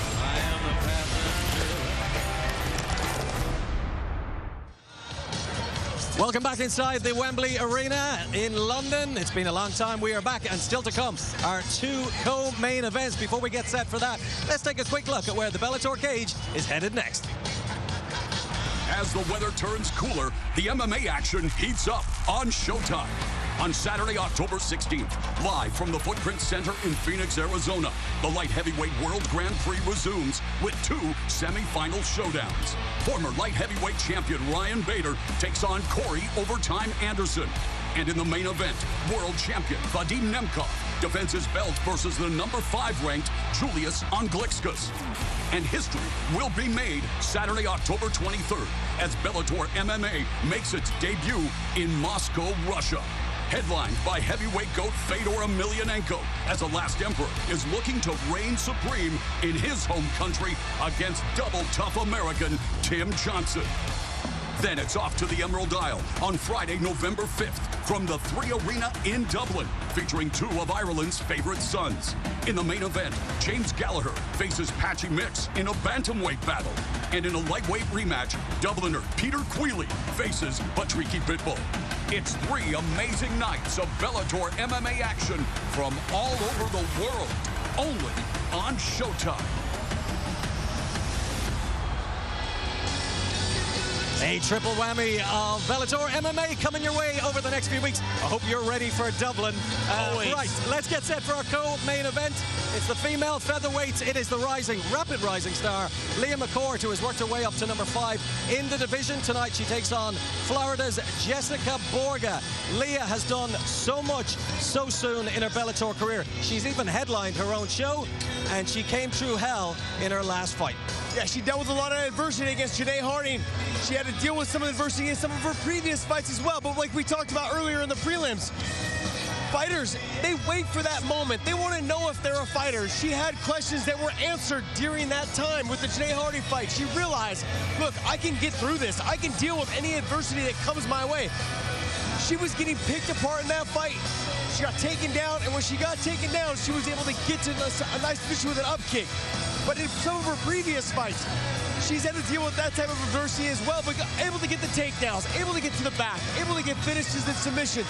Welcome back inside the Wembley Arena in London. It's been a long time. We are back, and still to come, our 2 co-main events. Before we get set for that, let's take a quick look at where the Bellator cage is headed next. As the weather turns cooler, the MMA action heats up on Showtime. On Saturday, October 16th, live from the Footprint Center in Phoenix, Arizona, the light heavyweight World Grand Prix resumes with 2 semi-final showdowns. Former light heavyweight champion Ryan Bader takes on Corey Overtime Anderson. And in the main event, world champion Vadim Nemkov defends his belt versus the number 5 ranked Julius Anglikskas. And history will be made Saturday, October 23rd, as Bellator MMA makes its debut in Moscow, Russia. Headlined by heavyweight goat Fedor Emelianenko, as the Last Emperor is looking to reign supreme in his home country against double tough American Tim Johnson. Then it's off to the Emerald Isle on Friday, November 5th from the 3 Arena in Dublin, featuring two of Ireland's favorite sons. In the main event, James Gallagher faces Patchy Mix in a bantamweight battle. And in a lightweight rematch, Dubliner Peter Queally faces Patricky Pitbull. It's 3 amazing nights of Bellator MMA action from all over the world, only on Showtime. A triple whammy of Bellator MMA coming your way over the next few weeks. I hope you're ready for Dublin. Right, let's get set for our co-main event. It's the female featherweight. It is the rapid rising star, Leah McCourt, who has worked her way up to number 5 in the division. Tonight she takes on Florida's Jessica Borgen. Leah has done so much so soon in her Bellator career. She's even headlined her own show, and she came through hell in her last fight. Yeah, she dealt with a lot of adversity against Janae Harding. She had to deal with some adversity in some of her previous fights as well. But like we talked about earlier in the prelims, fighters, they wait for that moment. They want to know if they're a fighter. She had questions that were answered during that time with the Janae Harding fight. She realized, look, I can get through this. I can deal with any adversity that comes my way. She was getting picked apart in that fight. She got taken down, and when she got taken down, she was able to get to a nice position with an up kick. But in some of her previous fights, she's had to deal with that type of adversity as well, but able to get the takedowns, able to get to the back, able to get finishes and submissions.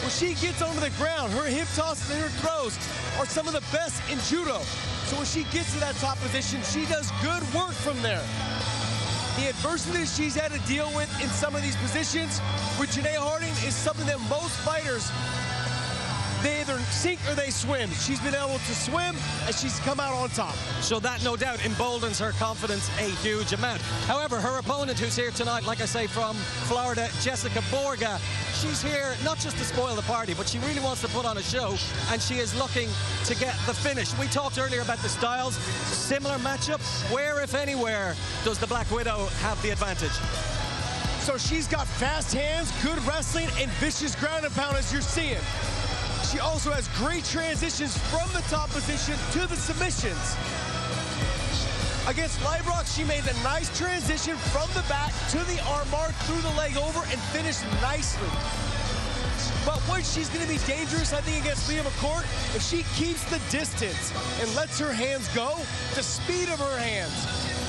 When she gets onto the ground, her hip tosses and her throws are some of the best in judo. So when she gets to that top position, she does good work from there. The adversity she's had to deal with in some of these positions with Janae Harding is something that most fighters, they either sink or they swim. She's been able to swim, and she's come out on top. So that, no doubt, emboldens her confidence a huge amount. However, her opponent, who's here tonight, like I say, from Florida, Jessica Borgen, she's here not just to spoil the party, but she really wants to put on a show, and she is looking to get the finish. We talked earlier about the styles. Similar matchup. Where, if anywhere, does the Black Widow have the advantage? So she's got fast hands, good wrestling, and vicious ground and pound, as you're seeing. She also has great transitions from the top position to the submissions. Against Liverock, she made a nice transition from the back to the armbar, through the leg over, and finished nicely. But when she's going to be dangerous, I think, against Leah McCourt, if she keeps the distance and lets her hands go, the speed of her hands,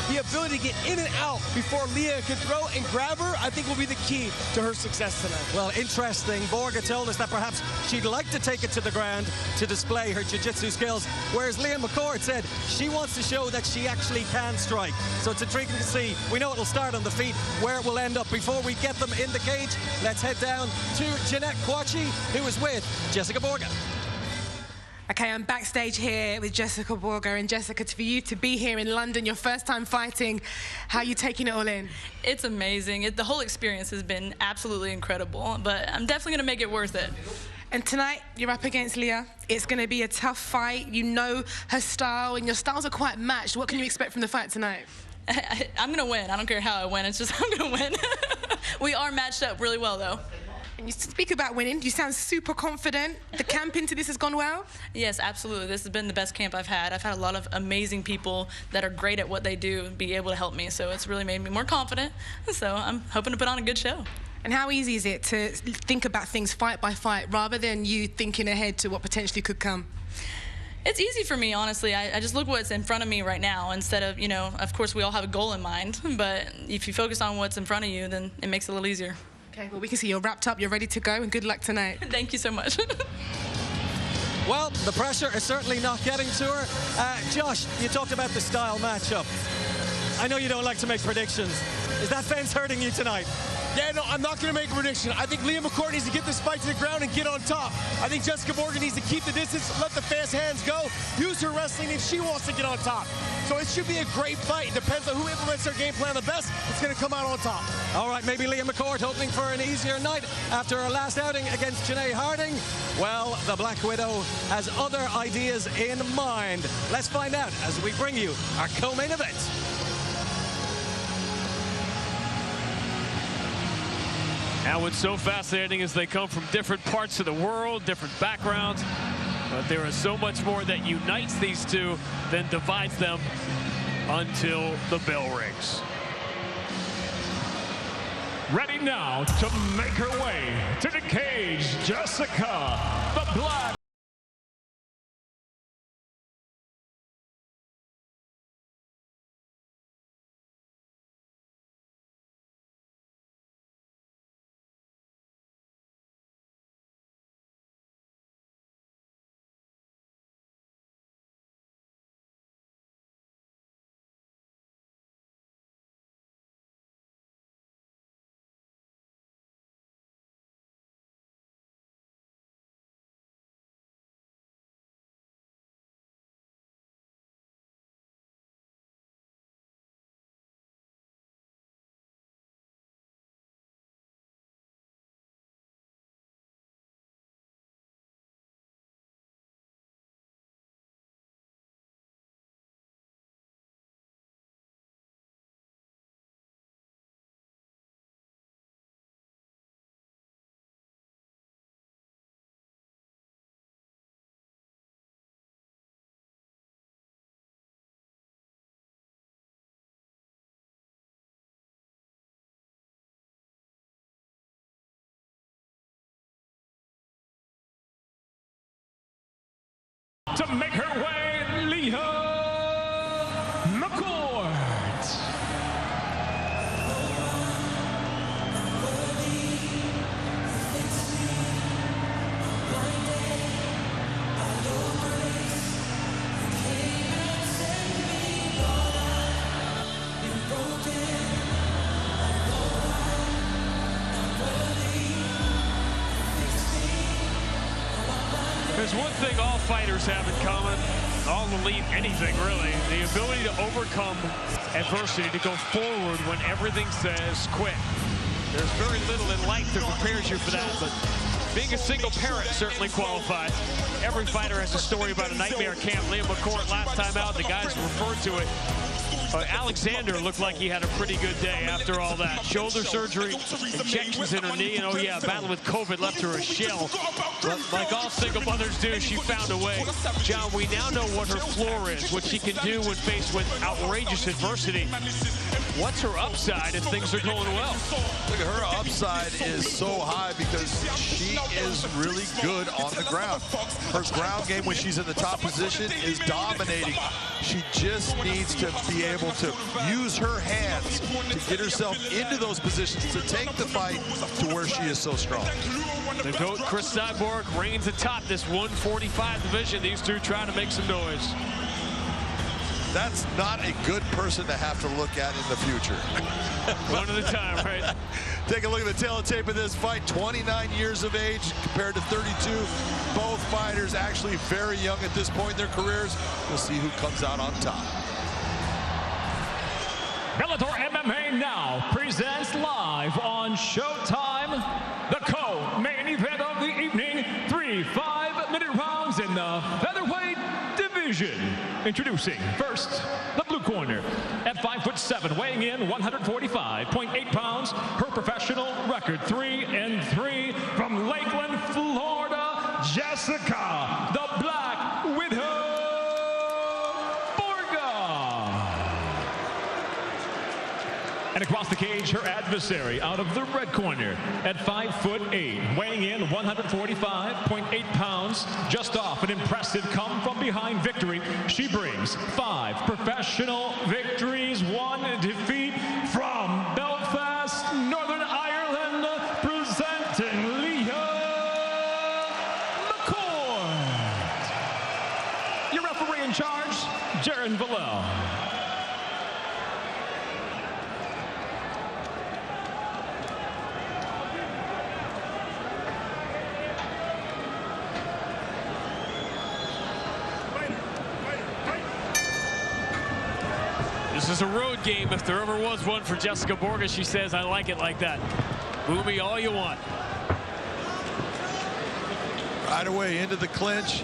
the ability to get in and out before Leah can throw and grab her, I think will be the key to her success tonight. Well, interesting. Borgen told us that perhaps she'd like to take it to the ground to display her jiu-jitsu skills, whereas Leah McCourt said she wants to show that she actually can strike. So it's intriguing to see. We know it'll start on the feet. Where it will end up before we get them in the cage, let's head down to Jeanette Quachi, who is with Jessica Borgen. Okay, I'm backstage here with Jessica Borgen. And Jessica, for you to be here in London, your first time fighting, how are you taking it all in? It's amazing. The whole experience has been absolutely incredible, but I'm definitely going to make it worth it. And tonight, you're up against Leah. It's going to be a tough fight. You know her style, and your styles are quite matched. What can you expect from the fight tonight? I'm going to win. I don't care how I win. It's just I'm going to win. We are matched up really well, though. And you speak about winning. You sound super confident. The camp into this has gone well? Yes, absolutely. This has been the best camp I've had. I've had a lot of amazing people that are great at what they do be able to help me. So it's really made me more confident. So I'm hoping to put on a good show. And how easy is it to think about things fight by fight rather than you thinking ahead to what potentially could come? It's easy for me, honestly. I just look what's in front of me right now instead of, you know, of course we all have a goal in mind, but if you focus on what's in front of you, then it makes it a little easier. Okay, well, we can see you're wrapped up, you're ready to go, and good luck tonight. Thank you so much. Well, the pressure is certainly not getting to her. Josh, you talked about the style matchup. I know you don't like to make predictions. Is that fence hurting you tonight? Yeah, no, I'm not going to make a prediction. I think Leah McCourt needs to get this fight to the ground and get on top. I think Jessica Borgen needs to keep the distance, let the fast hands go, use her wrestling if she wants to get on top. So it should be a great fight. It depends on who implements their game plan the best. It's going to come out on top. All right, maybe Leah McCourt hoping for an easier night after her last outing against Janae Harding. Well, the Black Widow has other ideas in mind. Let's find out as we bring you our co-main event. And what's so fascinating is they come from different parts of the world, different backgrounds, but there is so much more that unites these two than divides them until the bell rings. Ready now to make her way to the cage, Jessica, the Black. To make her way, Leah McCourt. There's one thing all fighters have in common, all elite, anything really, the ability to overcome adversity, to go forward when everything says quit. There's very little in life that prepares you for that, but being a single parent certainly qualifies. Every fighter has a story about a nightmare camp. Liam McCourt last time out, the guys referred to it. Alexander looked like he had a pretty good day after all that. Shoulder surgery, injections in her knee, and oh yeah, battle with COVID left her a shell. But like all single mothers do, she found a way. John, we now know what her floor is, what she can do when faced with outrageous adversity. What's her upside if things are going well? Look, her upside is so high because she is really good on the ground. Her ground game when she's in the top position is dominating. She just needs to be able to use her hands to get herself into those positions to take the fight to where she is so strong. The GOAT, Chris Cyborg, reigns atop this 145 division. These two trying to make some noise. That's not a good person to have to look at in the future. One at a time, right? Take a look at the tape of this fight. 29 years of age compared to 32. Both fighters actually very young at this point in their careers. We'll see who comes out on top. Bellator MMA now presents live on Showtime the co-main event of the evening. 3 5-minute rounds in the featherweight division. Introducing first, the blue corner. At 5'7", weighing in 145.8 pounds. Her professional record 3-3 from Lakeland, Florida. Jessica, the Black Widow. And across the cage, her adversary out of the red corner at 5'8", weighing in 145.8 pounds. Just off an impressive come-from-behind victory, she brings 5 professional victories, 1 defeat from Belfast, Northern Ireland, presenting Leah McCourt. Your referee in charge, Jaron Villel. This is a road game if there ever was one for Jessica Borgen. She says, I like it like that. Boo me all you want. Right away into the clinch.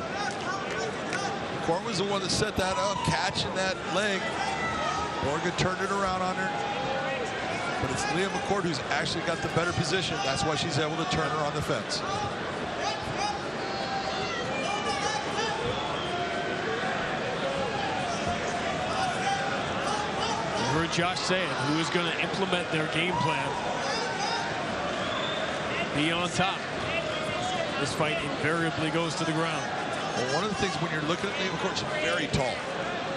Court was the one that set that up, catching that leg. Borgen turned it around on her. But it's Leah McCourt who's actually got the better position. That's why she's able to turn her on the fence. You heard Josh saying who is going to implement their game plan. Be on top. This fight invariably goes to the ground. Well, one of the things when you're looking at Leah McCourt, she's very tall.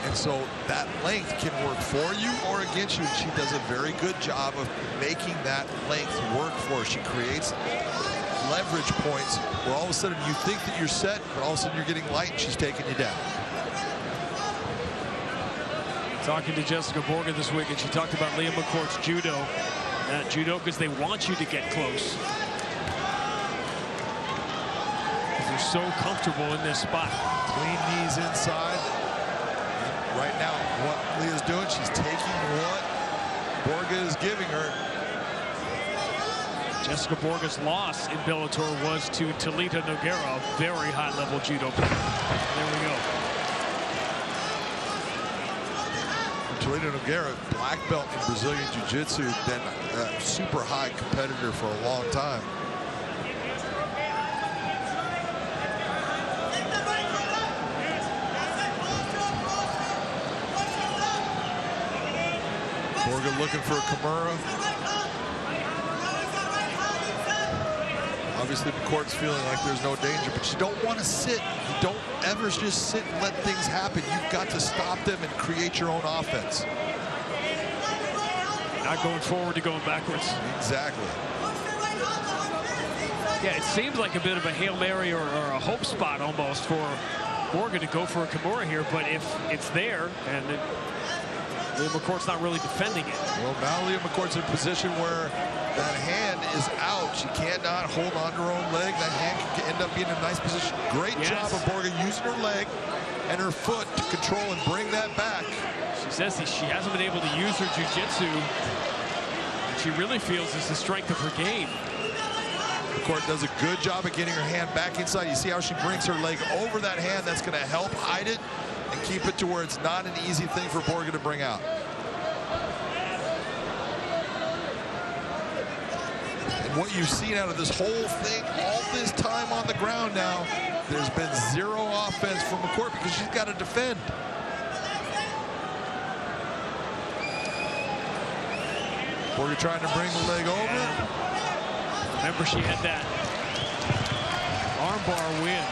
And so that length can work for you or against you. She does a very good job of making that length work for her. She creates leverage points where all of a sudden you think that you're set, but all of a sudden you're getting light and she's taking you down. Talking to Jessica Borgen this week, and she talked about Leah McCourt's judo. That judo because they want you to get close. They're so comfortable in this spot. Clean knees inside. And right now, what Leah's doing, she's taking what Borgen is giving her. Jessica Borgen's loss in Bellator was to Talita Nogueira, a very high-level judo player. There we go. Talita Nogueira, black belt in Brazilian Jiu-Jitsu, been a super high competitor for a long time. Borgen looking for a Kimura. Obviously, McCourt's feeling like there's no danger, but you don't want to sit. You don't ever just sit and let things happen. You've got to stop them and create your own offense. Not going forward to going backwards. Exactly. Yeah, it seems like a bit of a Hail Mary or a hope spot almost for Borgen to go for a Kimura here, but if it's there and Leah McCourt's not really defending it. Well, now Leah McCourt's in a position where that hand is out. She cannot hold on to her own leg. That hand can end up being in a nice position. Great job of Borgen using her leg and her foot to control and bring that back. She says she hasn't been able to use her jiu-jitsu. She really feels it's the strength of her game. McCourt does a good job of getting her hand back inside. You see how she brings her leg over that hand. That's going to help hide it and keep it to where it's not an easy thing for Borgen to bring out. And what you've seen out of this whole thing, all this time on the ground now, there's been zero offense from McCourt because she's got to defend. Borgen trying to bring the leg over. Remember, she had that armbar win.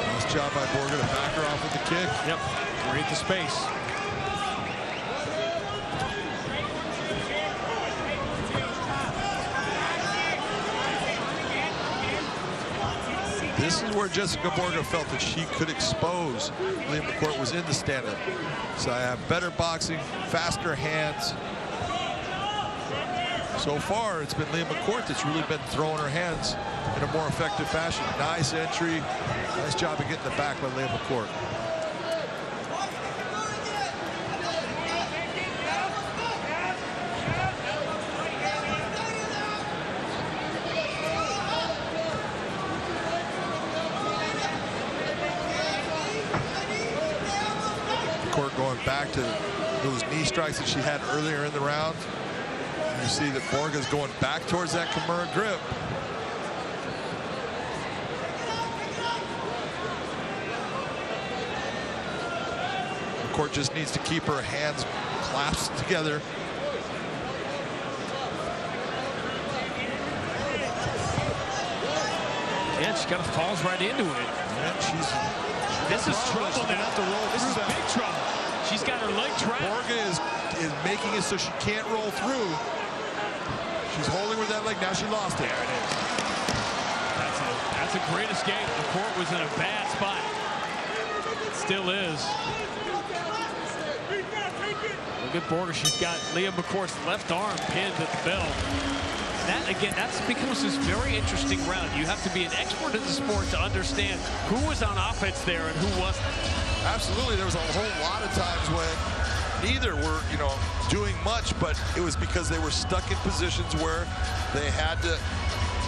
Nice job by Borgen to back her off with the kick. Yep, create the space. This is where Jessica Borgen felt that she could expose Leah McCourt was in the stand-up. So I have better boxing, faster hands. So far, it's been Leah McCourt that's really been throwing her hands in a more effective fashion. Nice entry. Nice job of getting the back by Leah McCourt. Going back to those knee strikes that she had earlier in the round. You see that Borgen's going back towards that Kimura grip. McCourt just needs to keep her hands clasped together. Yeah, she kind of falls right into it. Yeah, this is trouble now. This is big trouble. She's got her leg trapped. Borgen is making it so she can't roll through. She's holding with that leg. Now she lost it. There it is. That's a great escape. The court was in a bad spot. It still is. Look at Borgen. She's got Leah McCourt's left arm pinned at the bell. That, again, that becomes this very interesting round. You have to be an expert in the sport to understand who was on offense there and who wasn't. Absolutely. There was a whole lot of times when neither were, you know, doing much, but it was because they were stuck in positions where they had to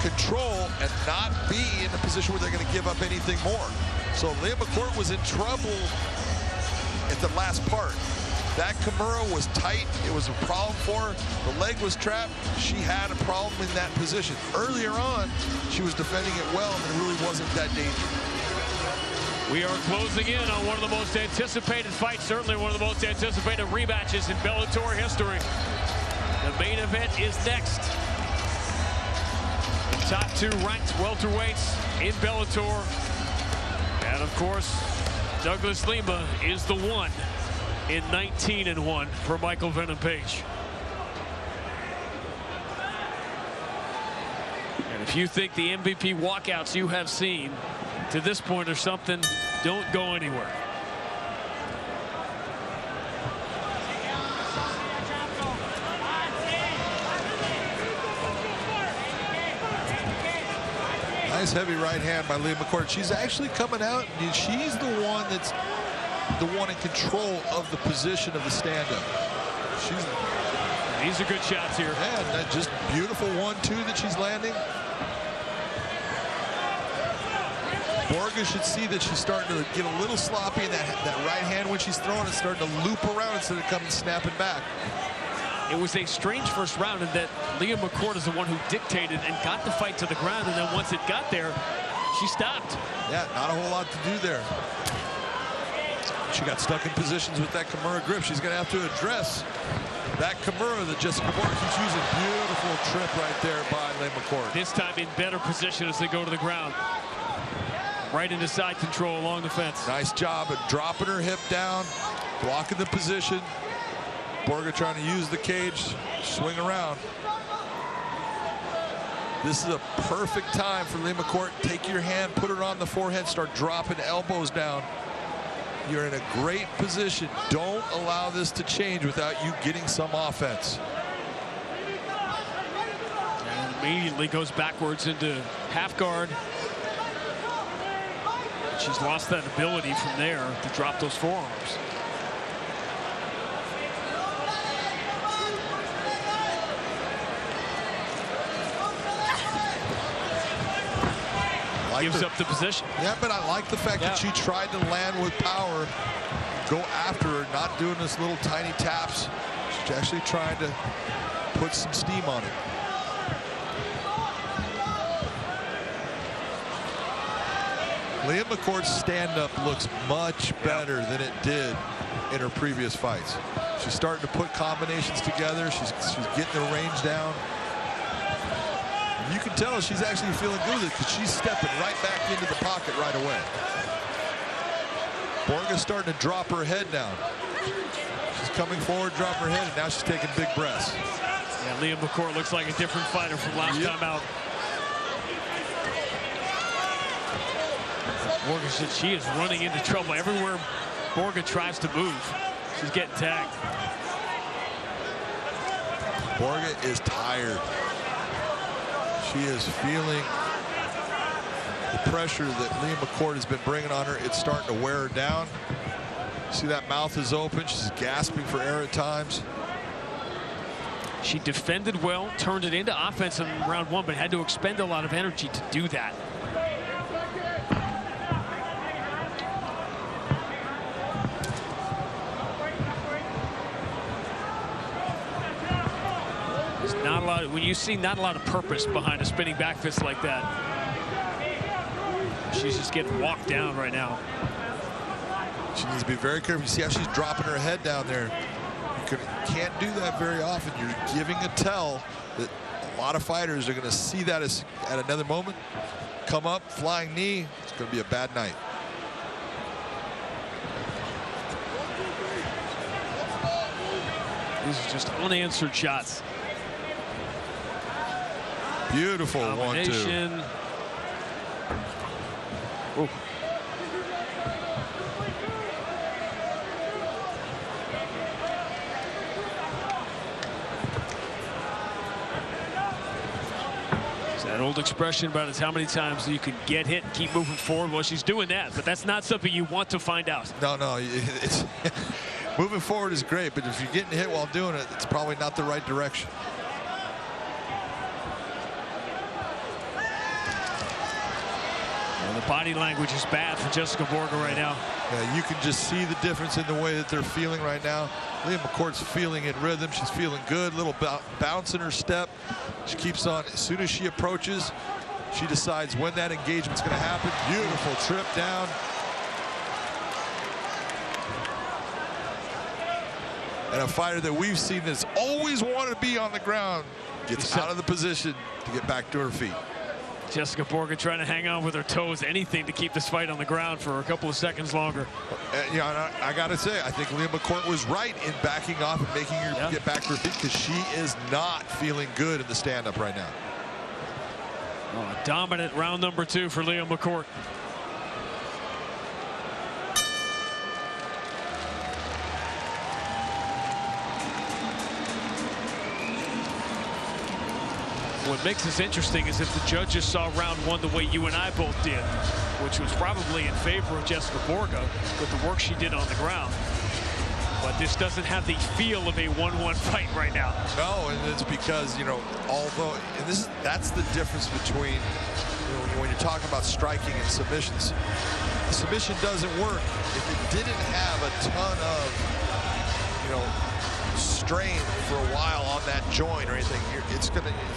control and not be in a position where they're going to give up anything more. So Lima was in trouble at the last part. That Kimura was tight. It was a problem for her. The leg was trapped. She had a problem in that position. Earlier on, she was defending it well, and it really wasn't that dangerous. We are closing in on one of the most anticipated fights, certainly one of the most anticipated rematches in Bellator history. The main event is next. The top 2 ranked welterweights in Bellator. And of course, Douglas Lima is the one in 19-1 for Michael Venom Page. And if you think the MVP walkouts you have seen to this point or something, don't go anywhere. Nice heavy right hand by Lima Court. She's actually coming out, and she's the one that's in control of the position of the stand-up. These are good shots here. Yeah, that just beautiful 1-2 that she's landing. Borgen should see that she's starting to get a little sloppy in that right hand when she's throwing. It's starting to loop around instead of coming snapping back. It was a strange first round in that Leah McCord is the one who dictated and got the fight to the ground, and then once it got there, she stopped. Yeah, not a whole lot to do there. She got stuck in positions with that Kimura grip. She's going to have to address that Kimura that Jessica Borgen keeps using. Beautiful trip right there by Leah McCord. This time in better position as they go to the ground. Right into side control along the fence. Nice job at dropping her hip down, blocking the position. Borgen trying to use the cage, swing around. This is a perfect time for Lima Court. Take your hand, put it on the forehead, start dropping elbows down. You're in a great position. Don't allow this to change without you getting some offense. And immediately goes backwards into half guard. She's lost that ability from there to drop those forearms. Gives up the position. Yeah, but I like the fact that she tried to land with power, go after her, not doing this little tiny taps. She's actually trying to put some steam on it. Leah McCord's stand-up looks much better than it did in her previous fights. She's starting to put combinations together. She's getting the range down. You can tell she's actually feeling good with it because she's stepping right back into the pocket right away. Borgen's starting to drop her head down. She's coming forward, dropping her head, and now she's taking big breaths. Yeah, Leah McCord looks like a different fighter from last time out. Borgen said she is running into trouble. Everywhere Borgen tries to move, she's getting tagged. Borgen is tired. She is feeling the pressure that Leah McCord has been bringing on her. It's starting to wear her down. See that mouth is open. She's gasping for air at times. She defended well, turned it into offense in round 1, but had to expend a lot of energy to do that. Not a lot. When you see not a lot of purpose behind a spinning back fist like that, she's just getting walked down right now. She needs to be very careful. You see how she's dropping her head down there. You can't do that very often. You're giving a tell that a lot of fighters are going to see that as at another moment. Come up, flying knee. It's going to be a bad night. These are just unanswered shots. Beautiful 1-2. Oh. It's that old expression about it's how many times you can get hit and keep moving forward. Well, she's doing that, but that's not something you want to find out. No, Moving forward is great, but if you're getting hit while doing it, it's probably not the right direction. Well, the body language is bad for Jessica Borgen right now. Yeah, you can just see the difference in the way that they're feeling right now. Lima McCourt's feeling in rhythm. She's feeling good. Little bounce in her step. She keeps on. As soon as she approaches, she decides when that engagement's going to happen. Beautiful trip down. And a fighter that we've seen that's always wanted to be on the ground gets out of the position to get back to her feet. Jessica Borgen trying to hang on with her toes, anything to keep this fight on the ground for a couple of seconds longer. You know, I got to say, I think Lima McCourt was right in backing off and making her get back to her feet, because she is not feeling good in the stand-up right now. Oh, a dominant round number 2 for Lima McCourt. What makes this interesting is if the judges saw round 1 the way you and I both did, which was probably in favor of Jessica Borgen with the work she did on the ground. But this doesn't have the feel of a 1-1 fight right now. No, and it's because, you know, although, and that's the difference between, you know, when you're talking about striking and submissions. The submission doesn't work if it didn't have a ton of, you know, strain for a while on that joint or anything. It's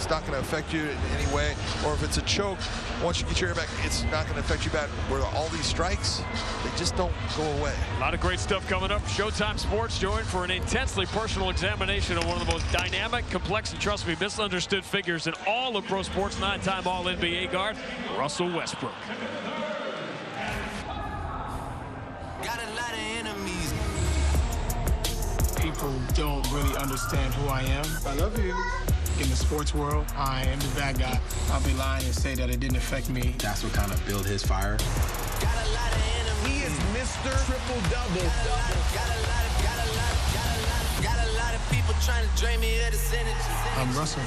not gonna affect you in any way. Or if it's a choke, once you get your hair back, it's not gonna affect you bad. Where all these strikes, they just don't go away. A lot of great stuff coming up. Showtime Sports joined for an intensely personal examination of one of the most dynamic, complex, and trust me, misunderstood figures in all of pro sports. 9-time All-NBA guard, Russell Westbrook. Got a lot of enemies. People don't really understand who I am. I love you. In the sports world, I am the bad guy. I'll be lying and say that it didn't affect me. That's what kind of built his fire. Got a lot of enemies. He is Mr. Triple-Double. Got a lot of people trying to drain me of this energy. I'm Russell.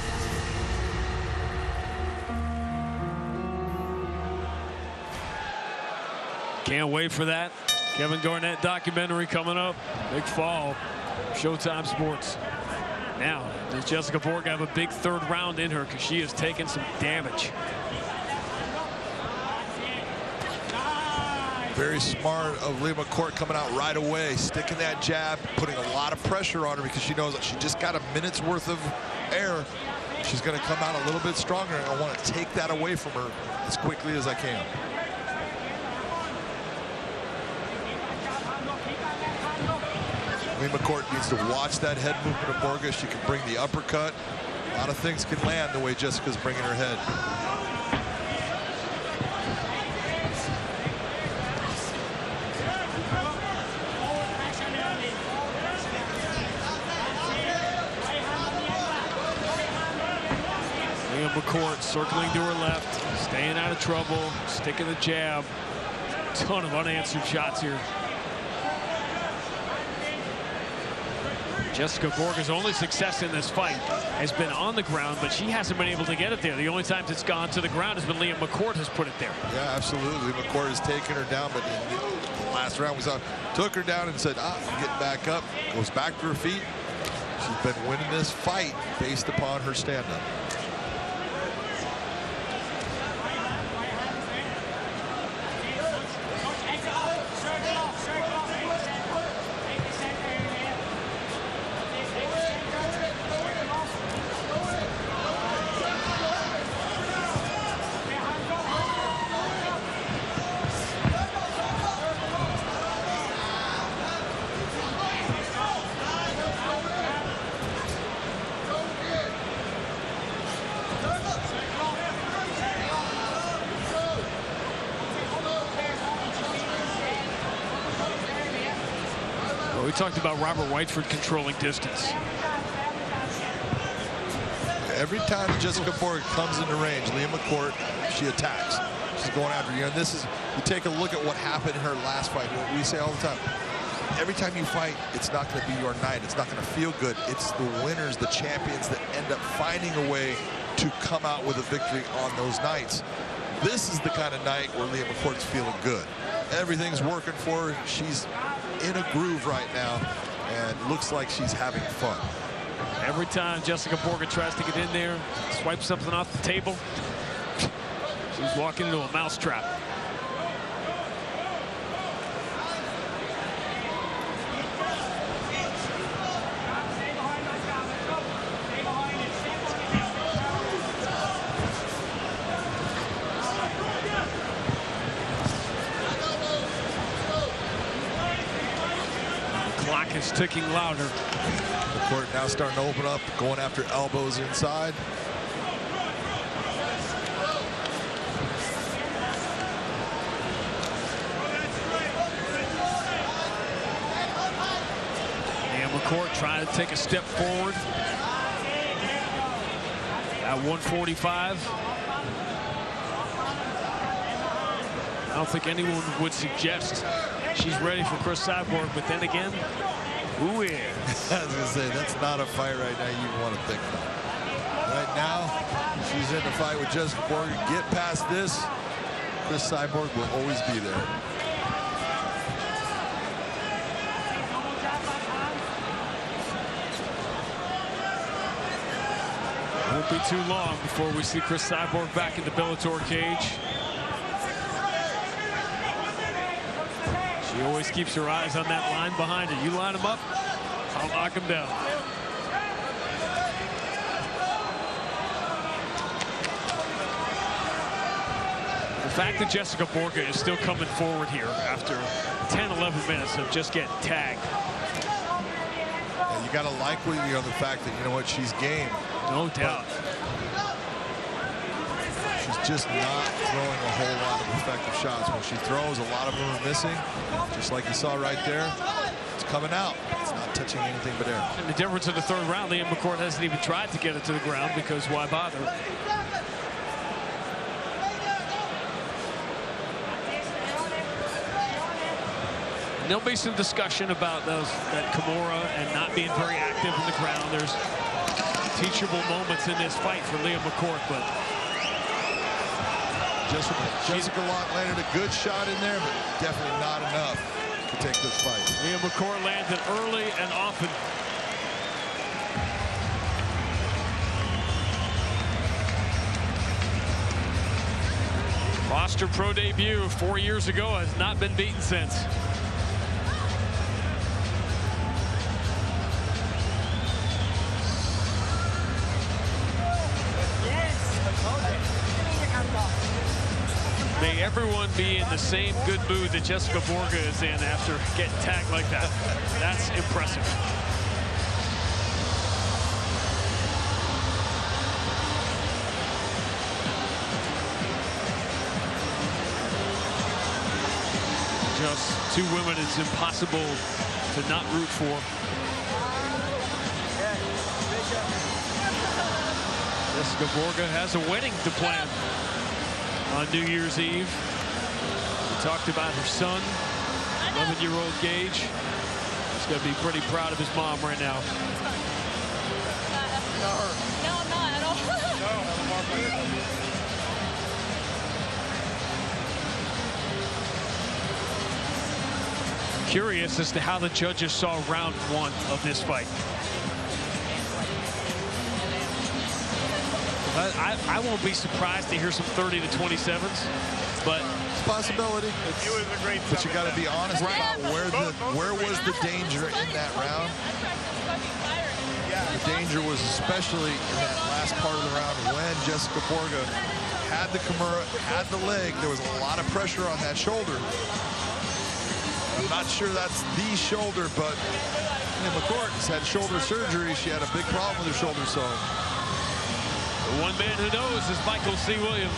Can't wait for that. Kevin Garnett documentary coming up. Big fall. Showtime Sports. Now, does Jessica Borgen have a big 3rd round in her, because she has taken some damage. Very smart of Lima McCourt coming out right away, sticking that jab, putting a lot of pressure on her, because she knows that she just got a minute's worth of air. She's going to come out a little bit stronger, and I want to take that away from her as quickly as I can. Lima McCourt needs to watch that head movement of Borgen. She can bring the uppercut. A lot of things can land the way Jessica's bringing her head. Lima McCourt circling to her left, staying out of trouble, sticking the jab. Ton of unanswered shots here. Jessica Borgen's only success in this fight has been on the ground, but she hasn't been able to get it there. The only times it's gone to the ground has been Lima McCourt has put it there. Yeah, absolutely. McCourt has taken her down, but in the last round we saw, took her down and said, get back up, goes back to her feet. She's been winning this fight based upon her stand-up. We talked about Robert Whiteford controlling distance. Every time Jessica Borgen comes into range, Lima McCourt, she attacks. She's going after you. And this is, you take a look at what happened in her last fight. We say all the time, every time you fight, it's not going to be your night. It's not going to feel good. It's the winners, the champions that end up finding a way to come out with a victory on those nights. This is the kind of night where Lima McCourt's feeling good. Everything's working for her. She's in a groove right now. and looks like she's having fun. Every time Jessica Borgen tries to get in there, swipe something off the table, she's walking into a mousetrap. Clock is ticking louder. The court now starting to open up, going after elbows inside. And McCourt trying to take a step forward at 145. I don't think anyone would suggest she's ready for Chris Cyborg, but then again, who is? I was going to say, that's not a fight right now you want to think about. Right now, she's in the fight with Jessica Borgen. Get past this, Chris Cyborg will always be there. Won't be too long before we see Chris Cyborg back in the Bellator cage. She always keeps her eyes on that line behind her. You line them up, I'll knock them down. The fact that Jessica Borgen is still coming forward here after 10-11 minutes of just getting tagged. Yeah, you got to like the fact that, you know what, she's game. No doubt. She's just not throwing a whole lot of effective shots. When she throws, a lot of them are missing. Just like you saw right there, it's coming out. It's not touching anything but air. And the difference in the third round, Liam McCourt hasn't even tried to get it to the ground because why bother? And there'll be some discussion about that Kimura and not being very active in the ground. There's teachable moments in this fight for Liam McCourt, but Jessica Locke landed a good shot in there, but definitely not enough to take this fight. Liam McCourt landed early and often. Foster pro debut 4 years ago, has not been beaten since. May everyone be in the same good mood that Jessica Borgen is in after getting tagged like that. That's impressive. Just two women it's impossible to not root for. Jessica Borgen has a wedding to plan on New Year's Eve. We talked about her son, 11-year-old Gage. He's going to be pretty proud of his mom right now. No, I'm not at all. Curious as to how the judges saw round one of this fight. I won't be surprised to hear some 30 to 27s, but it's a possibility. But you got to be honest about where was the danger in that round. The danger was especially in that last part of the round when Jessica Borgen had the Kimura, had the leg. There was a lot of pressure on that shoulder. I'm not sure that's the shoulder, but McCourt has had shoulder surgery. She had a big problem with her shoulder, so. The one man who knows is Michael C. Williams.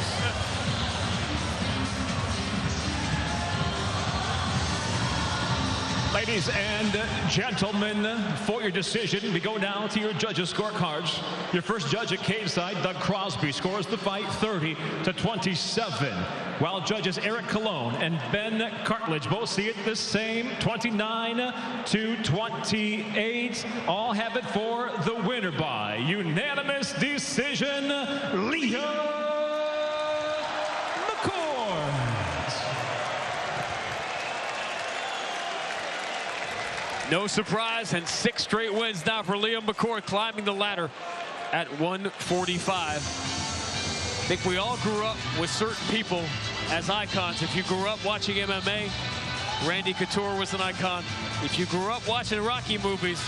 Ladies and gentlemen, for your decision, we go now to your judges' scorecards. Your first judge at cage side, Doug Crosby, scores the fight 30 to 27. While judges Eric Colon and Ben Cartledge both see it the same, 29 to 28. All have it for the winner by unanimous decision, Liam McCourt. No surprise, and 6 straight wins now for Liam McCord, climbing the ladder at 145. I think we all grew up with certain people as icons. If you grew up watching MMA, Randy Couture was an icon. If you grew up watching Rocky movies,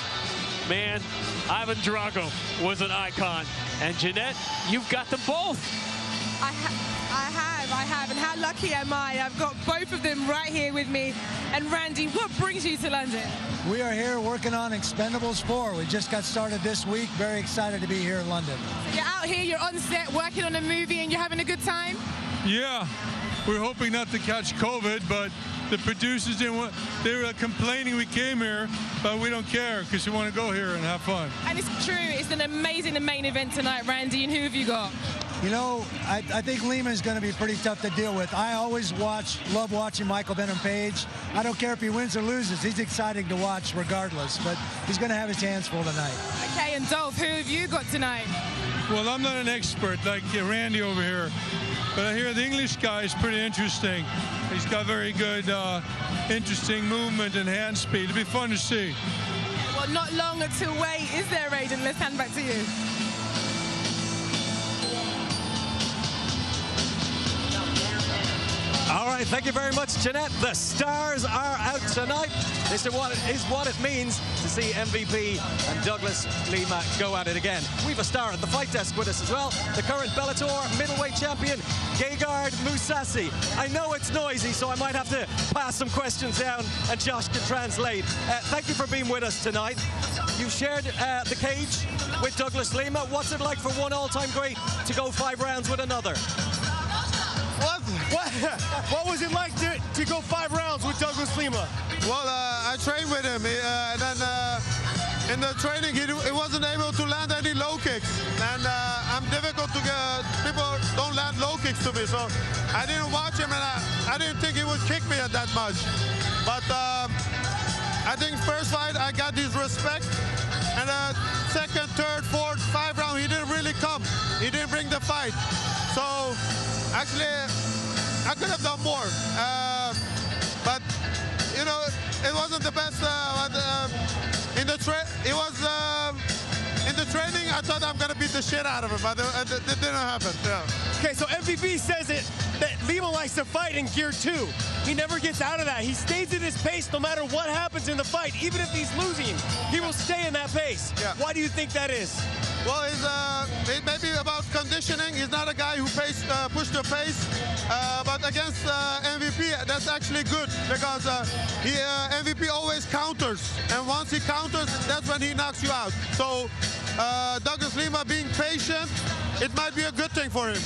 man, Ivan Drago was an icon. And Jeanette, you've got them both. I have, and how lucky am I? I've got both of them right here with me. And Randy, what brings you to London? We are here working on Expendables 4. We just got started this week. Very excited to be here in London. So you're out here, you're on set, working on a movie, and you're having a good time? Yeah, we're hoping not to catch COVID, but the producers didn't want, they were complaining we came here, but we don't care because we want to go here and have fun. And it's true, it's an amazing main event tonight, Randy, and who have you got? You know, I think Lima is going to be pretty tough to deal with. I always love watching Michael Venom Page. I don't care if he wins or loses. He's exciting to watch regardless, but he's going to have his hands full tonight. Okay, and Dolph, who have you got tonight? Well, I'm not an expert like Randy over here, but I hear the English guy is pretty interesting. He's got very good, interesting movement and hand speed. It'll be fun to see. Well, not long to wait, is there, Aiden? Let's hand back to you. All right, thank you very much, Jeanette. The stars are out tonight. This is what it means to see MVP and Douglas Lima go at it again. We've a star at the fight desk with us as well, the current Bellator middleweight champion, Gegard Mousasi. I know it's noisy, so I might have to pass some questions down and Josh can translate. Thank you for being with us tonight. You shared the cage with Douglas Lima. What's it like for one all-time great to go 5 rounds with another? What was it like to go 5 rounds with Douglas Lima? Well, I trained with him, and then in the training he wasn't able to land any low kicks, and I'm difficult to get. People don't land low kicks to me, so I didn't watch him, and I didn't think he would kick me that much. But I think first fight I got his respect, and second, third, fourth, 5 round he didn't really come. He didn't bring the fight, so. Actually, I could have done more, but you know, it wasn't the best. In the training, I thought I'm gonna beat the shit out of him, but it didn't happen. Yeah. Okay, so MVP says that Lima likes to fight in gear 2. He never gets out of that. He stays at his pace no matter what happens in the fight. Even if he's losing, he will stay in that pace. Yeah. Why do you think that is? Well, it may be about conditioning. He's not a guy who push the pace, but against MVP, that's actually good because MVP always counters, and once he counters, that's when he knocks you out. So Douglas Lima being patient, it might be a good thing for him.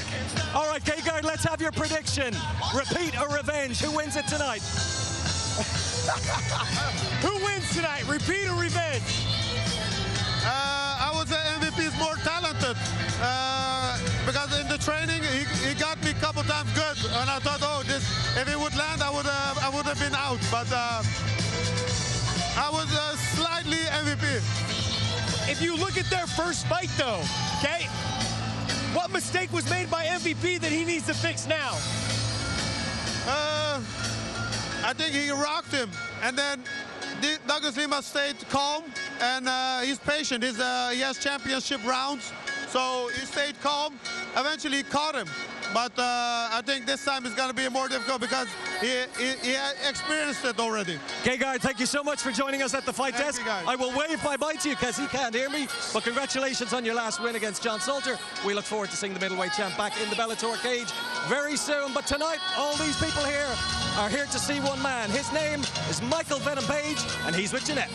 All right, Gegard, let's have your prediction. Repeat or revenge? Who wins it tonight? Who wins tonight? Repeat or revenge? I would say MVP is more talented because in the training he got me a couple times good, and I thought, oh, this if it would land, I would have been out. But I was slightly MVP. If you look at their first fight, though, okay, what mistake was made by MVP that he needs to fix now? I think he rocked him, and then Douglas Lima stayed calm, and he's patient. He has championship rounds, so he stayed calm. Eventually he caught him, but I think this time it's going to be more difficult because he experienced it already. Gegard, thank you so much for joining us at the fight desk. I will wave bye-bye to you because he can't hear me, but congratulations on your last win against John Salter. We look forward to seeing the middleweight champ back in the Bellator cage very soon, but tonight all these people here are here to see one man. His name is Michael Venom Page, and he's with Jeanette.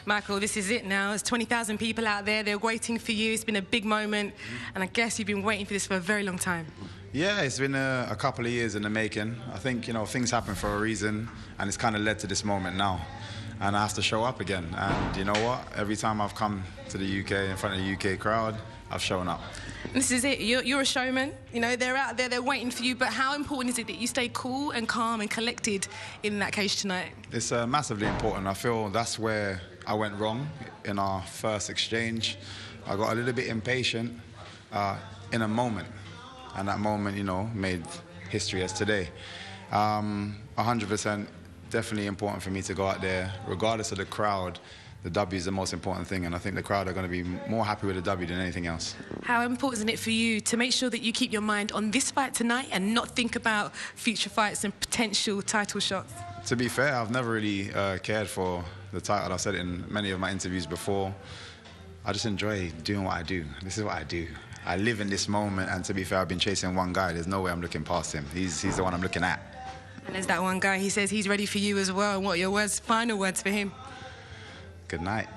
Michael, this is it now. There's 20,000 people out there. They're waiting for you. It's been a big moment, and I guess you've been waiting for this for a very long time. Yeah, it's been a couple of years in the making. I think, you know, things happen for a reason, and it's kind of led to this moment now. And I have to show up again. And you know what? Every time I've come to the UK in front of the UK crowd, I've shown up. This is it. You're a showman. You know, they're out there, they're waiting for you. But how important is it that you stay cool and calm and collected in that cage tonight? It's massively important. I feel that's where I went wrong in our first exchange. I got a little bit impatient in a moment. And that moment, you know, made history as today. 100% definitely important for me to go out there, regardless of the crowd. The W is the most important thing, and I think the crowd are going to be more happy with the W than anything else. How important is it for you to make sure that you keep your mind on this fight tonight and not think about future fights and potential title shots? To be fair, I've never really cared for the title. I've said it in many of my interviews before. I just enjoy doing what I do. This is what I do. I live in this moment, and to be fair, I've been chasing one guy. There's no way I'm looking past him. He's the one I'm looking at. And there's that one guy, he says he's ready for you as well. And what are your words, final words for him? Good night.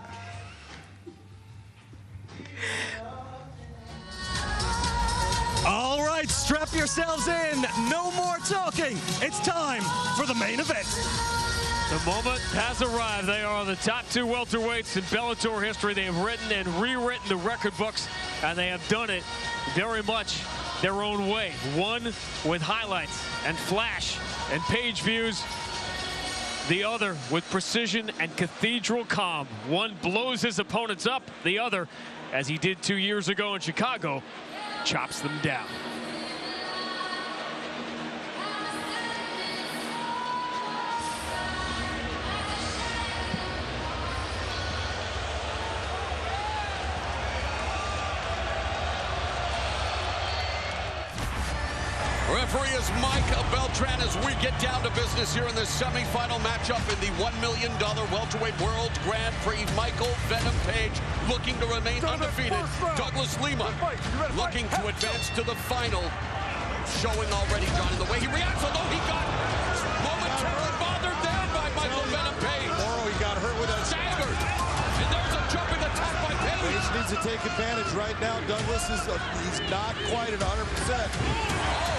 All right, strap yourselves in. No more talking. It's time for the main event. The moment has arrived. They are the top two welterweights in Bellator history. They have written and rewritten the record books, and they have done it very much their own way. One with highlights and flash and page views. The other with precision and cathedral calm. One blows his opponents up. The other, as he did 2 years ago in Chicago, chops them down. Referee is Mike Beltran as we get down to business here in the semifinal matchup in the $1 million welterweight world Grand Prix. Michael Venom Page looking to remain undefeated. Douglas Lima looking to advance to the final. Showing already, John, in the way he reacts, although he got momentarily bothered down by Michael Venom Page. He got hurt with that staggered. And there's a jumping attack by Page. Page needs to take advantage right now. Douglas is he's not quite at 100%.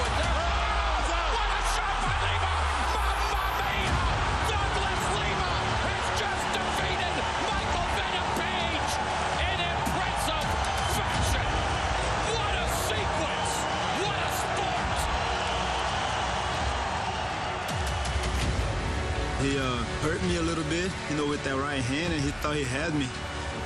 He hurt me a little bit, with that right hand, and he thought he had me.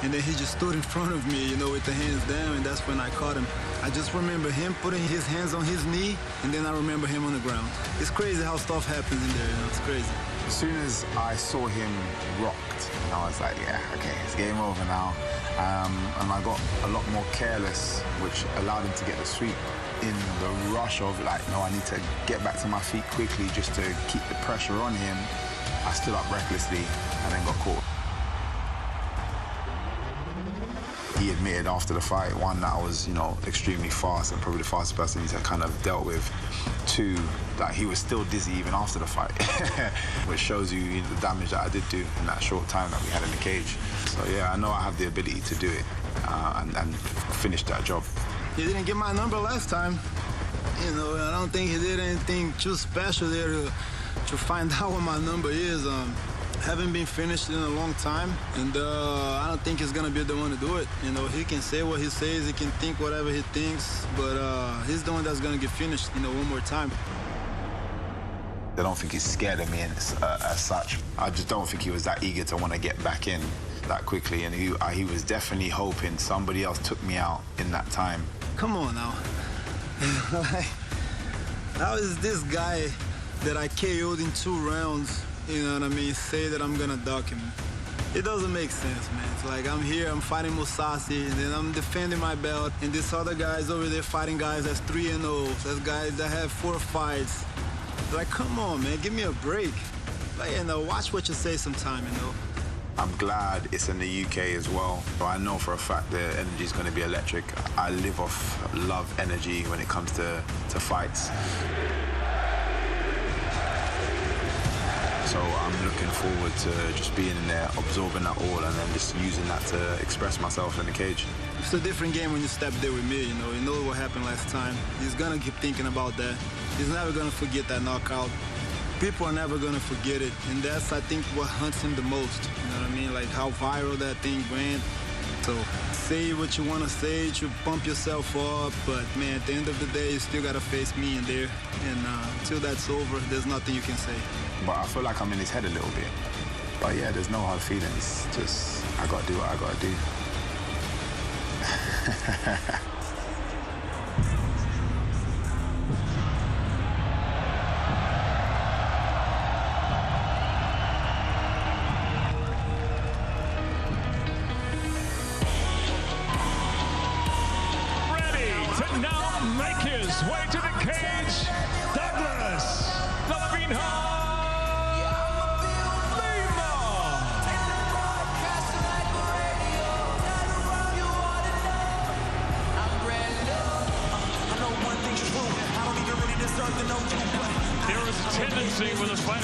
And then he just stood in front of me, with the hands down, and that's when I caught him. I just remember him putting his hands on his knee, and then I remember him on the ground. It's crazy how stuff happens in there, it's crazy. As soon as I saw him rocked, I was like, yeah, okay, it's game over now. And I got a lot more careless, which allowed him to get the sweep. In the rush of no, I need to get back to my feet quickly just to keep the pressure on him, I stood up recklessly and then got caught. He admitted after the fight, one, that I was, extremely fast and probably the fastest person he's kind of dealt with. Two, that he was still dizzy even after the fight, which shows you the damage that I did do in that short time that we had in the cage. So yeah, I know I have the ability to do it and finish that job. He didn't get my number last time. I don't think he did anything too special there to find out what my number is. Haven't been finished in a long time, and I don't think he's gonna be the one to do it. He can say what he says, he can think whatever he thinks, but he's the one that's gonna get finished, one more time. I don't think he's scared of me as such. I just don't think he was that eager to want to get back in that quickly, and he was definitely hoping somebody else took me out in that time. Come on now. How is this guy that I KO'd in 2 rounds, say that I'm gonna duck him? It doesn't make sense, man. It's like I'm here, I'm fighting Musasi, and then I'm defending my belt, and this other guy's over there fighting guys that's 3-0. That's guys that have 4 fights. Like, come on, man, give me a break. Watch what you say sometime, I'm glad it's in the UK as well. I know for a fact the energy is going to be electric. I live off love energy when it comes to fights. So I'm looking forward to just being in there, absorbing that all, and then just using that to express myself in the cage. It's a different game when you step there with me, You know what happened last time. He's going to keep thinking about that. He's never going to forget that knockout. People are never going to forget it, and that's, I think, what hunts him the most. You know what I mean? Like how viral that thing went. So say what you want to say to pump yourself up, but, man, at the end of the day, you still got to face me in there. And until that's over, there's nothing you can say. But I feel like I'm in his head a little bit. But, yeah, there's no hard feelings. Just, I got to do what I got to do.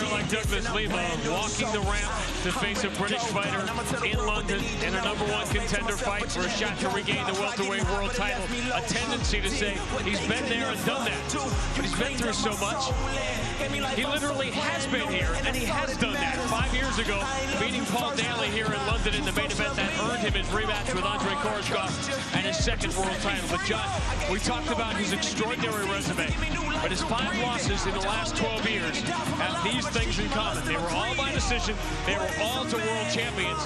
fighter like Douglas Lima walking the ramp to face a British fighter in London in a #1 contender fight for a shot to regain the welterweight world title. A tendency to say he's been there and done that, but he's been through so much. He literally has been here, and he has done that. 5 years ago, beating Paul Daly here in London in the main event that earned him his rematch with Andrei Koreshkov and his second world title. But John, we talked about his extraordinary resume, but his 5 losses in the last 12 years have these things in common. They were all by decision, they were all to world champions,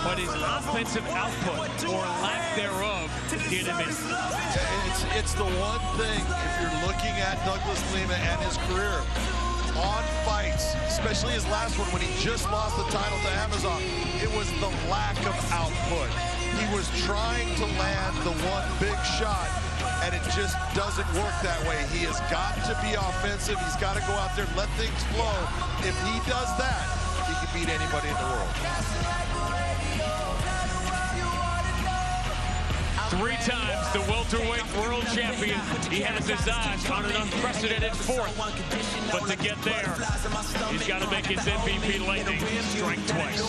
but his offensive output, or lack thereof, did him in. It's the one thing, if you're looking at Douglas Lima and his career, on fights, especially his last one when he just lost the title to Amazon, it was the lack of output. He was trying to land the one big shot, and it just doesn't work that way. He has got to be offensive. He's got to go out there and let things flow. If he does that, he can beat anybody in the world. 3 times the welterweight world champion. He has his eyes on an unprecedented 4th. But to get there, he's got to make his MVP lightning strike twice.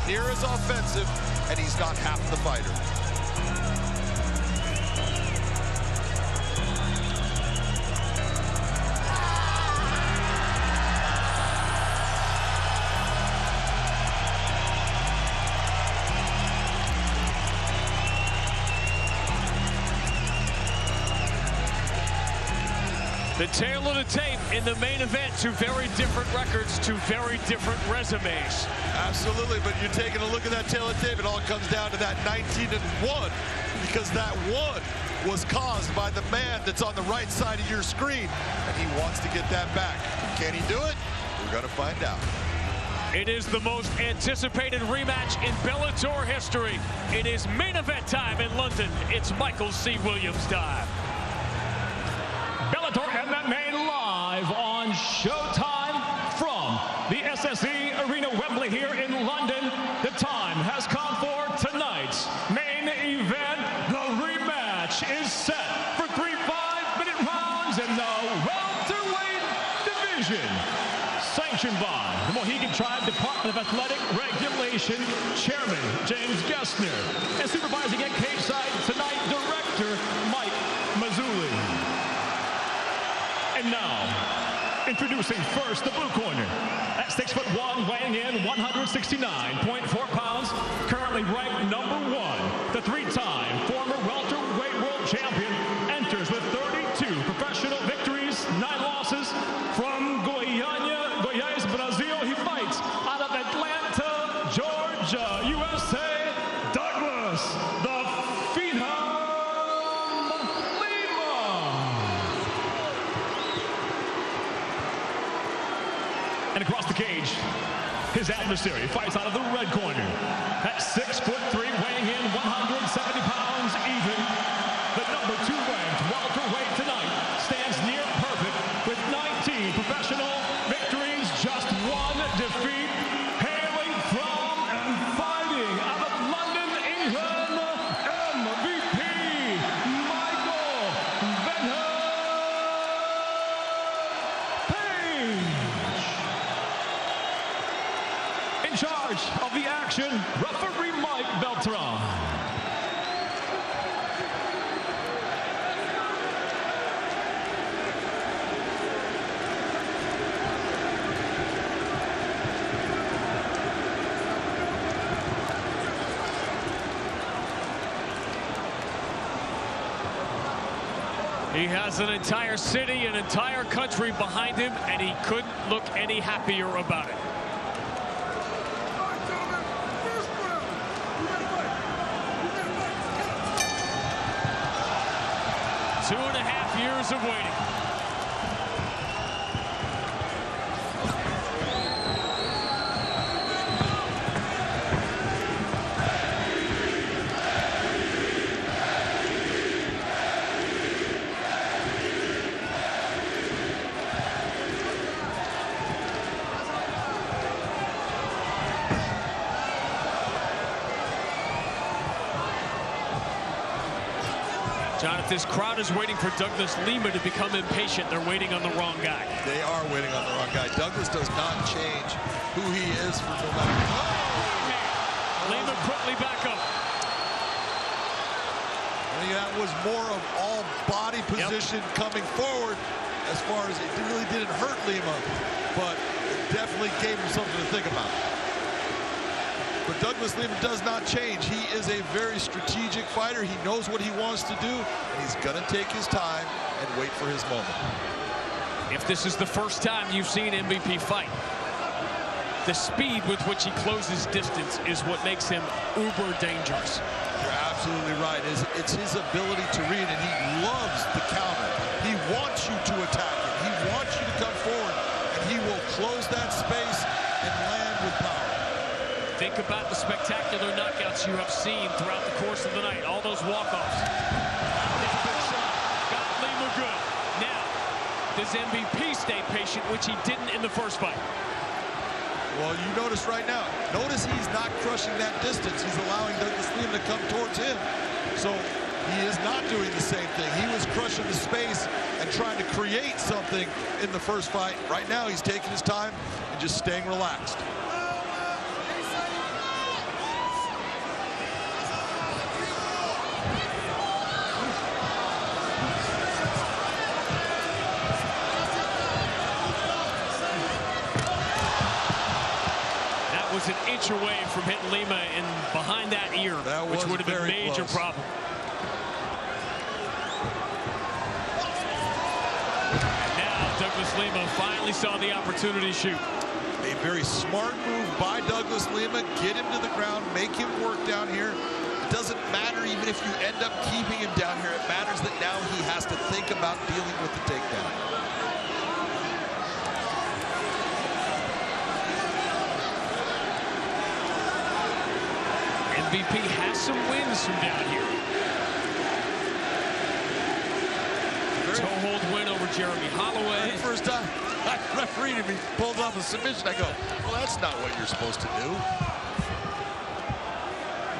Near is offensive, and he's not half the fighter. The tail of the tape in the main event, 2 very different records, 2 very different resumes. Absolutely, but you're taking a look at that tail of tape, it all comes down to that 19-1, because that 1 was caused by the man that's on the right side of your screen, and he wants to get that back. Can he do it? We're going to find out. It is the most anticipated rematch in Bellator history. It is main event time in London. It's Michael C. Williams time. Bellator MMA live on Showtime from the SSE Arena Wembley here in London. The time has come for tonight's main event. The rematch is set for 3 5-minute rounds in the welterweight division. Sanctioned by the Mohegan Tribe Department of Athletic Regulation Chairman James Gessner, and supervising at Cageside tonight, Director Mike Mazzulli. And now, introducing first the blue corner, at 6'1", weighing in 169.4 pounds, currently ranked #1, the 3-time former welterweight world champion, enters with 32 professional victories, 9 losses from Goiás, Brazil. He fights out of Atlanta, Georgia, USA, Douglas, the Phenom Lima. And across the cage, his adversary fights out of the red corner. At 6'3", weighing in 170 pounds even, the #2 ranked welterweight tonight stands near perfect with 19 professional victories, just 1 defeat, hailing from and fighting out of London, England, MVP Michael Page. In charge of the action, referee Mike Beltran. He has an entire city, an entire country behind him, and he couldn't look any happier about it. 2.5 years of waiting. Jonathan, this crowd is waiting for Douglas Lima to become impatient. They're waiting on the wrong guy. They are waiting on the wrong guy. Douglas does not change who he is for no matter what. Lima quickly back up. I think that was more of all body position coming forward as far as it really didn't hurt Lima, but it definitely gave him something to think about. But Douglas Lima does not change. He is a very strategic fighter. He knows what he wants to do, and he's going to take his time and wait for his moment. If this is the first time you've seen MVP fight, the speed with which he closes distance is what makes him uber dangerous. You're absolutely right. It's his ability to read, and he loves the counter. He wants you to attack him. He wants you to come forward, and he will close that space and land with power. Think about the spectacular knockouts you have seen throughout the course of the night. All those walk-offs. Got Lima good. Now, does MVP stay patient, which he didn't in the first fight? Well, you notice right now. Notice he's not crushing that distance. He's allowing Douglas Lima to come towards him. So he is not doing the same thing. He was crushing the space and trying to create something in the first fight. Right now, he's taking his time and just staying relaxed. Was an inch away from hitting Lima in behind that ear, which would have been a major problem. And now Douglas Lima finally saw the opportunity to shoot. A very smart move by Douglas Lima. Get him to the ground, make him work down here. It doesn't matter even if you end up keeping him down here. It matters that now he has to think about dealing with the takedown. MVP has some wins from down here. Toe hold win over Jeremy Holloway. First time I refereed him, he pulled off a submission. I go, well, that's not what you're supposed to do.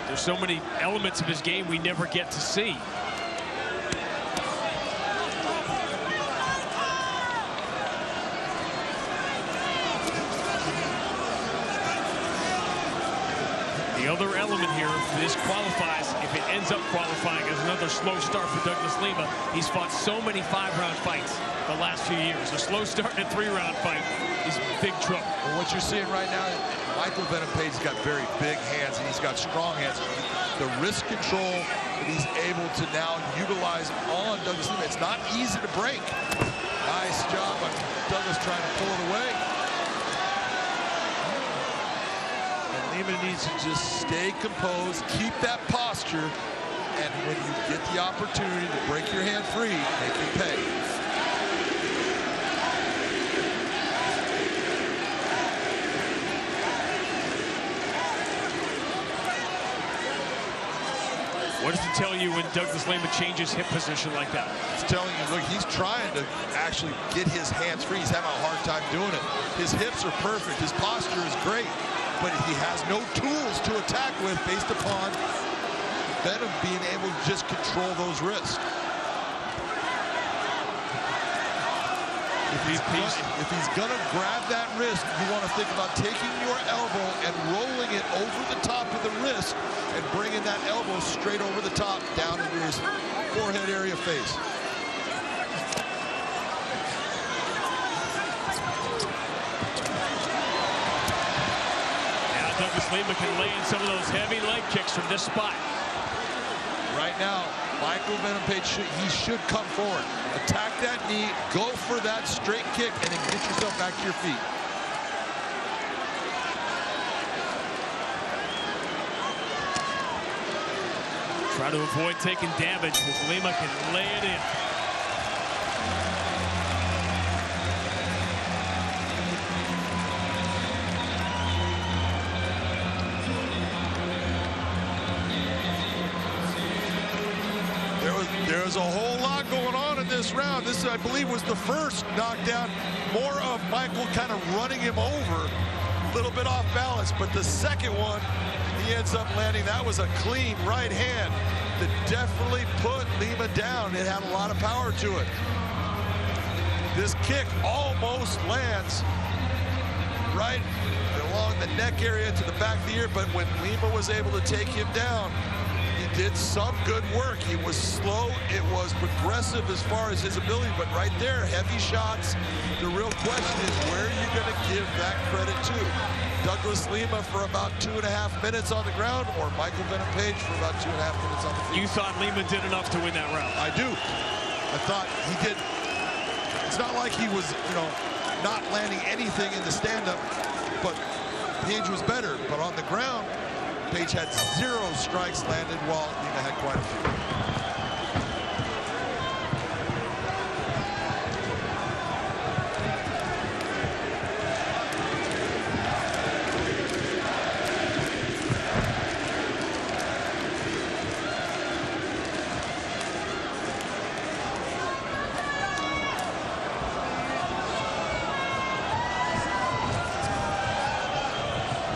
There's so many elements of his game we never get to see. The other element here, if this qualifies, if it ends up qualifying as another slow start for Douglas Lima, he's fought so many 5-round fights the last few years. A slow start in a 3-round fight is big trouble. Well, what you're seeing right now, Michael Venom Page's got very big hands and he's got strong hands. The wrist control that he's able to now utilize on Douglas Lima, it's not easy to break. Nice job on Douglas trying to pull it away. Lima needs to just stay composed, keep that posture, and when you get the opportunity to break your hand free, make it pay. What does it tell you when Douglas Lima changes hip position like that? It's telling you, look, he's trying to actually get his hands free. He's having a hard time doing it. His hips are perfect. His posture is great. But he has no tools to attack with based upon Venom being able to just control those wrists. If he's gonna grab that wrist, you want to think about taking your elbow and rolling it over the top of the wrist and bringing that elbow straight over the top down into his forehead area face. Douglas Lima can lay in some of those heavy leg kicks from this spot. Right now, Michael Venom Page, should come forward. Attack that knee, go for that straight kick, and then get yourself back to your feet. Try to avoid taking damage, but Lima can lay it in. There's a whole lot going on in this round. This, I believe, was the first knockdown. More of Michael kind of running him over, a little bit off balance. But the second one, he ends up landing. That was a clean right hand that definitely put Lima down. It had a lot of power to it. This kick almost lands right along the neck area to the back of the ear. But when Lima was able to take him down, did some good work. He was slow. It was progressive as far as his ability, but right there, heavy shots. The real question is, where are you going to give that credit to? Douglas Lima for about 2.5 minutes on the ground, or Michael Venom Page for about 2.5 minutes on the field? You thought Lima did enough to win that round? I do. I thought he did. It's not like he was, not landing anything in the stand-up, but Page was better. But on the ground, Page had 0 strikes landed while Lima had quite a few.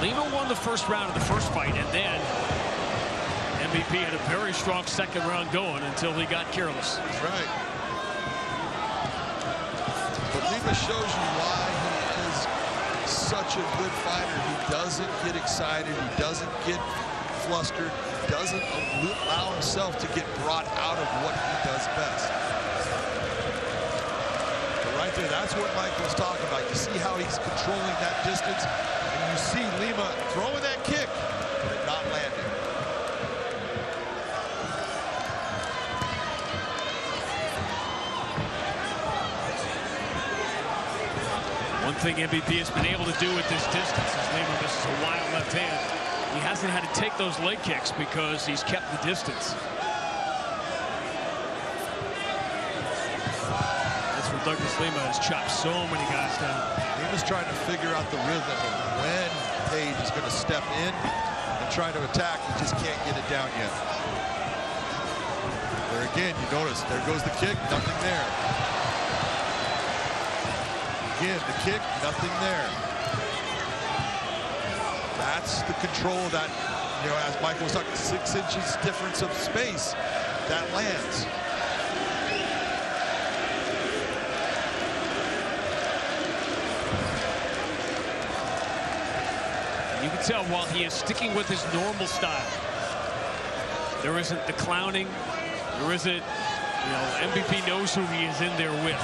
Lima won the first round of the first fight, and then MVP had a very strong second round going until he got careless. That's right. But Lima shows you why he is such a good fighter. He doesn't get excited. He doesn't get flustered. He doesn't allow himself to get brought out of what he does best. But right there, that's what Mike was talking about. You see how he's controlling that distance, and you see Lima throwing that kick, but not landing. One thing MVP has been able to do with this distance is Lima misses a wild left hand. He hasn't had to take those leg kicks because he's kept the distance. That's where Douglas Lima has chopped so many guys down. Lima's trying to figure out the rhythm of when Page is going to step in and trying to attack. He just can't get it down yet. There again, you notice, there goes the kick, nothing there. Again, the kick, nothing there. That's the control that, you know, as Michael was talking, 6 inches difference of space that lands. You can tell while he is sticking with his normal style, there isn't the clowning, there isn't, you know, MVP knows who he is in there with.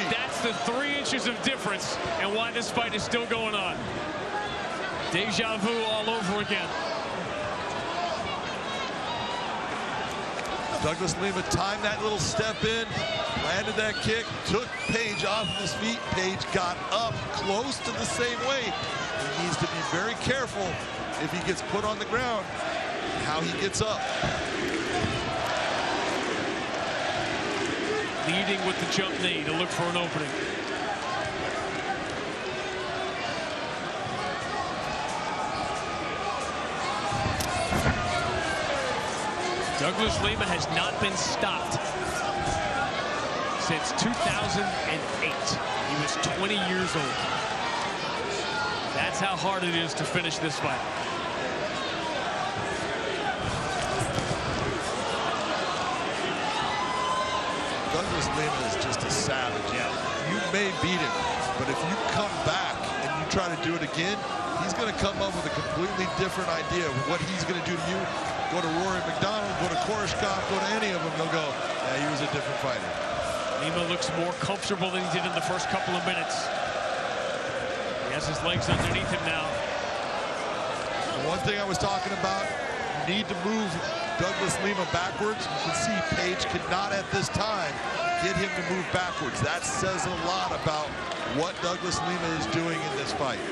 That's the 3 inches of difference and why this fight is still going on. Deja vu all over again. Douglas Lima timed that little step in, landed that kick, took Page off of his feet. Page got up close to the same weight. He needs to be very careful if he gets put on the ground, how he gets up. Leading with the jump knee to look for an opening. Douglas Lima has not been stopped since 2008. He was 20 years old. That's how hard it is to finish this fight. Douglas Lima is just a savage. Yeah, you may beat him, but if you come back and you try to do it again, he's going to come up with a completely different idea of what he's going to do to you. Go to Rory McDonald, go to Koreshkov, go to any of them, they'll go, yeah, he was a different fighter. Lima looks more comfortable than he did in the first couple of minutes. He has his legs underneath him now. The one thing I was talking about, you need to move Douglas Lima backwards. You can see Page could not at this time get him to move backwards. That says a lot about what Douglas Lima is doing in this fight.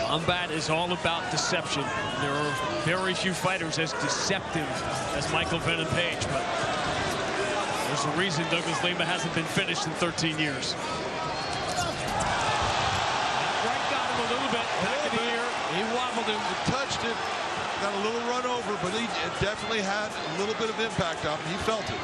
Combat is all about deception. There are very few fighters as deceptive as Michael Venom Page, but there's a reason Douglas Lima hasn't been finished in 13 years. Right got him a little bit back in the ear. He wobbled him. He touched it, got a little run over, but he definitely had a little bit of impact on him. He felt it.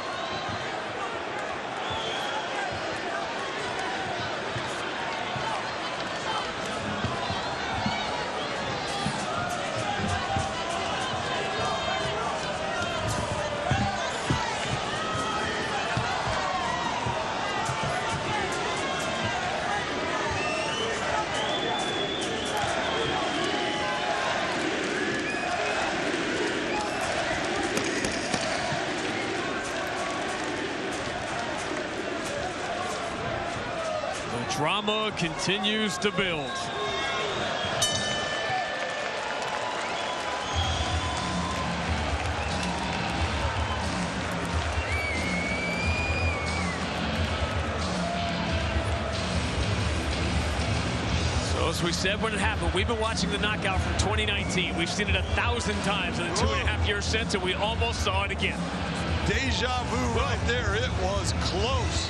Drama continues to build. So as we said when it happened, we've been watching the knockout from 2019. We've seen it 1,000 times in the 2.5 years since, and we almost saw it again. Deja vu right there. It was close.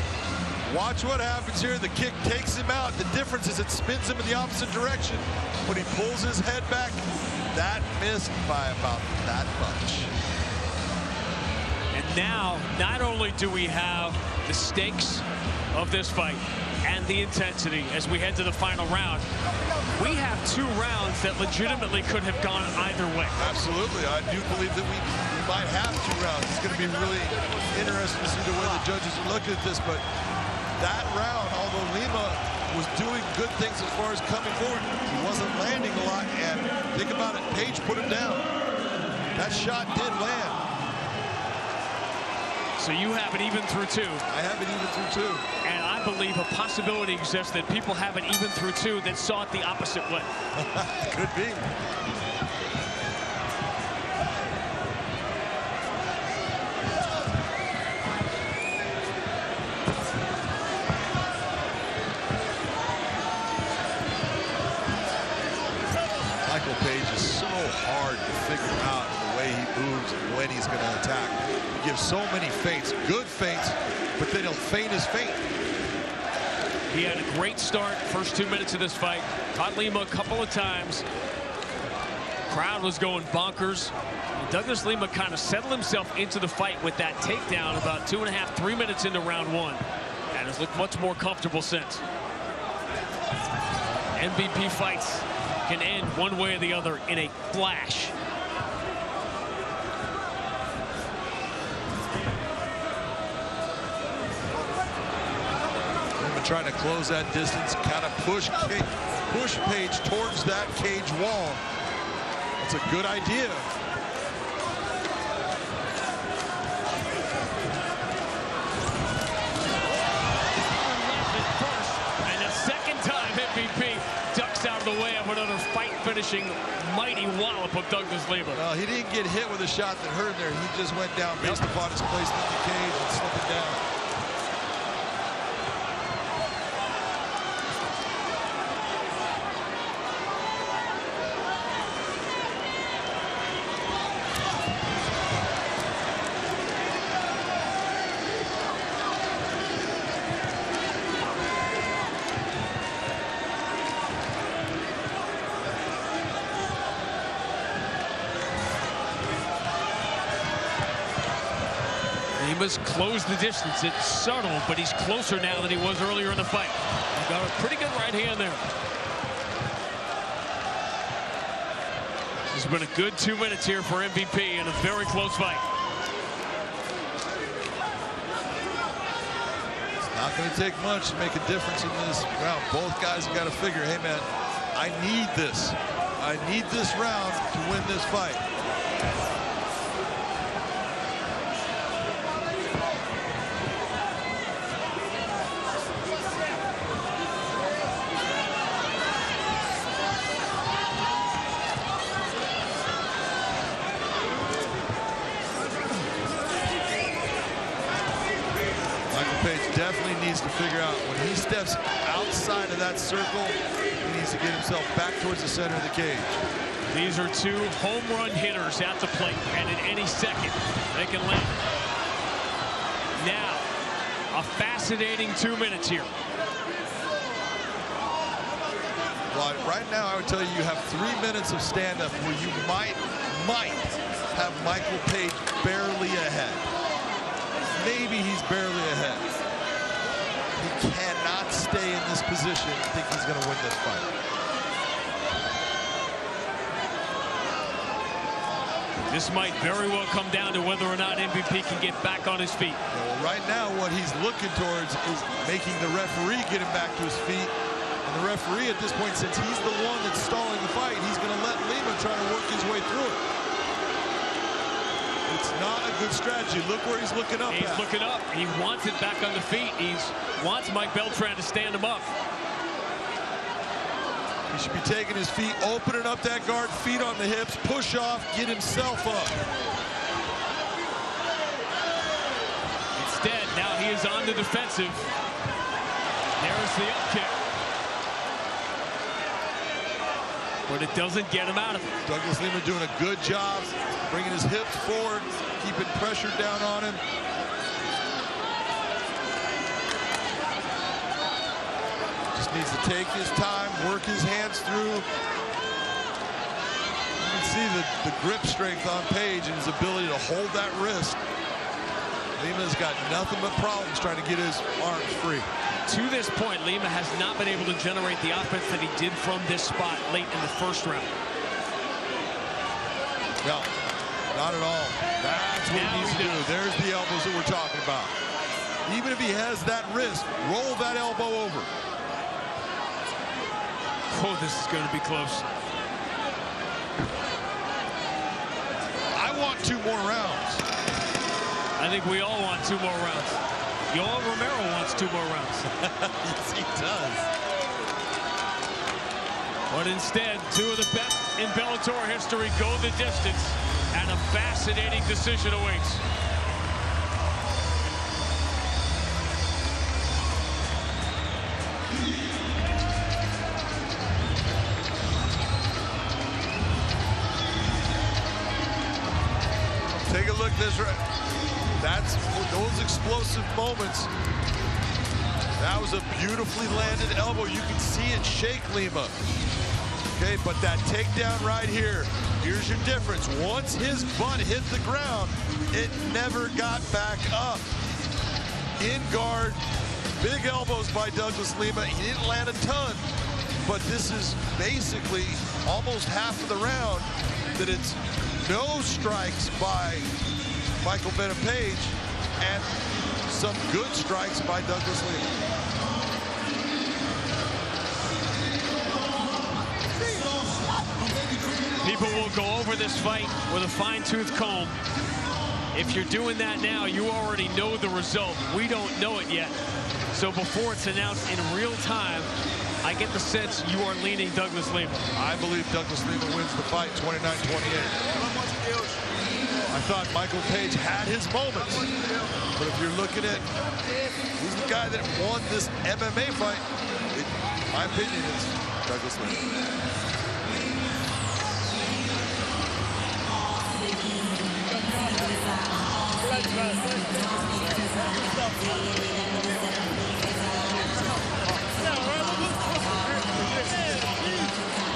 Watch what happens here. The kick takes him out. The difference is it spins him in the opposite direction. When he pulls his head back, that missed by about that much. And now, not only do we have the stakes of this fight and the intensity as we head to the final round, we have 2 rounds that legitimately could have gone either way. Absolutely. I do believe that we might have 2 rounds. It's going to be really interesting to see the way the judges are looking at this, but that round, although Lima was doing good things as far as coming forward, he wasn't landing a lot, and think about it, Page put him down. That shot did land. So you have it even through 2. I have it even through 2. And I believe a possibility exists that people have it even through 2 that saw it the opposite way. Could be. when he's going to attack. He gives so many feints, good feints, but they don't feint his feint. He had a great start, first 2 minutes of this fight. Caught Lima a couple of times. Crowd was going bonkers. Douglas Lima kind of settled himself into the fight with that takedown about 2.5, 3 minutes into round one, and has looked much more comfortable since. MVP fights can end one way or the other in a flash. Trying to close that distance, kind of push Page towards that cage wall. That's a good idea. And the second time MVP ducks out of the way of another fight-finishing mighty wallop of Douglas Lima. Well, he didn't get hit with a shot that hurt there. He just went down based upon his placement in the cage and slipping down. Lima's closed the distance. It's subtle, but he's closer now than he was earlier in the fight. He's got a pretty good right hand there. It's been a good 2 minutes here for MVP in a very close fight. It's not going to take much to make a difference in this round. Both guys have got to figure, hey, man, I need this. I need this round to win this fight. Definitely needs to figure out when he steps outside of that circle, he needs to get himself back towards the center of the cage. These are two home run hitters at the plate, and at any second they can land. Now, a fascinating 2 minutes here. Well, right now I would tell you, you have 3 minutes of stand-up where you might have Michael Page barely ahead. Maybe he's barely ahead. He cannot stay in this position and think he's going to win this fight. This might very well come down to whether or not MVP can get back on his feet. Well, right now, what he's looking towards is making the referee get him back to his feet. And the referee at this point, since he's the one that's stalling the fight, he's going to let Lima try to work his way through it. It's not a good strategy. Look where he's looking up. He's looking up. He wants it back on the feet. He wants Mike Beltran to stand him up. He should be taking his feet, opening up that guard, feet on the hips, push off, get himself up. Instead, now he is on the defensive. There's the up kick. But it doesn't get him out of it. Douglas Lima doing a good job bringing his hips forward, keeping pressure down on him. Just needs to take his time, work his hands through. You can see the grip strength on Page and his ability to hold that wrist. Lima's got nothing but problems trying to get his arms free. To this point, Lima has not been able to generate the offense that he did from this spot late in the first round. No, not at all. That's what he needs to do. There's the elbows that we're talking about. Even if he has that wrist, roll that elbow over. Oh, this is going to be close. I want 2 more rounds. I think we all want 2 more rounds. Yoel Romero wants 2 more rounds. Yes, he does. But instead, 2 of the best in Bellator history go the distance, and a fascinating decision awaits. Take a look at this. That's those explosive moments. That was a beautifully landed elbow. You can see it shake Lima. Okay, but that takedown right here, here's your difference. Once his butt hit the ground, it never got back up. In guard, big elbows by Douglas Lima. He didn't land a ton, but this is basically almost half of the round that it's no strikes by Michael Venom Page and some good strikes by Douglas Lima. People will go over this fight with a fine-tooth comb. If you're doing that now, you already know the result. We don't know it yet. So before it's announced in real time, I get the sense you are leaning Douglas Lima. I believe Douglas Lima wins the fight 29-28. I thought Michael Page had his moments, but if you're looking at who's the guy that won this MMA fight, my opinion is Douglas Lima.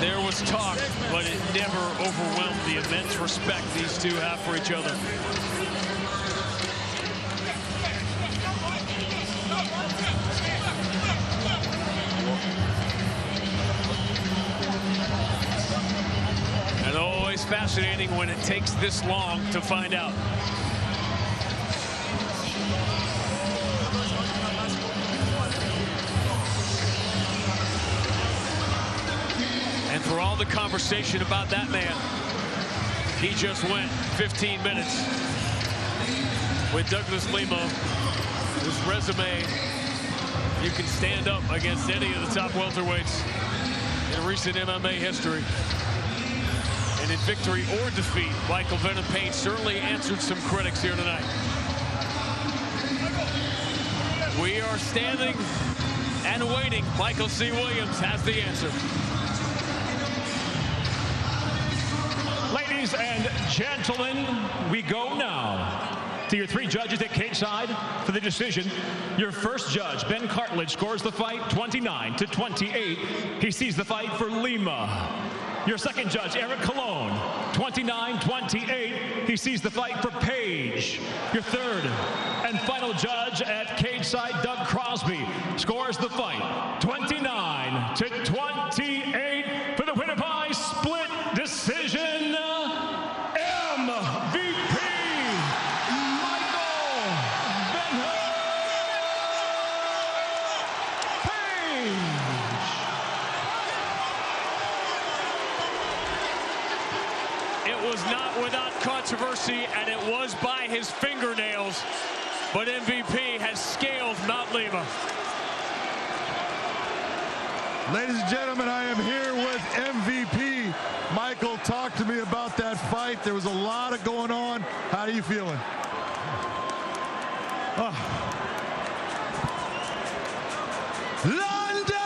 There was talk, but it never overwhelmed the immense respect these two have for each other. And always fascinating when it takes this long to find out. And for all the conversation about that man, he just went 15 minutes with Douglas Lima, whose resume you can stand up against any of the top welterweights in recent MMA history. And in victory or defeat, Michael Venom Page certainly answered some critics here tonight. We are standing and waiting. Michael C. Williams has the answer. Ladies and gentlemen, we go now to your three judges at cage side for the decision. Your first judge, Ben Cartledge, scores the fight 29-28. He sees the fight for Lima. Your second judge, Eric Colon, 29-28. He sees the fight for Page. Your third and final judge at cage side, Doug Crosby, scores the fight 29-28 for the winner by split decision. MVP Michael Venom Page. It was not without controversy, and it was by his fingernails, but MVP has scaled Mount Lima. Ladies and gentlemen, I am here with MVP. Michael, talk to me about that fight. There was a lot of going on. How are you feeling? London!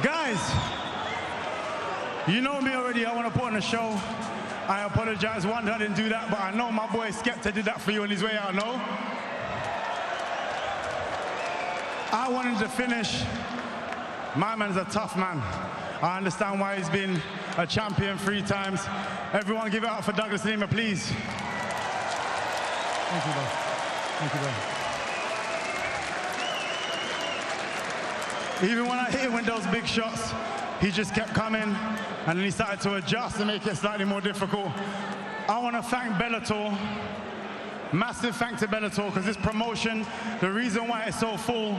Guys, you know me already. I want to put on a show. I apologize. One, I didn't do that, but I know my boy Skepta did that for you on his way out, no? I wanted to finish. My man's a tough man. I understand why he's been a champion 3 times. Everyone give it up for Douglas Lima, please. Thank you, bro. Thank you, bro. Even when I hit him with those big shots, he just kept coming, and then he started to adjust and make it slightly more difficult. I want to thank Bellator. Massive thanks to Bellator, because this promotion, the reason why it's so full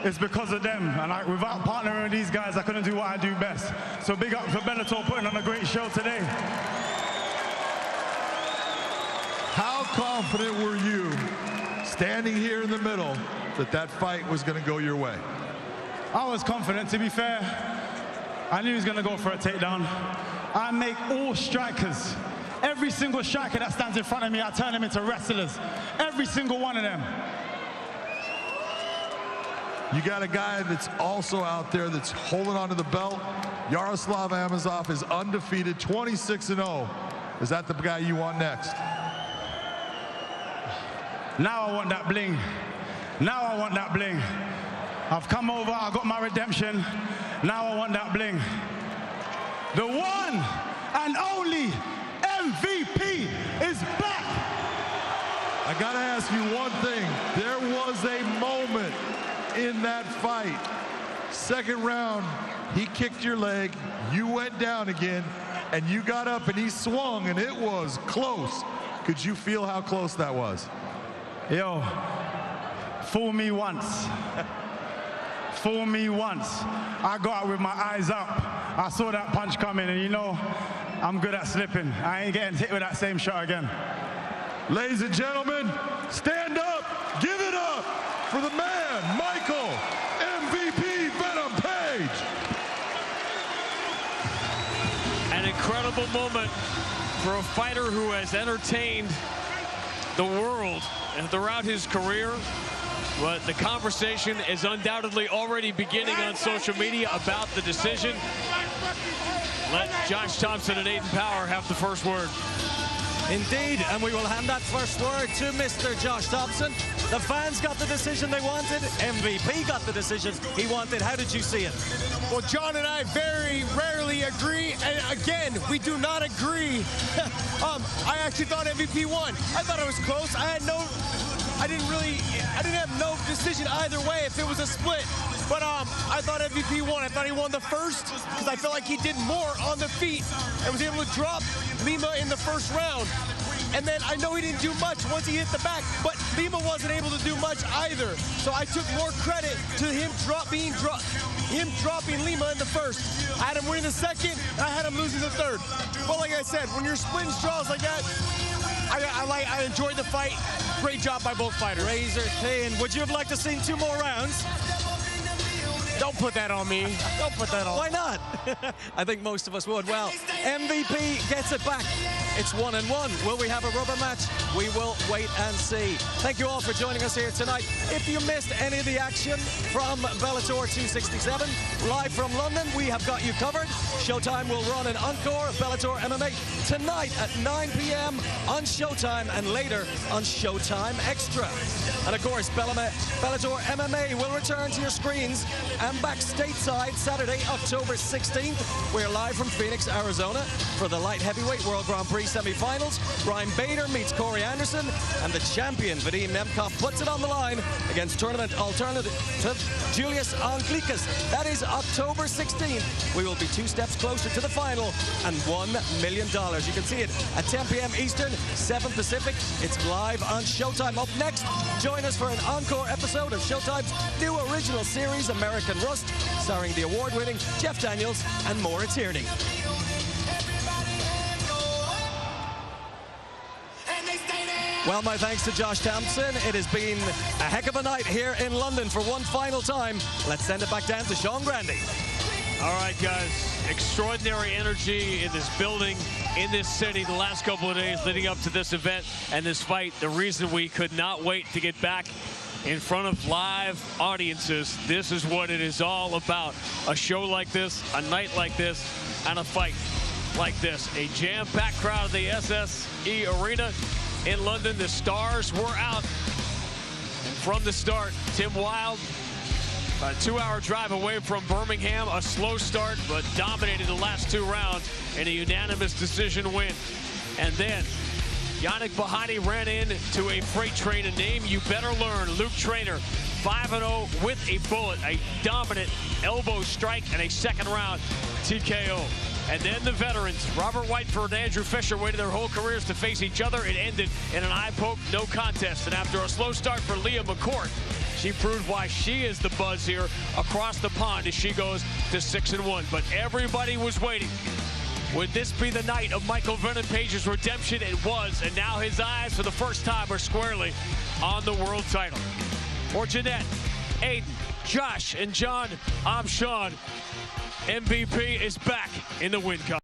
is because of them. And without partnering with these guys, I couldn't do what I do best. So big up for Bellator putting on a great show today. How confident were you, standing here in the middle, that that fight was going to go your way? I was confident, to be fair. I knew he was going to go for a takedown. I make all strikers, every single striker that stands in front of me, I turn them into wrestlers. Every single one of them. You got a guy that's also out there that's holding onto the belt. Yaroslav Amosov is undefeated, 26-0. Is that the guy you want next? Now I want that bling. Now I want that bling. I've come over, I got my redemption. Now I want that bling. The one and only MVP is back. I gotta ask you one thing. There was a moment in that fight. Second round, he kicked your leg, you went down again, and you got up and he swung, and it was close. Could you feel how close that was? Yo, fool me once. Fool me once. I got out with my eyes up. I saw that punch coming, and you know, I'm good at slipping. I ain't getting hit with that same shot again. Ladies and gentlemen, stand up, give it up for the man, Michael MVP Venom Page. An incredible moment for a fighter who has entertained the world throughout his career. But the conversation is undoubtedly already beginning on social media about the decision. Let Josh Thompson and Aiden Power have the first word. Indeed, and we will hand that first word to Mr. Josh Thompson. The fans got the decision they wanted. MVP got the decision he wanted. How did you see it? Well, John and I very rarely agree, and again, we do not agree. I actually thought MVP won. I thought it was close. I didn't have no decision either way if it was a split. But I thought MVP won. I thought he won the first because I felt like he did more on the feet and was able to drop Lima in the first round. And then I know he didn't do much once he hit the back, but Lima wasn't able to do much either. So I took more credit to him dropping Lima in the first. I had him winning the second, and I had him losing the third. But like I said, when you're splitting straws like that, I enjoyed the fight. Great job by both fighters. Razor thin. Would you have liked to see 2 more rounds? Don't put that on me. Don't put that on. Why not? I think most of us would. Well, MVP gets it back. It's 1-1. Will we have a rubber match? We will wait and see. Thank you all for joining us here tonight. If you missed any of the action from Bellator 267, live from London, we have got you covered. Showtime will run an encore of Bellator MMA tonight at 9 p.m. on Showtime and later on Showtime Extra. And of course, Bellator MMA will return to your screens and back stateside Saturday, October 16th. We're live from Phoenix, Arizona for the light heavyweight World Grand Prix semi-finals. Brian Bader meets Corey Anderson, and the champion Vadim Nemkov puts it on the line against tournament alternative Julius Anglickas. That is October 16th. We will be 2 steps closer to the final and $1 million. You can see it at 10 p.m. Eastern, 7 Pacific. It's live on Showtime. Up next, join us for an encore episode of Showtime's new original series, American Rust, starring the award-winning Jeff Daniels and Maura Tierney. Well, my thanks to Josh Thompson. It has been a heck of a night here in London for one final time. Let's send it back down to Sean Grandy. All right, guys. Extraordinary energy in this building, in this city, the last couple of days leading up to this event and this fight. The reason we could not wait to get back in front of live audiences. This is what it is all about. A show like this, a night like this, and a fight like this. A jam-packed crowd of the SSE Arena in London. The stars were out from the start. Tim Wilde, a 2-hour drive away from Birmingham, a slow start, but dominated the last 2 rounds in a unanimous decision win. And then Yannick Bahani ran into a freight train, a name you better learn. Luke Traynor, 5-0 with a bullet, a dominant elbow strike, and a second round TKO. And then the veterans, Robert Whiteford and Andrew Fisher, waited their whole careers to face each other. It ended in an eye poke, no contest. And after a slow start for Leah McCourt, she proved why she is the buzz here across the pond as she goes to 6-1. But everybody was waiting. Would this be the night of Michael Venom Page's redemption? It was, and now his eyes for the first time are squarely on the world title. For Jeanette, Aiden, Josh, and John, I'm Sean. MVP is back in the win column.